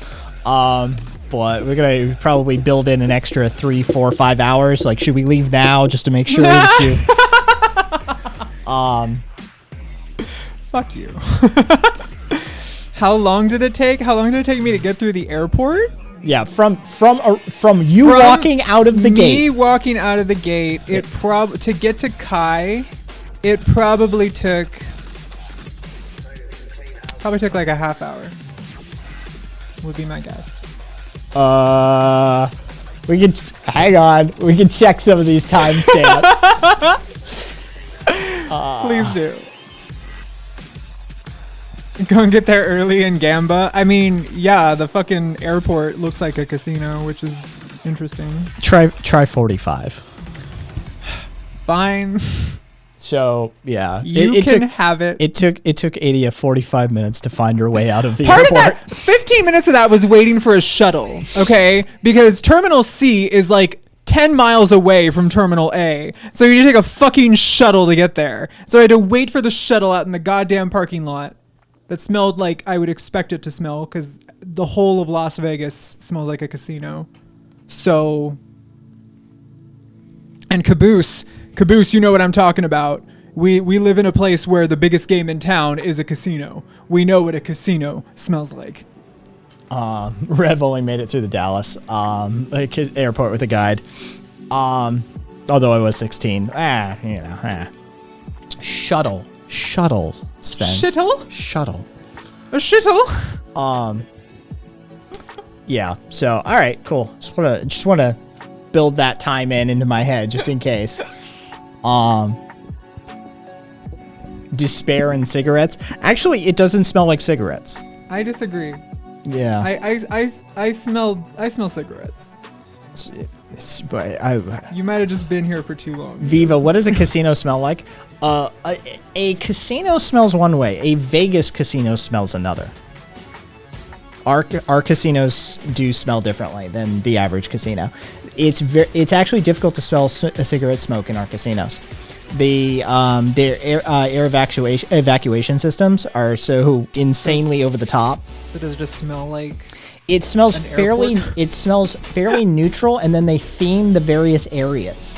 But we're gonna probably build in an extra 3, 4, 5 hours. Like, should we leave now just to make sure that you? Fuck you. How long did it take? How long did it take me to get through the airport? Yeah, from you walking out of the gate. Me walking out of the gate. It to get to Kai, it probably took like a half hour. Would be my guess. We can hang on. We can check some of these timestamps. Please do. Go and get there early in Gamba. I mean, yeah, the fucking airport looks like a casino, which is interesting. Try 45. Fine. So yeah, You can have it. It took 80 a 45 minutes to find her way out of the Part airport. of that, 15 minutes of that was waiting for a shuttle, okay? Because Terminal C is like 10 miles away from Terminal A. So you need to take a fucking shuttle to get there. So I had to wait for the shuttle out in the goddamn parking lot that smelled like I would expect it to smell, because the whole of Las Vegas smells like a casino. So... And Caboose, you know what I'm talking about. We live in a place where the biggest game in town is a casino. We know what a casino smells like. Rev only made it through the Dallas airport with a guide. Although I was 16. Shuttle, Sven. Shittle? Shuttle. A shittle? Yeah. So all right, cool. Just wanna build that time into my head just in case. Despair and cigarettes. Actually, it doesn't smell like cigarettes. I disagree. Yeah. I smell cigarettes. But You might have just been here for too long. Viva, what does a casino smell like? A casino smells one way. A Vegas casino smells another. Our casinos do smell differently than the average casino. It's actually difficult to smell a cigarette smoke in our casinos. Their air evacuation systems are so insanely over the top. So does it just smell like? It smells an fairly. airport? It smells fairly neutral, and then they theme the various areas,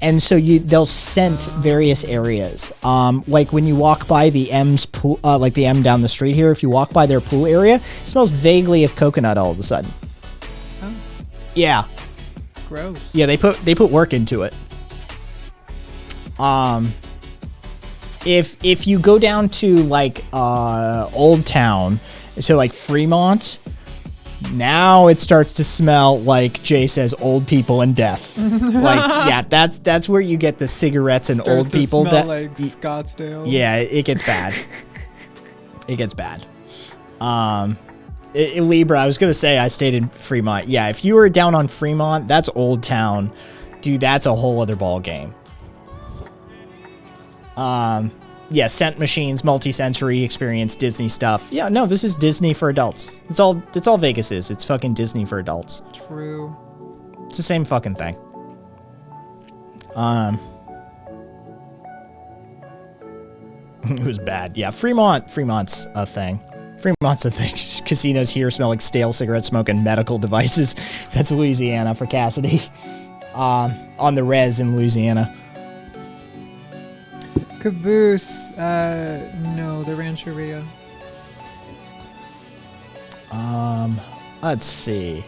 and so they'll scent various areas. Like when you walk by the M's pool, like the M down the street here. If you walk by their pool area, it smells vaguely of coconut all of a sudden. Oh, Yeah. gross. Yeah, they put work into it. If you go down to like Old Town, so like Fremont, now it starts to smell like Jay says, old people and death. Like, yeah, that's where you get the cigarettes and Starts old to people. smell like Scottsdale. Yeah, it gets bad. It gets bad. Libra, I was gonna say I stayed in Fremont. Yeah, if you were down on Fremont, that's Old Town, dude. That's a whole other ball game. Yeah, scent machines, multi-sensory experience, Disney stuff. Yeah, no, this is Disney for adults. It's all Vegas is. It's fucking Disney for adults. True. It's the same fucking thing. It was bad. Yeah, Fremont's a thing. Fremont said the casinos here smell like stale cigarette smoke and medical devices. That's Louisiana for Cassidy. On the res in Louisiana. Caboose. No, the Rancheria. Let's see.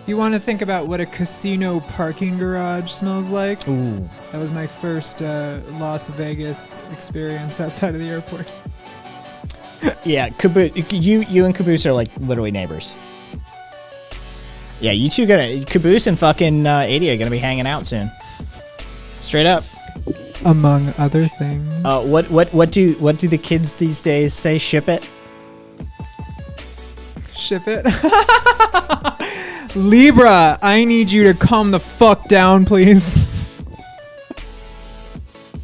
You want to think about what a casino parking garage smells like? Ooh. That was my first Las Vegas experience outside of the airport. Yeah, you and Caboose are like literally neighbors. Yeah, you two Caboose and fucking 80 are gonna be hanging out soon. Straight up. Among other things. What do the kids these days say? Ship it? Ship it? Libra, I need you to calm the fuck down, please.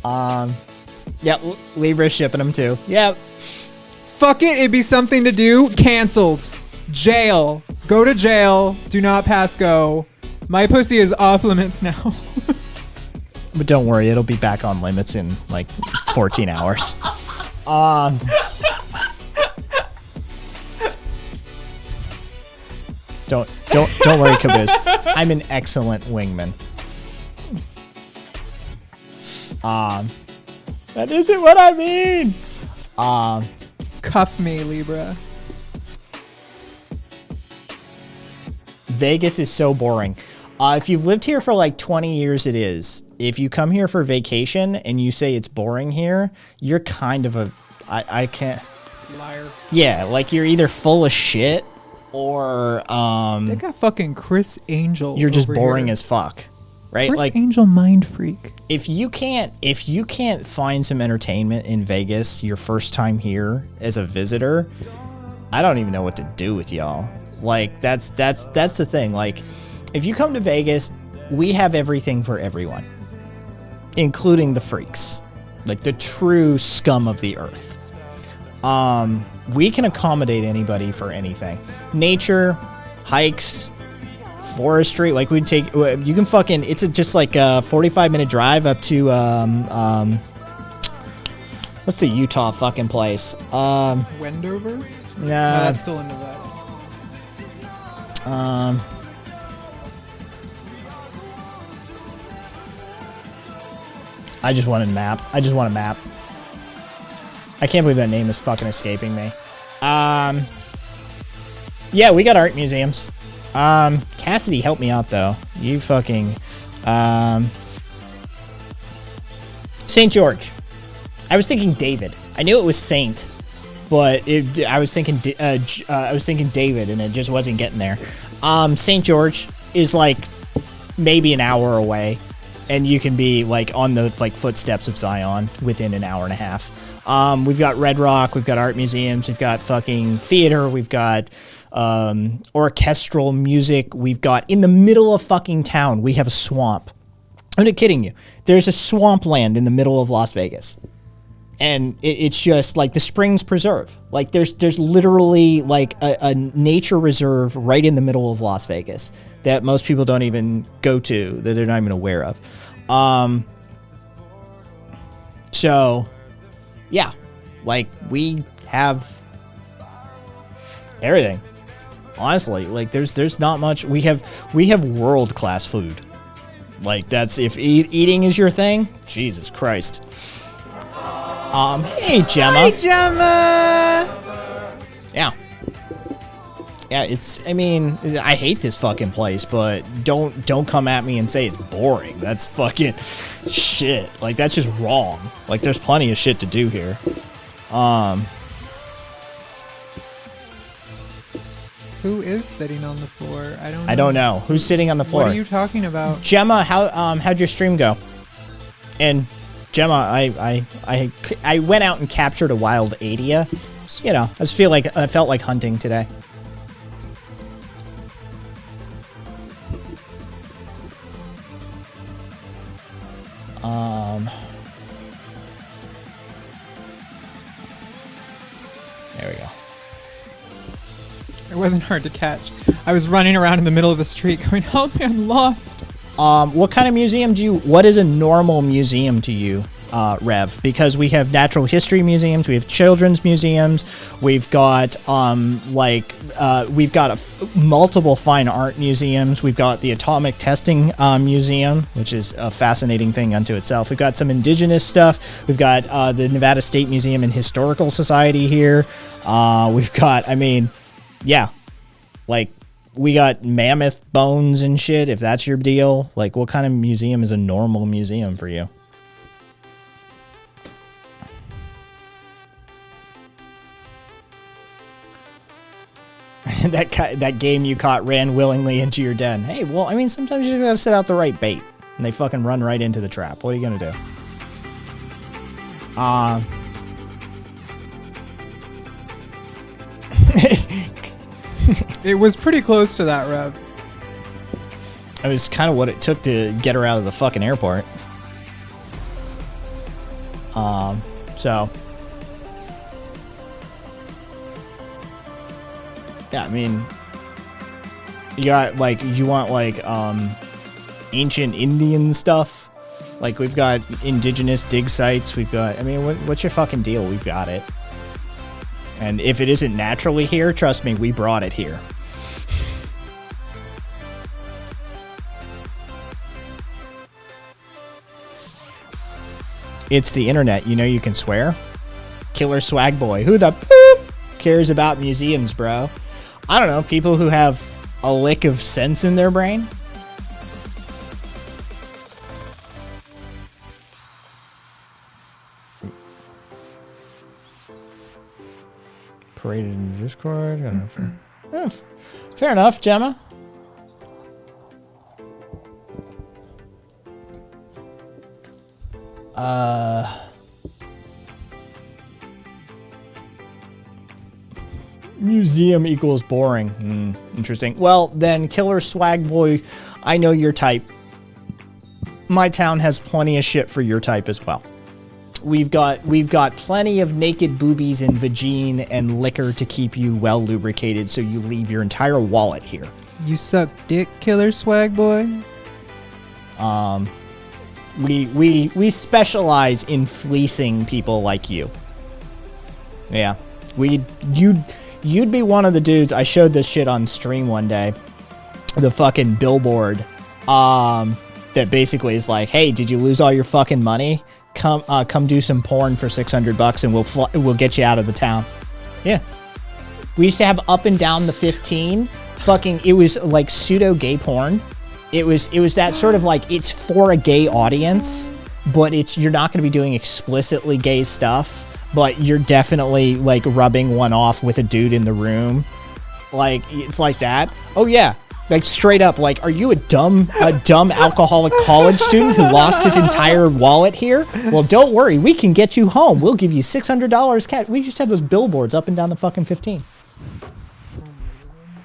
Yeah, Libra's shipping them too. Yep. Fuck it, it'd be something to do. Cancelled. Jail. Go to jail. Do not pass go. My pussy is off limits now. But don't worry, it'll be back on limits in like 14 hours. Don't worry, Caboose. I'm an excellent wingman. That isn't what I mean. Cuff me, Libra. Vegas is so boring. If you've lived here for like 20 years, it is. If you come here for vacation and you say it's boring here, you're kind of a... I can't... Liar. Yeah, like you're either full of shit or... They got fucking Chris Angel. You're just over boring here. as fuck. Right? Chris Like Angel mind freak. if you can't find some entertainment in Vegas your first time here as a visitor, I don't even know what to do with y'all. Like that's the thing. Like if you come to Vegas, we have everything for everyone, including the freaks, like the true scum of the earth. We can accommodate anybody for anything. Nature, hikes, forestry, like we'd take, you can fucking, it's just like a 45-minute drive up to, what's the Utah fucking place? Wendover? No, that's still into that. I just want a map. I can't believe that name is fucking escaping me. Yeah, we got art museums. Cassidy, help me out though. You fucking, St. George. I was thinking David. I knew it was Saint, but I was thinking David, and it just wasn't getting there. St. George is like maybe an hour away, and you can be like on the like footsteps of Zion within an hour and a half. We've got Red Rock, we've got art museums, we've got fucking theater, we've got orchestral music, we've got in the middle of fucking town, we have a swamp. I'm not kidding you. There's a swampland in the middle of Las Vegas. And it's just like the Springs Preserve. Like there's literally like a nature reserve right in the middle of Las Vegas that most people don't even go to, that they're not even aware of. So yeah, like we have everything. Honestly, like there's not much. We have world-class food. Like that's if eating is your thing, Jesus Christ. Hey Gemma. Hi Gemma. Yeah. Yeah, I mean, I hate this fucking place, but don't come at me and say it's boring. That's fucking shit. Like that's just wrong. Like there's plenty of shit to do here. Who is sitting on the floor? I don't know. Who's sitting on the floor? What are you talking about? Gemma, how'd your stream go? And Gemma, I went out and captured a wild Adia. You know, I felt like hunting today. There we go. It wasn't hard to catch. I was running around in the middle of the street going, help me, I'm lost. What kind of museum what is a normal museum to you, Rev? Because we have natural history museums, we have children's museums, we've got multiple fine art museums, we've got the atomic testing museum, which is a fascinating thing unto itself. We've got some indigenous stuff. We've got the Nevada State Museum and Historical Society here. We've got, we got mammoth bones and shit, if that's your deal. Like, what kind of museum is a normal museum for you? that game you caught ran willingly into your den. Hey, well, I mean, sometimes you just gotta set out the right bait, and they fucking run right into the trap. What are you gonna do? It was pretty close to that, Rev. It was kind of what it took to get her out of the fucking airport. So. Yeah, I mean, you got, like, you want, like, ancient Indian stuff? Like, we've got indigenous dig sites, we've got, I mean, what's your fucking deal? We've got it. And if it isn't naturally here, trust me, we brought it here. It's the internet, you know you can swear? Killer swag boy. Who the poop cares about museums, bro? I don't know, people who have a lick of sense in their brain? Paraded in the Discord. Fair enough, Gemma. Museum equals boring. Interesting. Well, then, Killer Swag Boy, I know your type. My town has plenty of shit for your type as well. We've got plenty of naked boobies and vagine and liquor to keep you well lubricated, so you leave your entire wallet here. You suck dick, Killer Swag Boy? We specialize in fleecing people like you. Yeah. You'd be one of the dudes. I showed this shit on stream one day. The fucking billboard that basically is like, hey, did you lose all your fucking money? Come do some porn for $600 and we'll get you out of the town. Yeah. We used to have Up and Down the 15. Fucking, it was like pseudo gay porn. It was that sort of like, it's for a gay audience, but you're not going to be doing explicitly gay stuff, but you're definitely like rubbing one off with a dude in the room. Like, it's like that. Oh yeah. Like, straight up, like, are you a dumb alcoholic college student who lost his entire wallet here? Well, don't worry, we can get you home. We'll give you $600 cash. We just have those billboards Up and Down the fucking 15.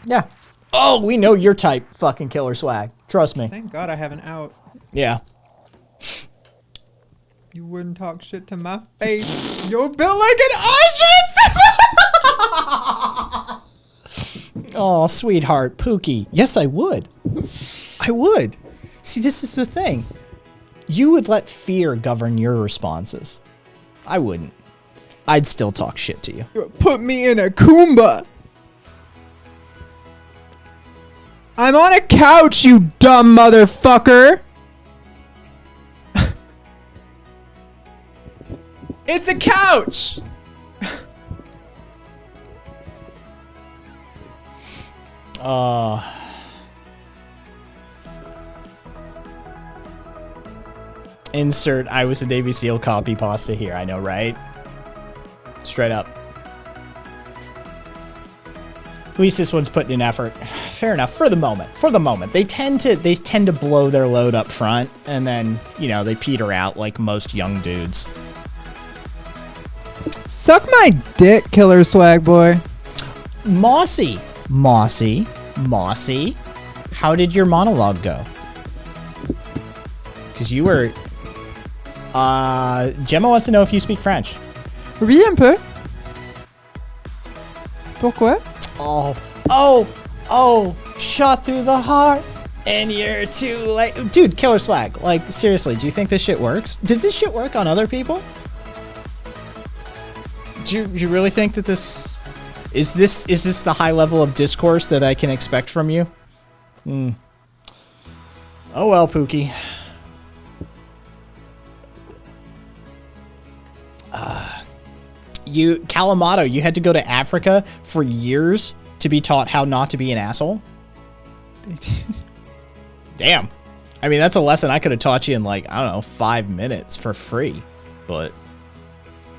Yeah. Oh, we know your type, fucking Killer Swag. Trust me. Thank God I have an out. Yeah. You wouldn't talk shit to my face. You're built like an Aussie! Oh, sweetheart, Pookie. Yes, I would. I would. See, this is the thing. You would let fear govern your responses. I wouldn't. I'd still talk shit to you. Put me in a Kumba. I'm on a couch, you dumb motherfucker. It's a couch. Insert I was a Navy SEAL copy pasta here. I know, right? Straight up. At least this one's putting in effort. Fair enough. For the moment. For the moment. They tend to blow their load up front, and then, you know, they peter out like most young dudes. Suck my dick, Killer Swag Boy. Mossy. How did your monologue go? Because you were... Gemma wants to know if you speak French. Oui, un peu. Pourquoi? Oh, shot through the heart. And you're too late. Dude, killer swag. Like, seriously, do you think this shit works? Does this shit work on other people? Do you really think that this... Is this the high level of discourse that I can expect from you? Oh well, Pookie. Kalamato, you had to go to Africa for years to be taught how not to be an asshole? Damn. I mean, that's a lesson I could have taught you in, like, I don't know, 5 minutes for free. But,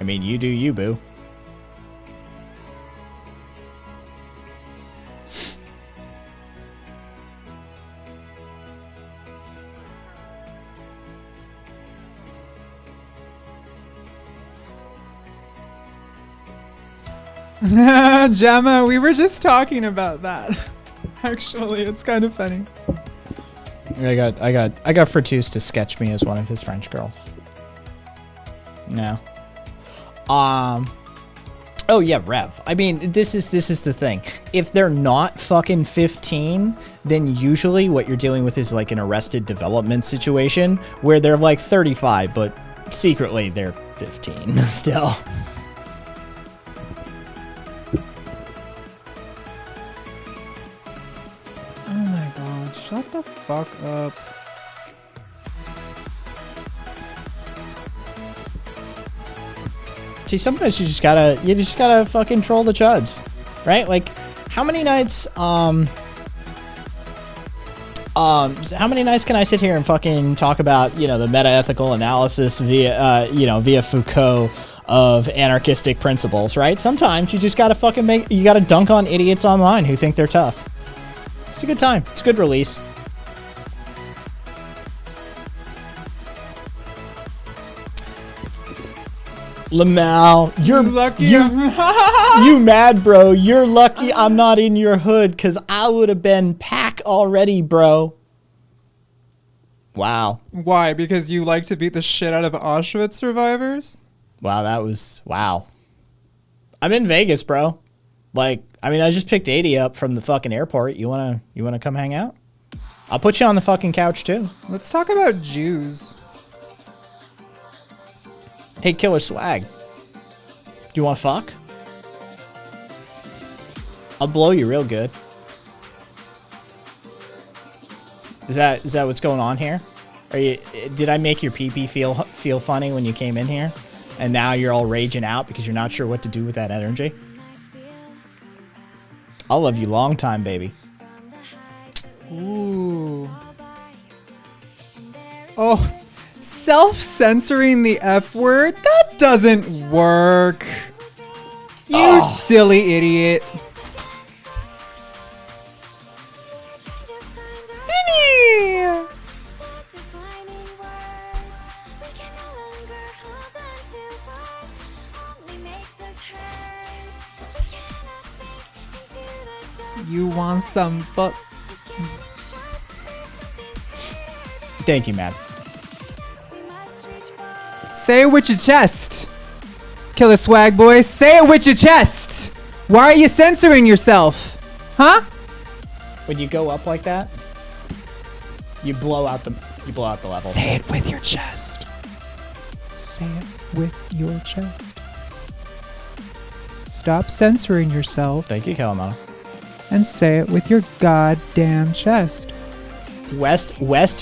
I mean, you do you, boo. Gemma, we were just talking about that. Actually, it's kind of funny. I got Fertus to sketch me as one of his French girls. No. Oh yeah, Rev. I mean, this is the thing. If they're not fucking 15, then usually what you're dealing with is like an Arrested Development situation where they're like 35, but secretly they're 15 still. Shut the fuck up. See, sometimes you just gotta fucking troll the chuds, right? Like, how many nights can I sit here and fucking talk about, you know, the meta-ethical analysis via Foucault of anarchistic principles, right? Sometimes you just gotta you gotta dunk on idiots online who think they're tough. It's a good time. It's a good release. Lamau, you're lucky. You mad, bro? You're lucky I'm not in your hood, cause I would have been pack already, bro. Wow. Why? Because you like to beat the shit out of Auschwitz survivors? Wow. I'm in Vegas, bro. Like, I mean, I just picked 80 up from the fucking airport. You wanna come hang out? I'll put you on the fucking couch too. Let's talk about Jews. Hey, killer swag. Do you want to fuck? I'll blow you real good. Is that what's going on here? Did I make your pee-pee feel funny when you came in here? And now you're all raging out because you're not sure what to do with that energy? I'll love you long time, baby. Ooh. Oh, self-censoring the F word? That doesn't work. You silly idiot. Spinny! You want some fuck? Thank you, man. Say it with your chest. Killer swag boy, say it with your chest. Why are you censoring yourself? Huh? When you go up like that, you blow out the level. Say it with your chest. Say it with your chest. Stop censoring yourself Thank you, Kalamata. and say it with your goddamn chest. West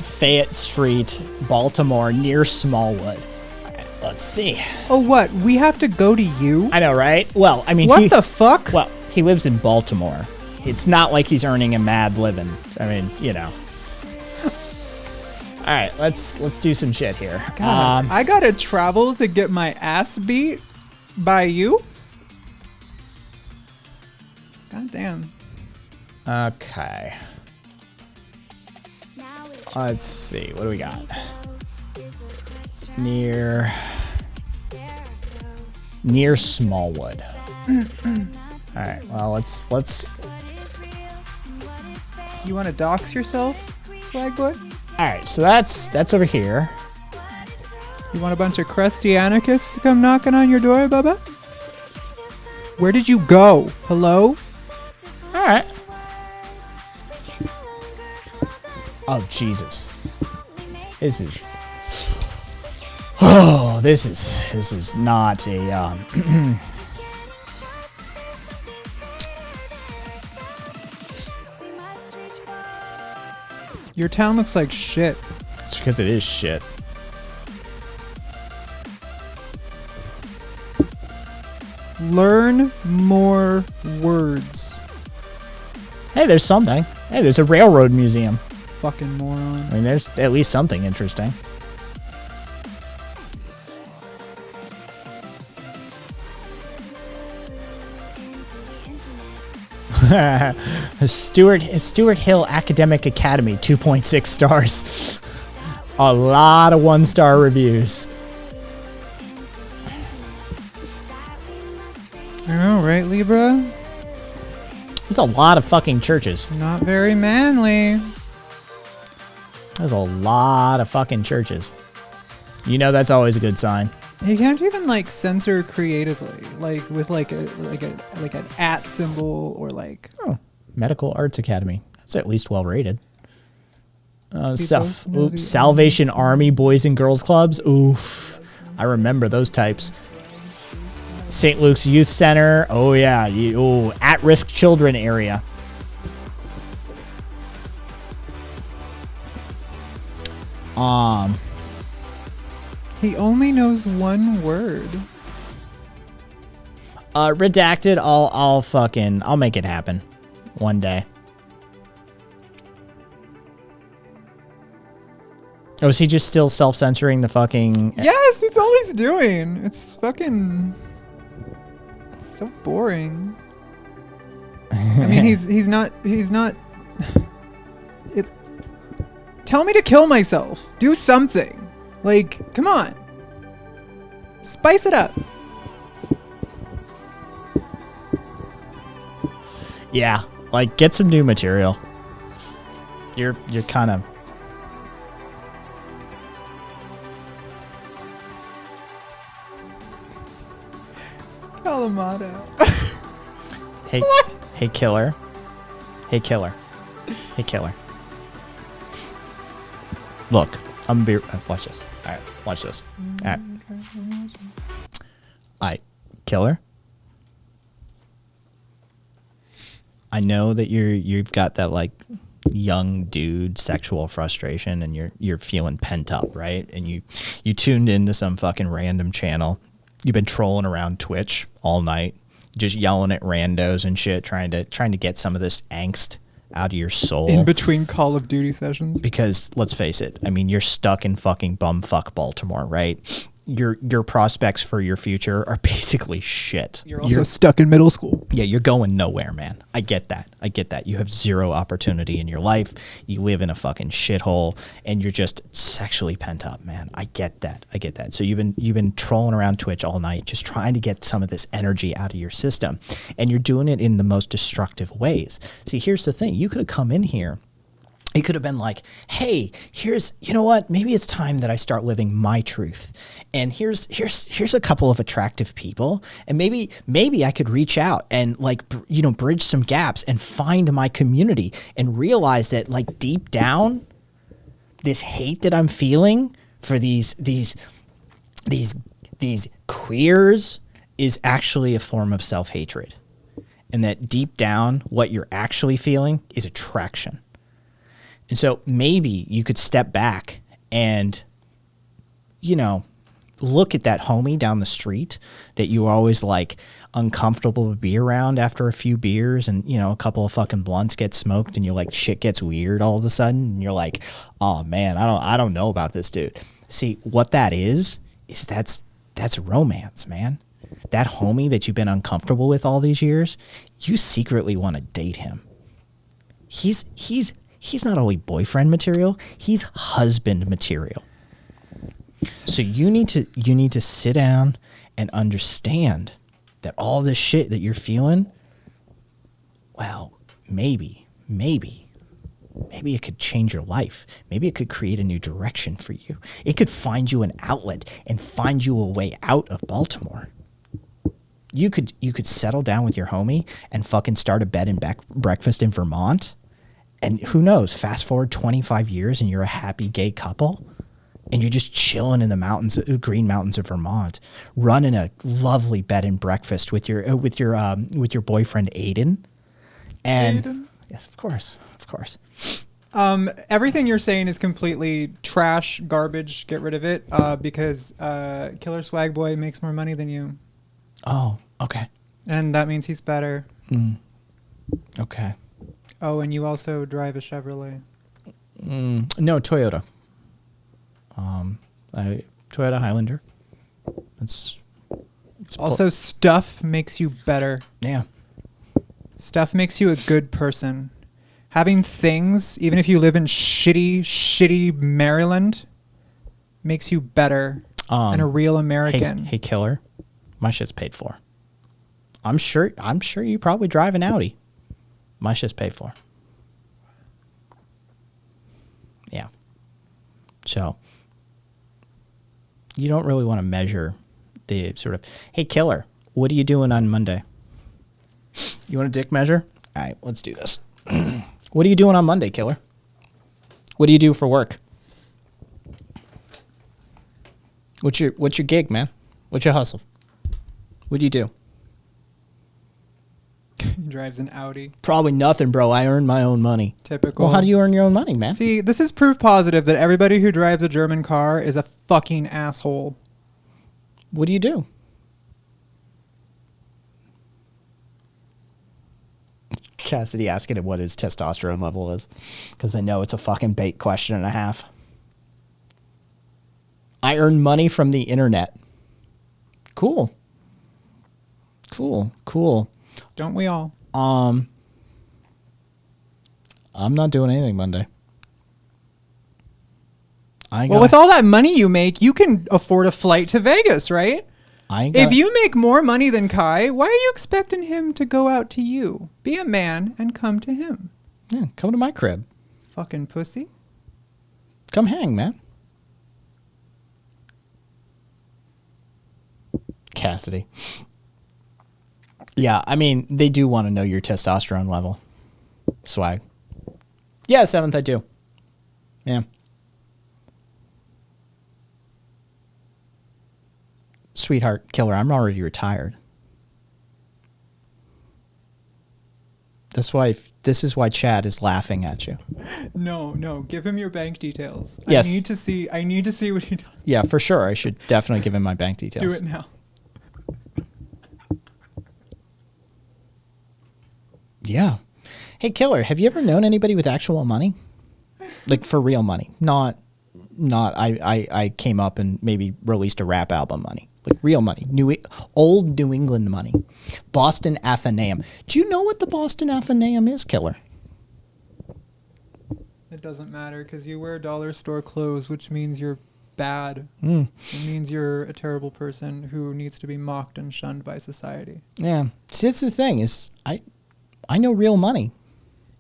Fayette Street, Baltimore, near Smallwood. All right, let's see. Oh, what? We have to go to you? I know, right? Well, I mean, What the fuck? Well, he lives in Baltimore. It's not like he's earning a mad living. I mean, you know. All right, let's do some shit here. God, I gotta travel to get my ass beat by you? God damn. Okay. Let's see. What do we got? Near Smallwood. All right. Well, let's. You want to dox yourself, swag boy? All right. So that's over here. You want a bunch of crusty anarchists to come knocking on your door, Bubba? Where did you go? Hello? All right. Oh, Jesus. This is... Oh, this is not a... Your town looks like shit. It's because it is shit. Learn more words. Hey, there's something. Hey, there's a railroad museum. Fucking moron. I mean, there's at least something interesting. Stuart Hill Academic Academy, 2.6 stars. A lot of 1-star reviews. I know, right, Libra? There's a lot of fucking churches. Not very manly. There's a lot of fucking churches. You know that's always a good sign. You can't even like censor creatively, like with like an @ symbol or like. Oh, Medical Arts Academy. That's at least well rated. Salvation Army Boys and Girls Clubs. Oof, I remember those types. St. Luke's Youth Center. Oh yeah, at-risk children area. He only knows one word. Redacted. I'll make it happen one day. Oh, is he just still self-censoring the fucking... Yes, that's all he's doing. It's fucking... It's so boring. I mean, he's not... Tell me to kill myself. Do something. Like, come on. Spice it up. Yeah, like, get some new material. You're kind of... Kalamata. Hey, killer. Hey, killer. Hey, killer. Look, I'm gonna be... watch this. All right, watch this. All right. All right, killer. I know that you've got that like young dude sexual frustration, and you're feeling pent up, right? And you tuned into some fucking random channel. You've been trolling around Twitch all night, just yelling at randos and shit, trying to get some of this angst out of your soul. In between Call of Duty sessions. Because let's face it, I mean, you're stuck in fucking bumfuck Baltimore, right? Your prospects for your future are basically shit. You're also stuck in middle school. Yeah, you're going nowhere, man. I get that. You have zero opportunity in your life. You live in a fucking shithole, and you're just sexually pent up, man. I get that. So you've been trolling around Twitch all night, just trying to get some of this energy out of your system, and you're doing it in the most destructive ways. See, here's the thing. You could have come in here. It could have been like, hey, you know what? Maybe it's time that I start living my truth. And here's a couple of attractive people. And maybe I could reach out and like, bridge some gaps and find my community and realize that like deep down, this hate that I'm feeling for these queers is actually a form of self-hatred. And that deep down, what you're actually feeling is attraction. And so maybe you could step back and, look at that homie down the street that you were always like uncomfortable to be around after a few beers and, a couple of fucking blunts get smoked and you're like, shit gets weird all of a sudden. And you're like, oh man, I don't know about this dude. See, what that is that's romance, man. That homie that you've been uncomfortable with all these years, you secretly want to date him. He's not only boyfriend material, he's husband material. So you need to sit down and understand that all this shit that you're feeling, well, maybe it could change your life. Maybe it could create a new direction for you. It could find you an outlet and find you a way out of Baltimore. You could settle down with your homie and fucking start a bed and breakfast in Vermont And who knows, fast forward 25 years and you're a happy gay couple and you're just chilling in the mountains, green mountains of Vermont, running a lovely bed and breakfast with your boyfriend Aiden. And Aiden? yes, of course. Everything you're saying is completely trash, garbage. Get rid of it, because Killer Swag Boy makes more money than you, Oh, okay. and that means he's better. Okay. Oh, and you also drive a Chevrolet. No, Toyota. Toyota Highlander. It's Also, stuff makes you better. yeah. Stuff makes you a good person. Having things, even if you live in shitty Maryland, makes you better and a real American. Hey, Killer, my shit's paid for. I'm sure you probably drive an Audi. My shit's paid for. Yeah. So you don't really want to measure the sort of, hey, Killer, what are you doing on Monday? You want a dick measure? All right, let's do this. What are you doing on Monday, Killer? What do you do for work? What's your gig, man? What's your hustle? What do you do? He drives an Audi. Probably nothing, bro. I earn my own money. Typical. Well, how do you earn your own money, man? See, this is proof positive that everybody who drives a German car is a fucking asshole. What do you do? Cassidy asking him what his testosterone level is, because they know it's a fucking bait question and a half. I earn money from the internet. Cool. Don't we all? I'm not doing anything Monday. Well, with all that money you make, you can afford a flight to Vegas, right? If you make more money than Kai, why are you expecting him to go out to you? Be a man and come to him. Yeah, come to my crib. Fucking pussy. Come hang, man. Cassidy. Yeah, I mean, they do want to know your testosterone level. Swag. Yeah, 7th, I do. Yeah. Sweetheart, Killer, I'm already retired. This is why Chad is laughing at you. No, give him your bank details. Yes. I need to see what he does. Yeah, for sure. I should definitely give him my bank details. Do it now. Yeah. Hey, Killer, have you ever known anybody with actual money? Like, for real money. Not I came up and maybe released a rap album money. Like, real money. Old New England money. Boston Athenaeum. Do you know what the Boston Athenaeum is, Killer? It doesn't matter because you wear dollar store clothes, which means you're bad. Mm. It means you're a terrible person who needs to be mocked and shunned by society. Yeah. See, that's the thing is, I know real money.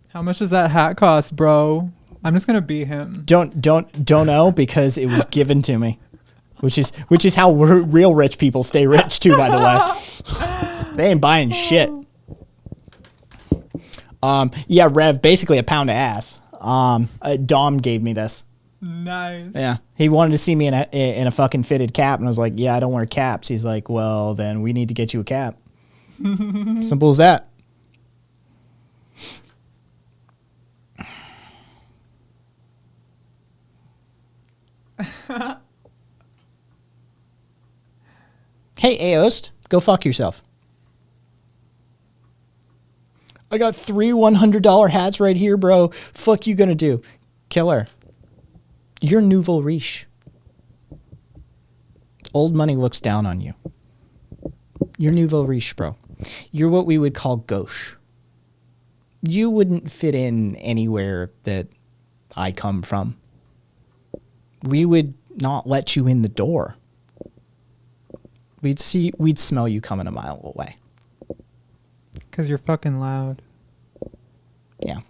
How much does that hat cost, bro? I'm just gonna be him. Don't know because it was given to me, which is how real rich people stay rich too. By the way, they ain't buying shit. Yeah, Rev, basically a pound of ass. Dom gave me this. Nice. Yeah, he wanted to see me in a fucking fitted cap, and I was like, yeah, I don't wear caps. He's like, well, then we need to get you a cap. Simple as that. Hey, Aost, go fuck yourself. I got 3 $100 hats right here, bro. Fuck you gonna do? Killer. You're nouveau riche. Old money looks down on you. You're nouveau riche, bro. You're what we would call gauche. You wouldn't fit in anywhere that I come from. We would not let you in the door. We'd smell you coming a mile away. Because you're fucking loud. Yeah.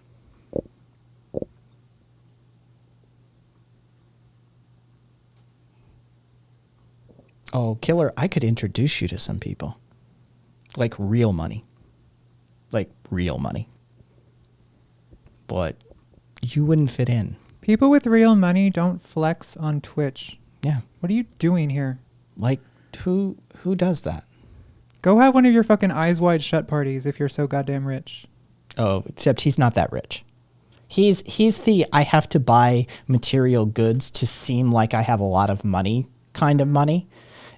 Oh, Killer, I could introduce you to some people. Like real money. Like real money. But You wouldn't fit in. People with real money don't flex on Twitch. Yeah. What are you doing here? Like, who does that? Go have one of your fucking eyes wide shut parties if you're so goddamn rich. Oh, except he's not that rich. He's the I have to buy material goods to seem like I have a lot of money kind of money.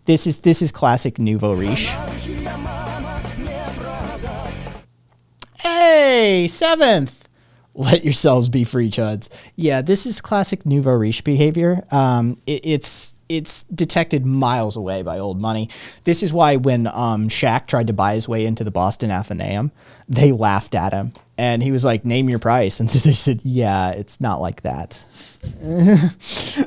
This is classic nouveau riche. Hey, 7th. Let yourselves be free, chuds. Yeah, this is classic nouveau riche behavior. It's detected miles away by old money. This is why when Shaq tried to buy his way into the Boston Athenaeum, they laughed at him. And he was like, name your price. And so they said, yeah, it's not like that. This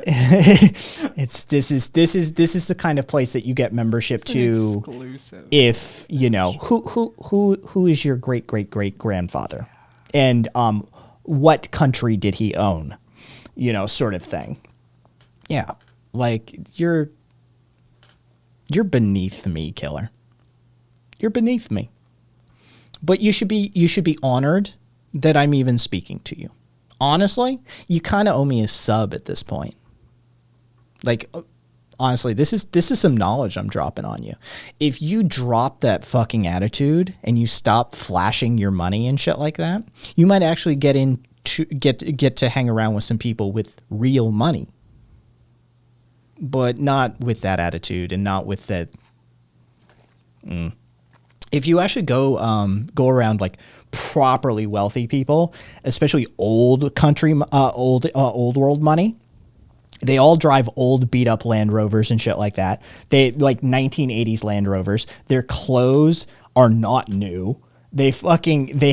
is the kind of place that you get membership to Exclusive. if, you know, who is your great grandfather? And what country did he own? You know, sort of thing. Yeah. Like you're beneath me, killer. You're beneath me. But you should be honored that I'm even speaking to you. Honestly, you kind of owe me a sub at this point. Like honestly, this is some knowledge I'm dropping on you. If you drop that fucking attitude and you stop flashing your money and shit like that, you might actually get to hang around with some people with real money. But not with that attitude and not with that. If you actually go around like properly wealthy people, especially old country, old world money, they all drive old beat up Land Rovers and shit like that. They like 1980s Land Rovers. Their clothes are not new. They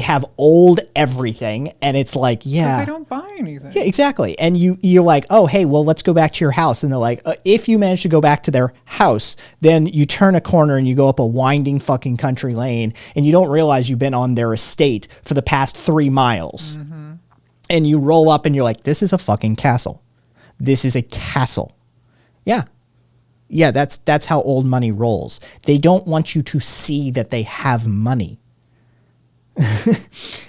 have old everything, and it's like, yeah, I don't buy anything. yeah, exactly. And you're like, oh, hey, well, let's go back to your house. And they're like, if you manage to go back to their house, then you turn a corner and you go up a winding fucking country lane, and you don't realize you've been on their estate for the past 3 miles. Mm-hmm. And you roll up and you're like, this is a fucking castle. This is a castle. Yeah. Yeah, that's how old money rolls. They don't want you to see that they have money.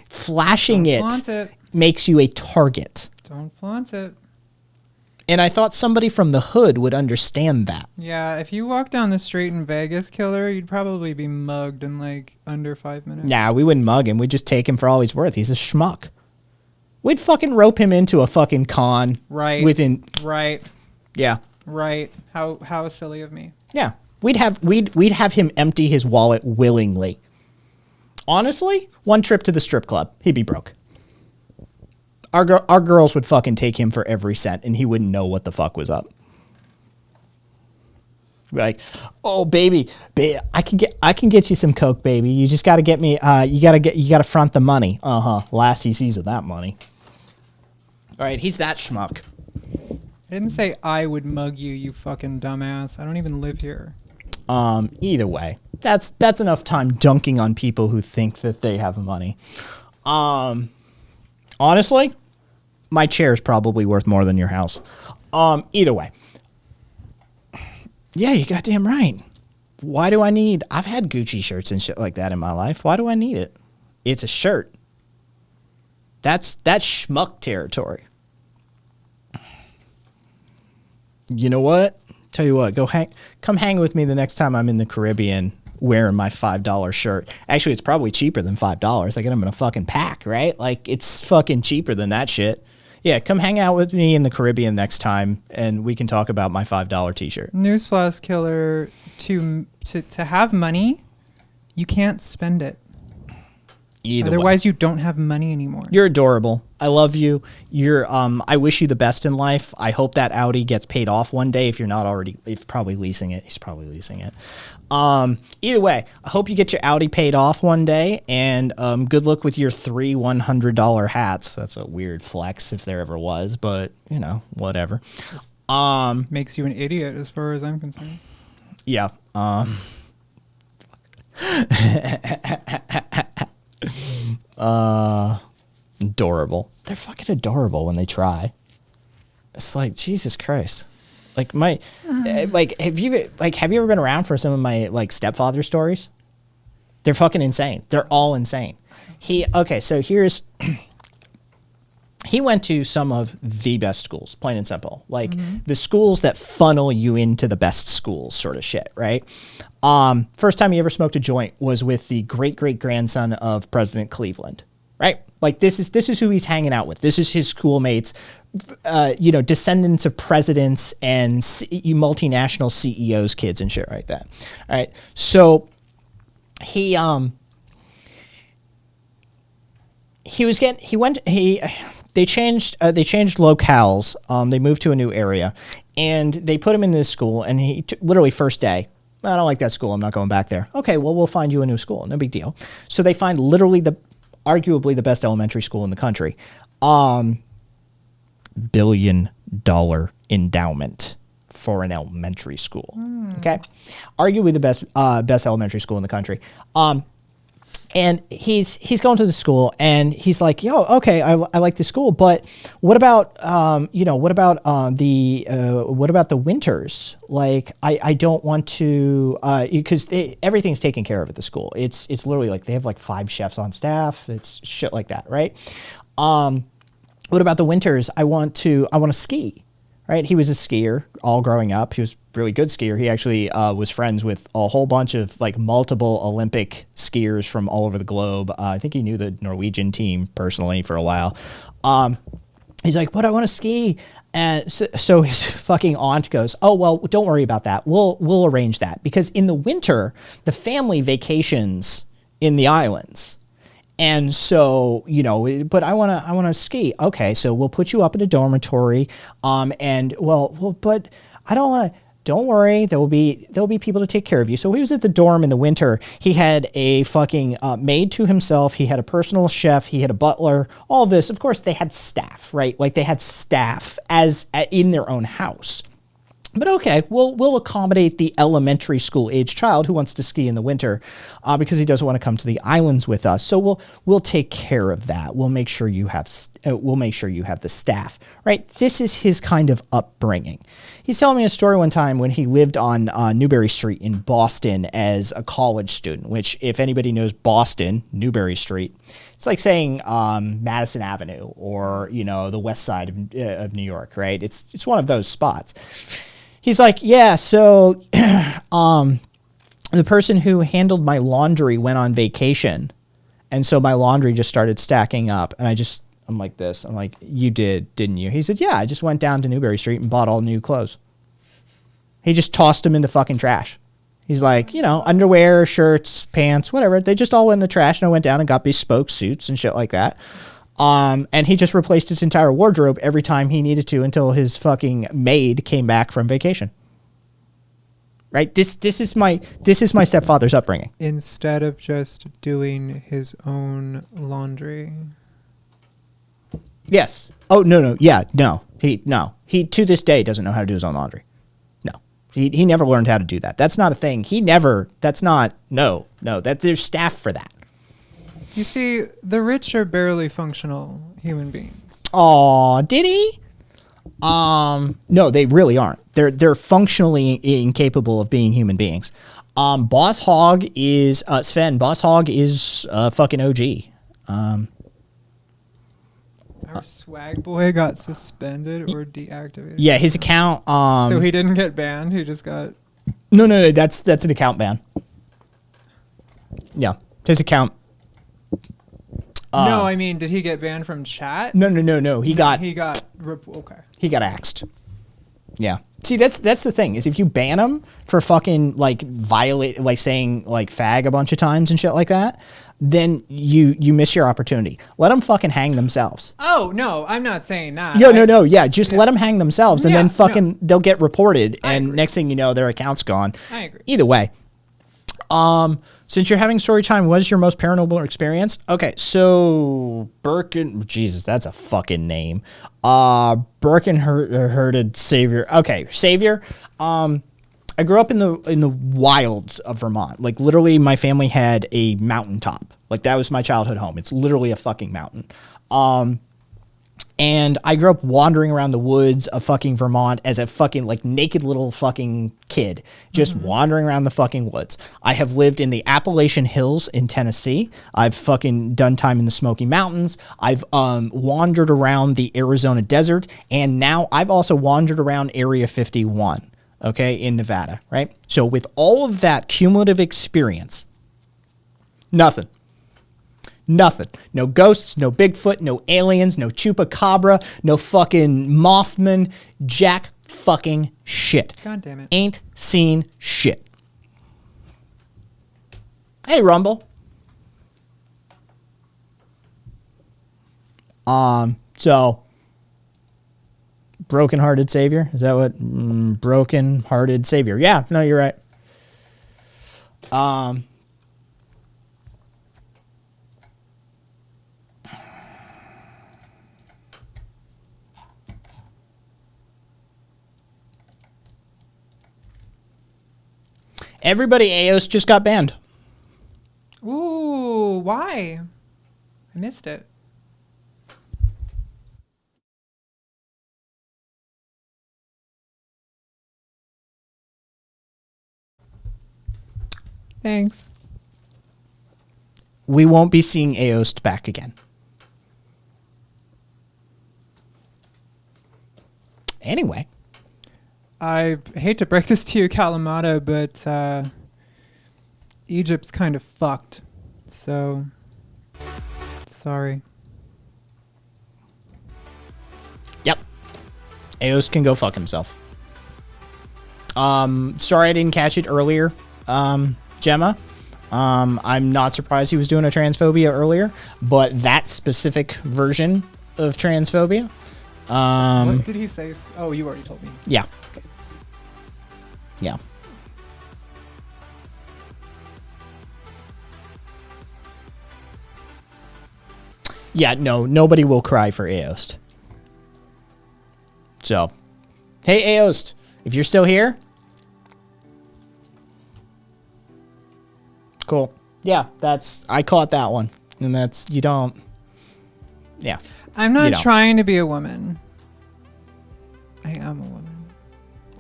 Flashing it makes you a target. Don't flaunt it. And I thought somebody from the hood would understand that. Yeah, if you walk down the street in Vegas, killer, you'd probably be mugged in like under 5 minutes. Nah, we wouldn't mug him. We'd just take him for all he's worth. He's a schmuck. We'd fucking rope him into a fucking con. Right. Right. Yeah. Right. How silly of me. Yeah. We'd have him empty his wallet willingly. Honestly, one trip to the strip club, he'd be broke. Our girls would fucking take him for every cent, and he wouldn't know what the fuck was up. Like, oh baby, I can get you some coke, baby. You just got to get me. You got to front the money. Last he sees of that money. All right, he's that schmuck. I didn't say I would mug you, you fucking dumbass. I don't even live here. Either way, that's enough time dunking on people who think that they have money. Honestly, my chair is probably worth more than your house. Either way. Yeah, you goddamn right. Why do I need... I've had Gucci shirts and shit like that in my life. Why do I need it? It's a shirt. That's schmuck territory. You know what? Tell you what, come hang with me the next time I'm in the Caribbean wearing my $5 shirt. Actually, it's probably cheaper than $5. I get them in a fucking pack, right? Like, it's fucking cheaper than that shit. Yeah, come hang out with me in the Caribbean next time, and we can talk about my $5 t-shirt. Newsflash, killer, to have money, you can't spend it. Otherwise, you don't have money anymore. You're adorable. I love you. I wish you the best in life. I hope that Audi gets paid off one day. If you're not already, if probably leasing it, he's probably leasing it. Either way, I hope you get your Audi paid off one day, and good luck with your 3 $100 hats. That's a weird flex if there ever was, but you know, whatever. Makes you an idiot as far as I'm concerned. Yeah. Adorable. They're fucking adorable when they try. It's like, Jesus Christ. Like have you ever been around for some of my like stepfather stories? They're fucking insane. They're all insane. So here's he went to some of the best schools, plain and simple. Like the schools that funnel you into the best schools sort of shit, right? First time he ever smoked a joint was with the great-great-grandson of President Cleveland, right? Like this is who he's hanging out with. This is his schoolmates, descendants of presidents and multinational CEOs, kids and shit like that. All right. So they changed locales. They moved to a new area, and they put him in this school. And he literally first day, I don't like that school. I'm not going back there. Okay, well we'll find you a new school. No big deal. So they find literally arguably the best elementary school in the country. $1 billion endowment for an elementary school. Okay, arguably the best elementary school in the country. And he's going to the school, and he's like, "Yo, okay, I like this school, but what about the winters? Like, I don't want to because everything's taken care of at the school. It's literally like they have like 5 chefs on staff. It's shit like that, right? What about the winters? I want to ski." Right, he was a skier all growing up. He was a really good skier. He actually was friends with a whole bunch of like multiple Olympic skiers from all over the globe. I think he knew the Norwegian team personally for a while. He's like, "But I want to ski," and so his fucking aunt goes, "Oh well, don't worry about that. We'll arrange that because in the winter the family vacations in the islands." And so, but I want to ski. Okay, so we'll put you up in a dormitory. But I don't want to. Don't worry, there'll be people to take care of you. So he was at the dorm in the winter. He had a fucking maid to himself. He had a personal chef. He had a butler. All of this, of course, they had staff, right? Like they had staff in their own house. But okay, we'll accommodate the elementary school age child who wants to ski in the winter because he doesn't want to come to the islands with us. So we'll take care of that. We'll make sure you have the staff, right? This is his kind of upbringing. He's telling me a story one time when he lived on Newbury Street in Boston as a college student. Which, if anybody knows Boston, Newbury Street, it's like saying Madison Avenue or the West Side of New York, right? It's one of those spots. He's like, yeah, so the person who handled my laundry went on vacation. And so my laundry just started stacking up. And I'm like this. I'm like, you did, didn't you? He said, yeah, I just went down to Newbury Street and bought all new clothes. He just tossed them into fucking trash. He's like, underwear, shirts, pants, whatever. They just all went in the trash. And I went down and got bespoke suits and shit like that. And he just replaced his entire wardrobe every time he needed to until his fucking maid came back from vacation. Right? This is my stepfather's upbringing. Instead of just doing his own laundry. Yes. Oh, no. Yeah, no. He to this day doesn't know how to do his own laundry. No. He never learned how to do that. That's not a thing. No, there's staff for that. You see, the rich are barely functional human beings. Aw, did he? No, they really aren't. They're functionally incapable of being human beings. Boss Hog is Sven. Boss Hog is fucking OG. Our swag boy got suspended or deactivated. Yeah, his account. So he didn't get banned. He just got. No. That's an account ban. Yeah, his account. No, I mean, did he get banned from chat? No. He got okay. He got axed. Yeah. See, that's the thing is if you ban him for fucking like saying like fag a bunch of times and shit like that, then you miss your opportunity. Let them fucking hang themselves. Oh no, I'm not saying that. No. Yeah, just let them hang themselves, and then fucking they'll get reported, and next thing you know, their account's gone. I agree. Either way. Since you're having story time, what is your most paranormal experience? Okay, so Jesus, that's a fucking name. Birkenherded Savior. Okay, Savior. I grew up in the wilds of Vermont. Like literally, my family had a mountaintop. Like that was my childhood home. It's literally a fucking mountain. And I grew up wandering around the woods of fucking Vermont as a fucking like naked little fucking kid, just wandering around the fucking woods. I have lived in the Appalachian Hills in Tennessee. I've fucking done time in the Smoky Mountains. I've wandered around the Arizona desert. And now I've also wandered around Area 51, okay, in Nevada, right? So with all of that cumulative experience, nothing. Nothing. No ghosts, no Bigfoot, no aliens, no chupacabra, no fucking Mothman, jack fucking shit. God damn it. Ain't seen shit. Hey, Rumble. So, broken-hearted savior? Is that what? Broken-hearted savior. Yeah, no, you're right. Everybody Aos just got banned. Ooh, why? I missed it. Thanks. We won't be seeing Aost back again. Anyway. I hate to break this to you, Kalamata, but Egypt's kind of fucked. So, sorry. Yep. Aos can go fuck himself. Sorry I didn't catch it earlier, Gemma. I'm not surprised he was doing a transphobia earlier, but that specific version of transphobia. What did he say? Oh, you already told me. Yeah. Yeah. Yeah, no, nobody will cry for Aost. So, hey Aost, if you're still here. Cool. Yeah, I caught that one. And that's, you don't, yeah. I'm not trying to be a woman. I am a woman.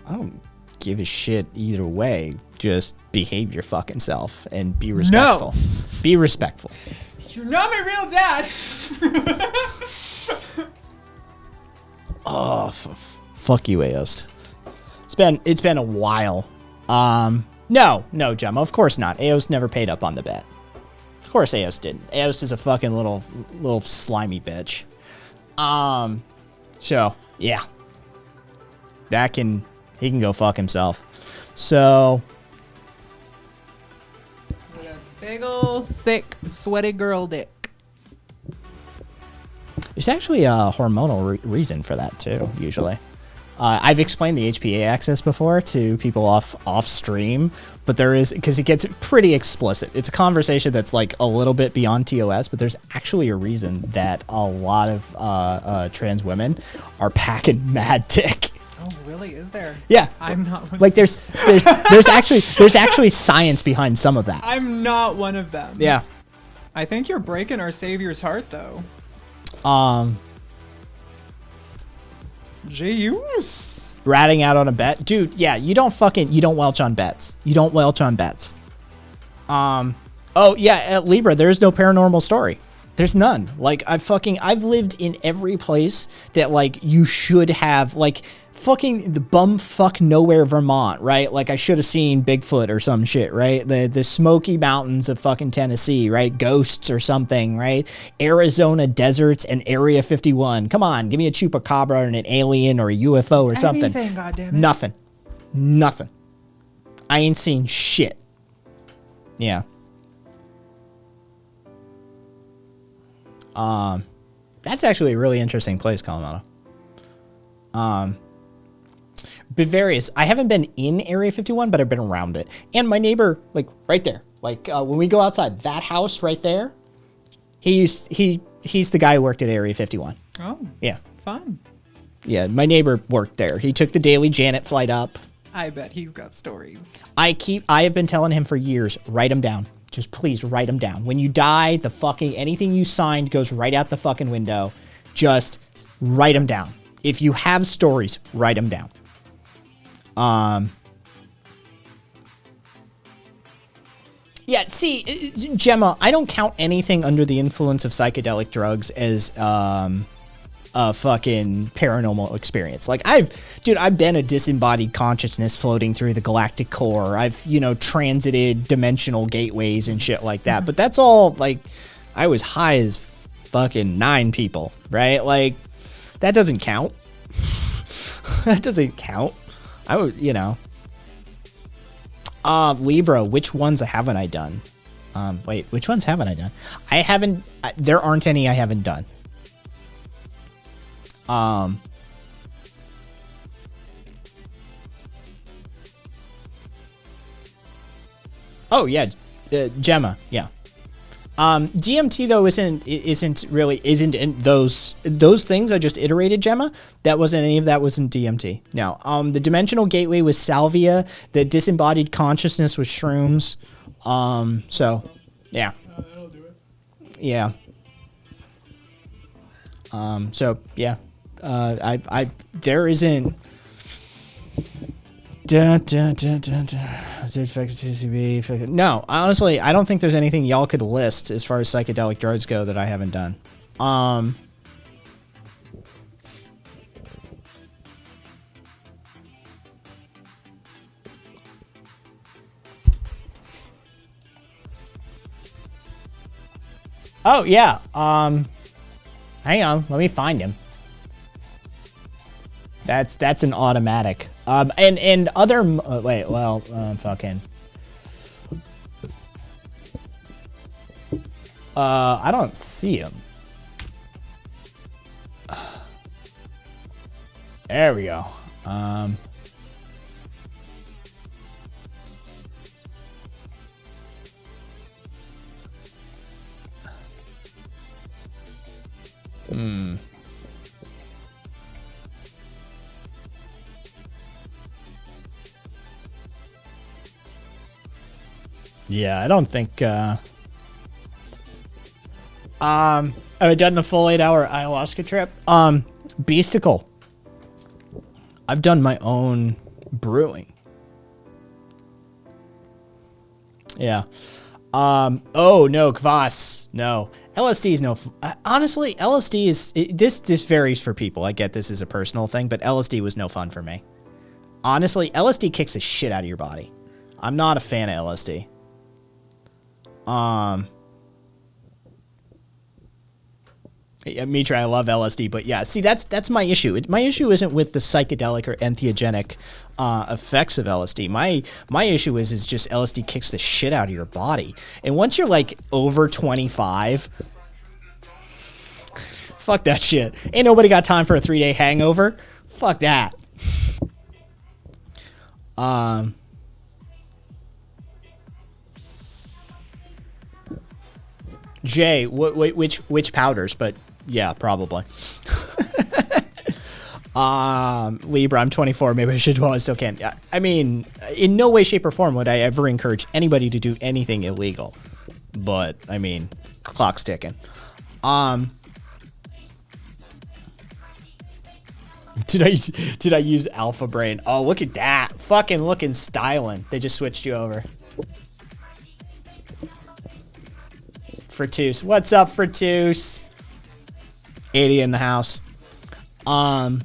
I don't give a shit either way. Just behave your fucking self and be respectful. No. Be respectful. You're not my real dad. Oh, fuck you, Aost. It's been a while. No, Gemma, of course not. Aost never paid up on the bet. Of course Aost didn't. Aost is a fucking little slimy bitch. So, yeah. He can go fuck himself. So, With a big old thick sweaty girl dick. there's actually a hormonal reason for that too, usually. I've explained the HPA axis before to people off stream, but there is, because it gets pretty explicit. It's a conversation that's like a little bit beyond TOS, but there's actually a reason that a lot of trans women are packing mad dick. Oh, really? Is there? Yeah, I'm not one like there's actually science behind some of that. I'm not one of them. Yeah. I think you're breaking our savior's heart, though. Jeez. Ratting out on a bet, dude. Yeah, you don't welch on bets. You don't welch on bets. Oh yeah, at Libra, there's no paranormal story. There's none. Like I've lived in every place that like you should have, like fucking the bumfuck nowhere Vermont, right? Like I should have seen Bigfoot or some shit, right? The Smoky Mountains of fucking Tennessee, right? Ghosts or something, right? Arizona deserts and Area 51. Come on, give me a chupacabra and an alien or a UFO or something. Anything, goddammit. Nothing. I ain't seen shit. Yeah. That's actually a really interesting place, Colorado. Bavaria's. I haven't been in Area 51, but I've been around it. And my neighbor, like right there, like when we go outside, that house right there, he's the guy who worked at Area 51. Oh, Yeah. fun. Yeah, my neighbor worked there. He took the daily Janet flight up. I bet he's got stories. I have been telling him for years, write them down. Just please write them down. When you die, the fucking anything you signed goes right out the fucking window. just write them down. If you have stories, write them down. Yeah, see, Gemma, I don't count anything under the influence of psychedelic drugs as a fucking paranormal experience. Like, I've been a disembodied consciousness floating through the galactic core. I've, transited dimensional gateways and shit like that. But that's all, like, I was high as fucking 9 people, right? Like, that doesn't count. That doesn't count. I would, Libra, which ones haven't I done? Wait, which ones haven't I done? There aren't any I haven't done. Oh yeah, Gemma, yeah. DMT though isn't in those things I just iterated, Gemma. That wasn't any of that wasn't DMT. No. The dimensional gateway was salvia. The disembodied consciousness was shrooms. So yeah. That'll do it. Yeah. So yeah. There isn't. No, honestly, I don't think there's anything y'all could list as far as psychedelic drugs go that I haven't done. Oh yeah. Hang on, let me find him. That's an automatic. And other fucking. I don't see him. There we go. Yeah, I don't think, I've done the full 8-hour ayahuasca trip. Beasticle. I've done my own brewing. Yeah. Oh no, Kvass. No. LSD is no, honestly, LSD is, this varies for people. I get this is a personal thing, but LSD was no fun for me. Honestly, LSD kicks the shit out of your body. I'm not a fan of LSD. Yeah, Mitra, I love LSD, but yeah, see, that's my issue. My issue isn't with the psychedelic or entheogenic effects of LSD. My issue is just LSD kicks the shit out of your body. And once you're like over 25, fuck that shit. Ain't nobody got time for a 3-day hangover. Fuck that. Jay, which powders? But yeah, probably. Libra, I'm 24. Maybe I should. Well, I still can. I mean, in no way, shape, or form would I ever encourage anybody to do anything illegal. But I mean, clock's ticking. Did I use Alpha Brain? Oh, look at that! Fucking looking styling. They just switched you over. Fratus. What's up, Fratus? 80 in the house. Had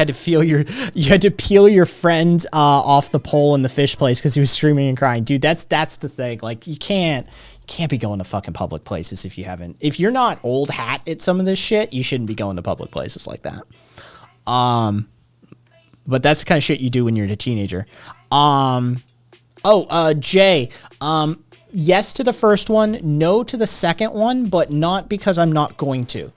to feel you had to peel your friend off the pole in the fish place because he was screaming and crying. Dude, that's the thing. Like, you can't be going to fucking public places if you're not old hat at some of this shit, you shouldn't be going to public places like that. But that's the kind of shit you do when you're a teenager. Jay, yes to the first one, no to the second one, but not because I'm not going to.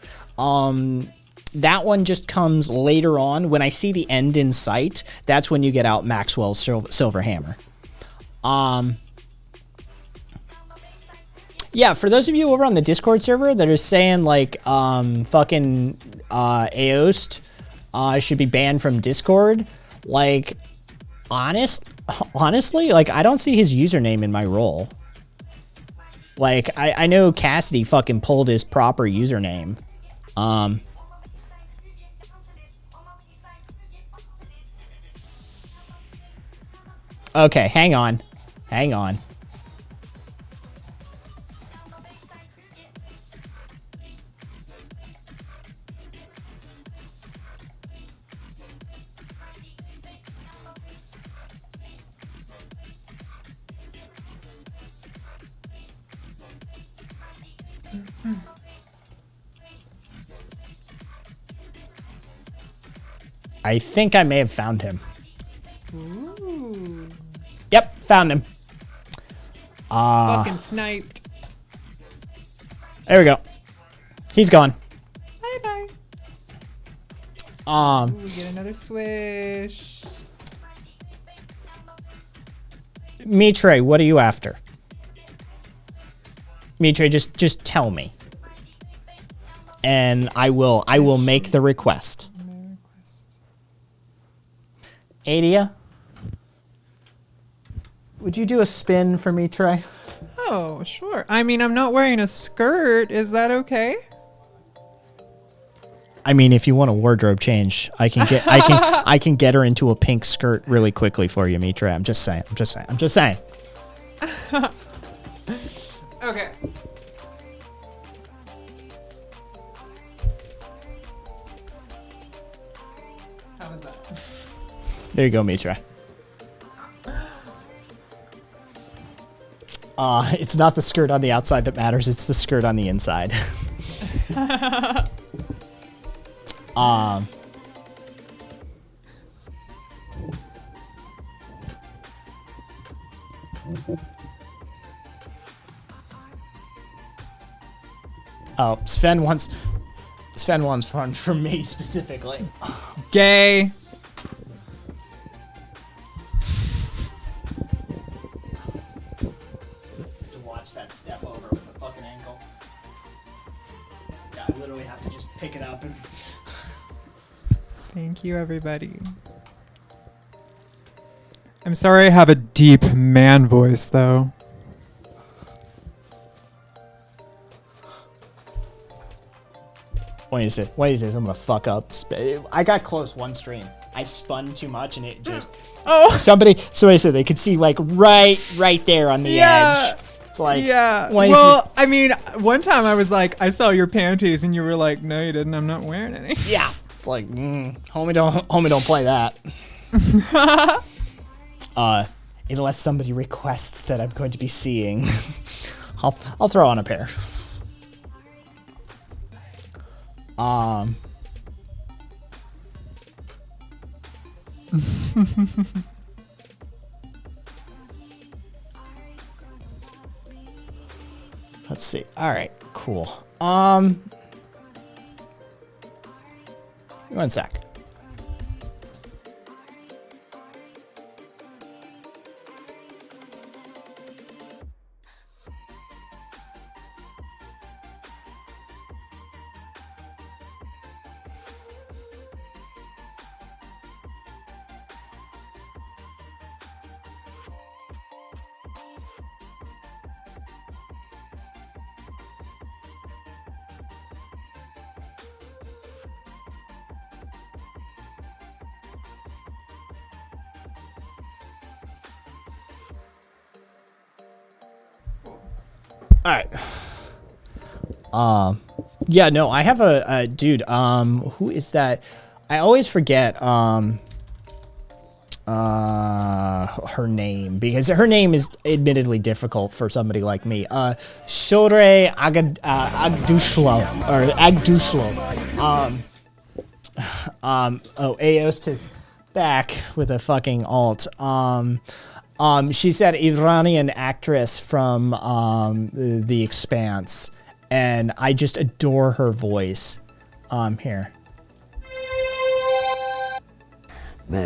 That one just comes later on. When I see the end in sight, that's when you get out Maxwell's Silver Hammer. Yeah, for those of you over on the Discord server that are saying, like, fucking Aost should be banned from Discord, like, honestly, like, I don't see his username in my role. Like, I know Cassidy fucking pulled his proper username. Okay, hang on. Hang on. I think I may have found him. Ooh. Yep, found him. Fucking sniped. There we go. He's gone. Bye bye. Ooh, we get another swish. Mitre, what are you after? Mitre, just tell me. And I will make the request. Adia, would you do a spin for Mitre? Oh, sure. I mean, I'm not wearing a skirt. Is that okay? I mean, if you want a wardrobe change, I can get her into a pink skirt really quickly for you, Mitre. I'm just saying. Okay. How was that? There you go, Mitre. It's not the skirt on the outside that matters, it's the skirt on the inside. Oh, Sven wants one from me specifically. Gay. To watch that step over with the fucking ankle. Yeah, I literally have to just pick it up and. Thank you, everybody. I'm sorry I have a deep man voice, though. What is this? I'm gonna fuck up. I got close one stream. I spun too much and it just. Oh! Somebody said they could see like right there on the edge. It's like, Yeah. what is Well, I mean, one time I was like, I saw your panties, and you were like, no, you didn't. I'm not wearing any. Yeah. It's like, homie, don't play that. Unless somebody requests that I'm going to be seeing, I'll throw on a pair. Let's see. All right, cool. One sec. All right. Yeah, no, I have a dude. Who is that? I always forget her name because her name is admittedly difficult for somebody like me. Shore Agdushlo or Agdushlo. Oh, Aost is back with a fucking alt. She's that Iranian actress from The Expanse, and I just adore her voice. Here.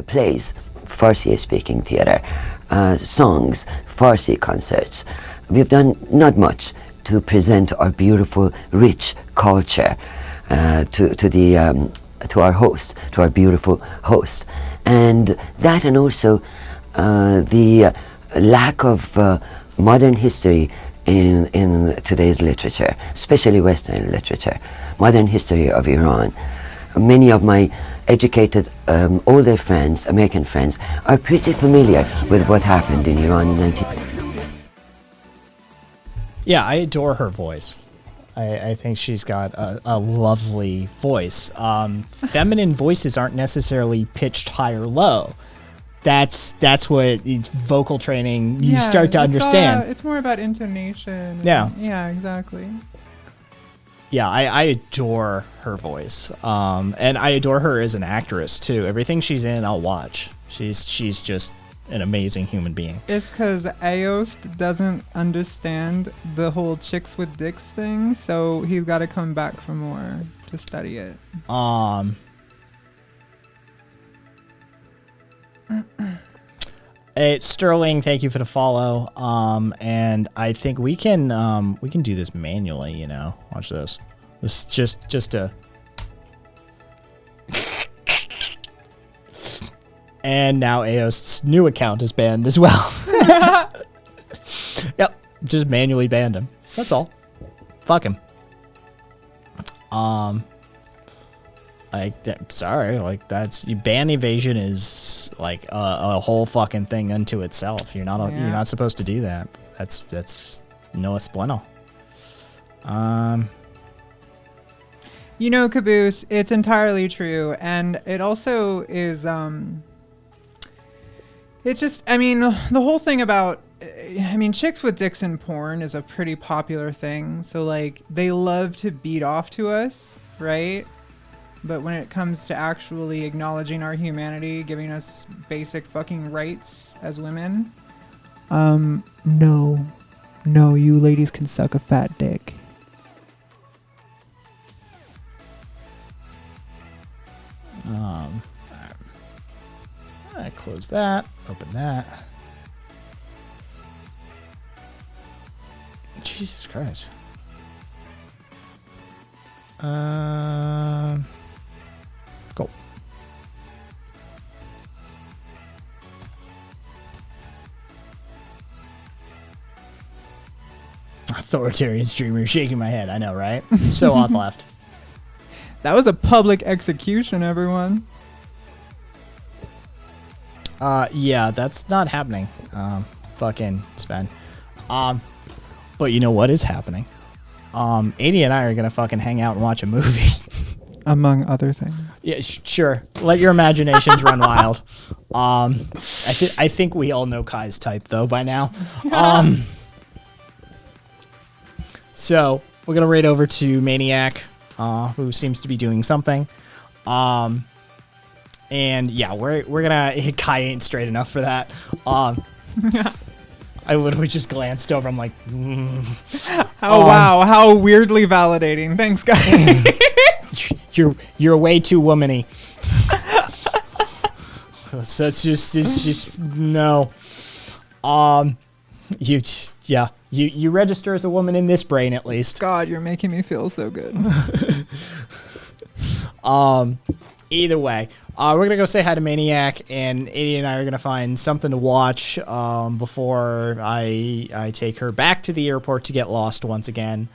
Plays, Farsi-speaking theatre, songs, Farsi concerts. We've done not much to present our beautiful, rich culture to our host, to our beautiful host, and that, and also the lack of modern history in today's literature, especially Western literature. modern history of Iran. Many of my educated older friends, American friends, are pretty familiar with what happened in Iran in 19... Yeah, I adore her voice. I think she's got a lovely voice. Feminine voices aren't necessarily pitched high or low. That's what vocal training you start to understand. It's more about intonation. Yeah. Yeah, exactly. Yeah, I adore her voice. And I adore her as an actress too. Everything she's in, I'll watch. She's just an amazing human being. It's because Aost doesn't understand the whole chicks with dicks thing, so he's got to come back for more to study it. Sterling, thank you for the follow. And I think we can do this manually. You know, watch this. This is just a. And now Aost's new account is banned as well. Yep, just manually banned him. That's all. Fuck him. Sorry, like ban evasion is like a whole fucking thing unto itself. You're not supposed to do that. That's no es bueno. You know, Caboose, it's entirely true, and it also is. It's just, I mean, the whole thing about, I mean, chicks with dicks in porn is a pretty popular thing. So, like, they love to beat off to us, right? But when it comes to actually acknowledging our humanity, giving us basic fucking rights as women, no, you ladies can suck a fat dick. I close that, open that. Jesus Christ. Go. Authoritarian streamer shaking my head. I know, right? So off left. That was a public execution, everyone. Yeah, that's not happening. Fucking Sven. But you know what is happening? 80 and I are gonna fucking hang out and watch a movie. Among other things. Yeah, sure. Let your imaginations run wild. I think we all know Kai's type though by now. So we're gonna raid over to Maniac, who seems to be doing something. And yeah, we're gonna hit Kai ain't straight enough for that. I literally just glanced over. I'm like, oh wow, how weirdly validating. Thanks, guys. you're way too womany. So it's just no. You register as a woman in this brain at least. God, you're making me feel so good. Either way, we're gonna go say hi to Maniac, and 80 and I are gonna find something to watch before I take her back to the airport to get lost once again.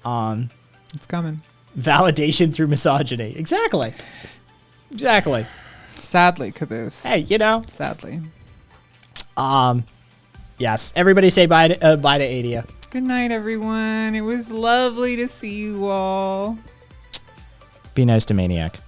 It's coming. Validation through misogyny. Exactly. Sadly, Caboose. Hey, you know. Sadly. Yes. Everybody say bye to 80. Good night, everyone. It was lovely to see you all. Be nice to Maniac.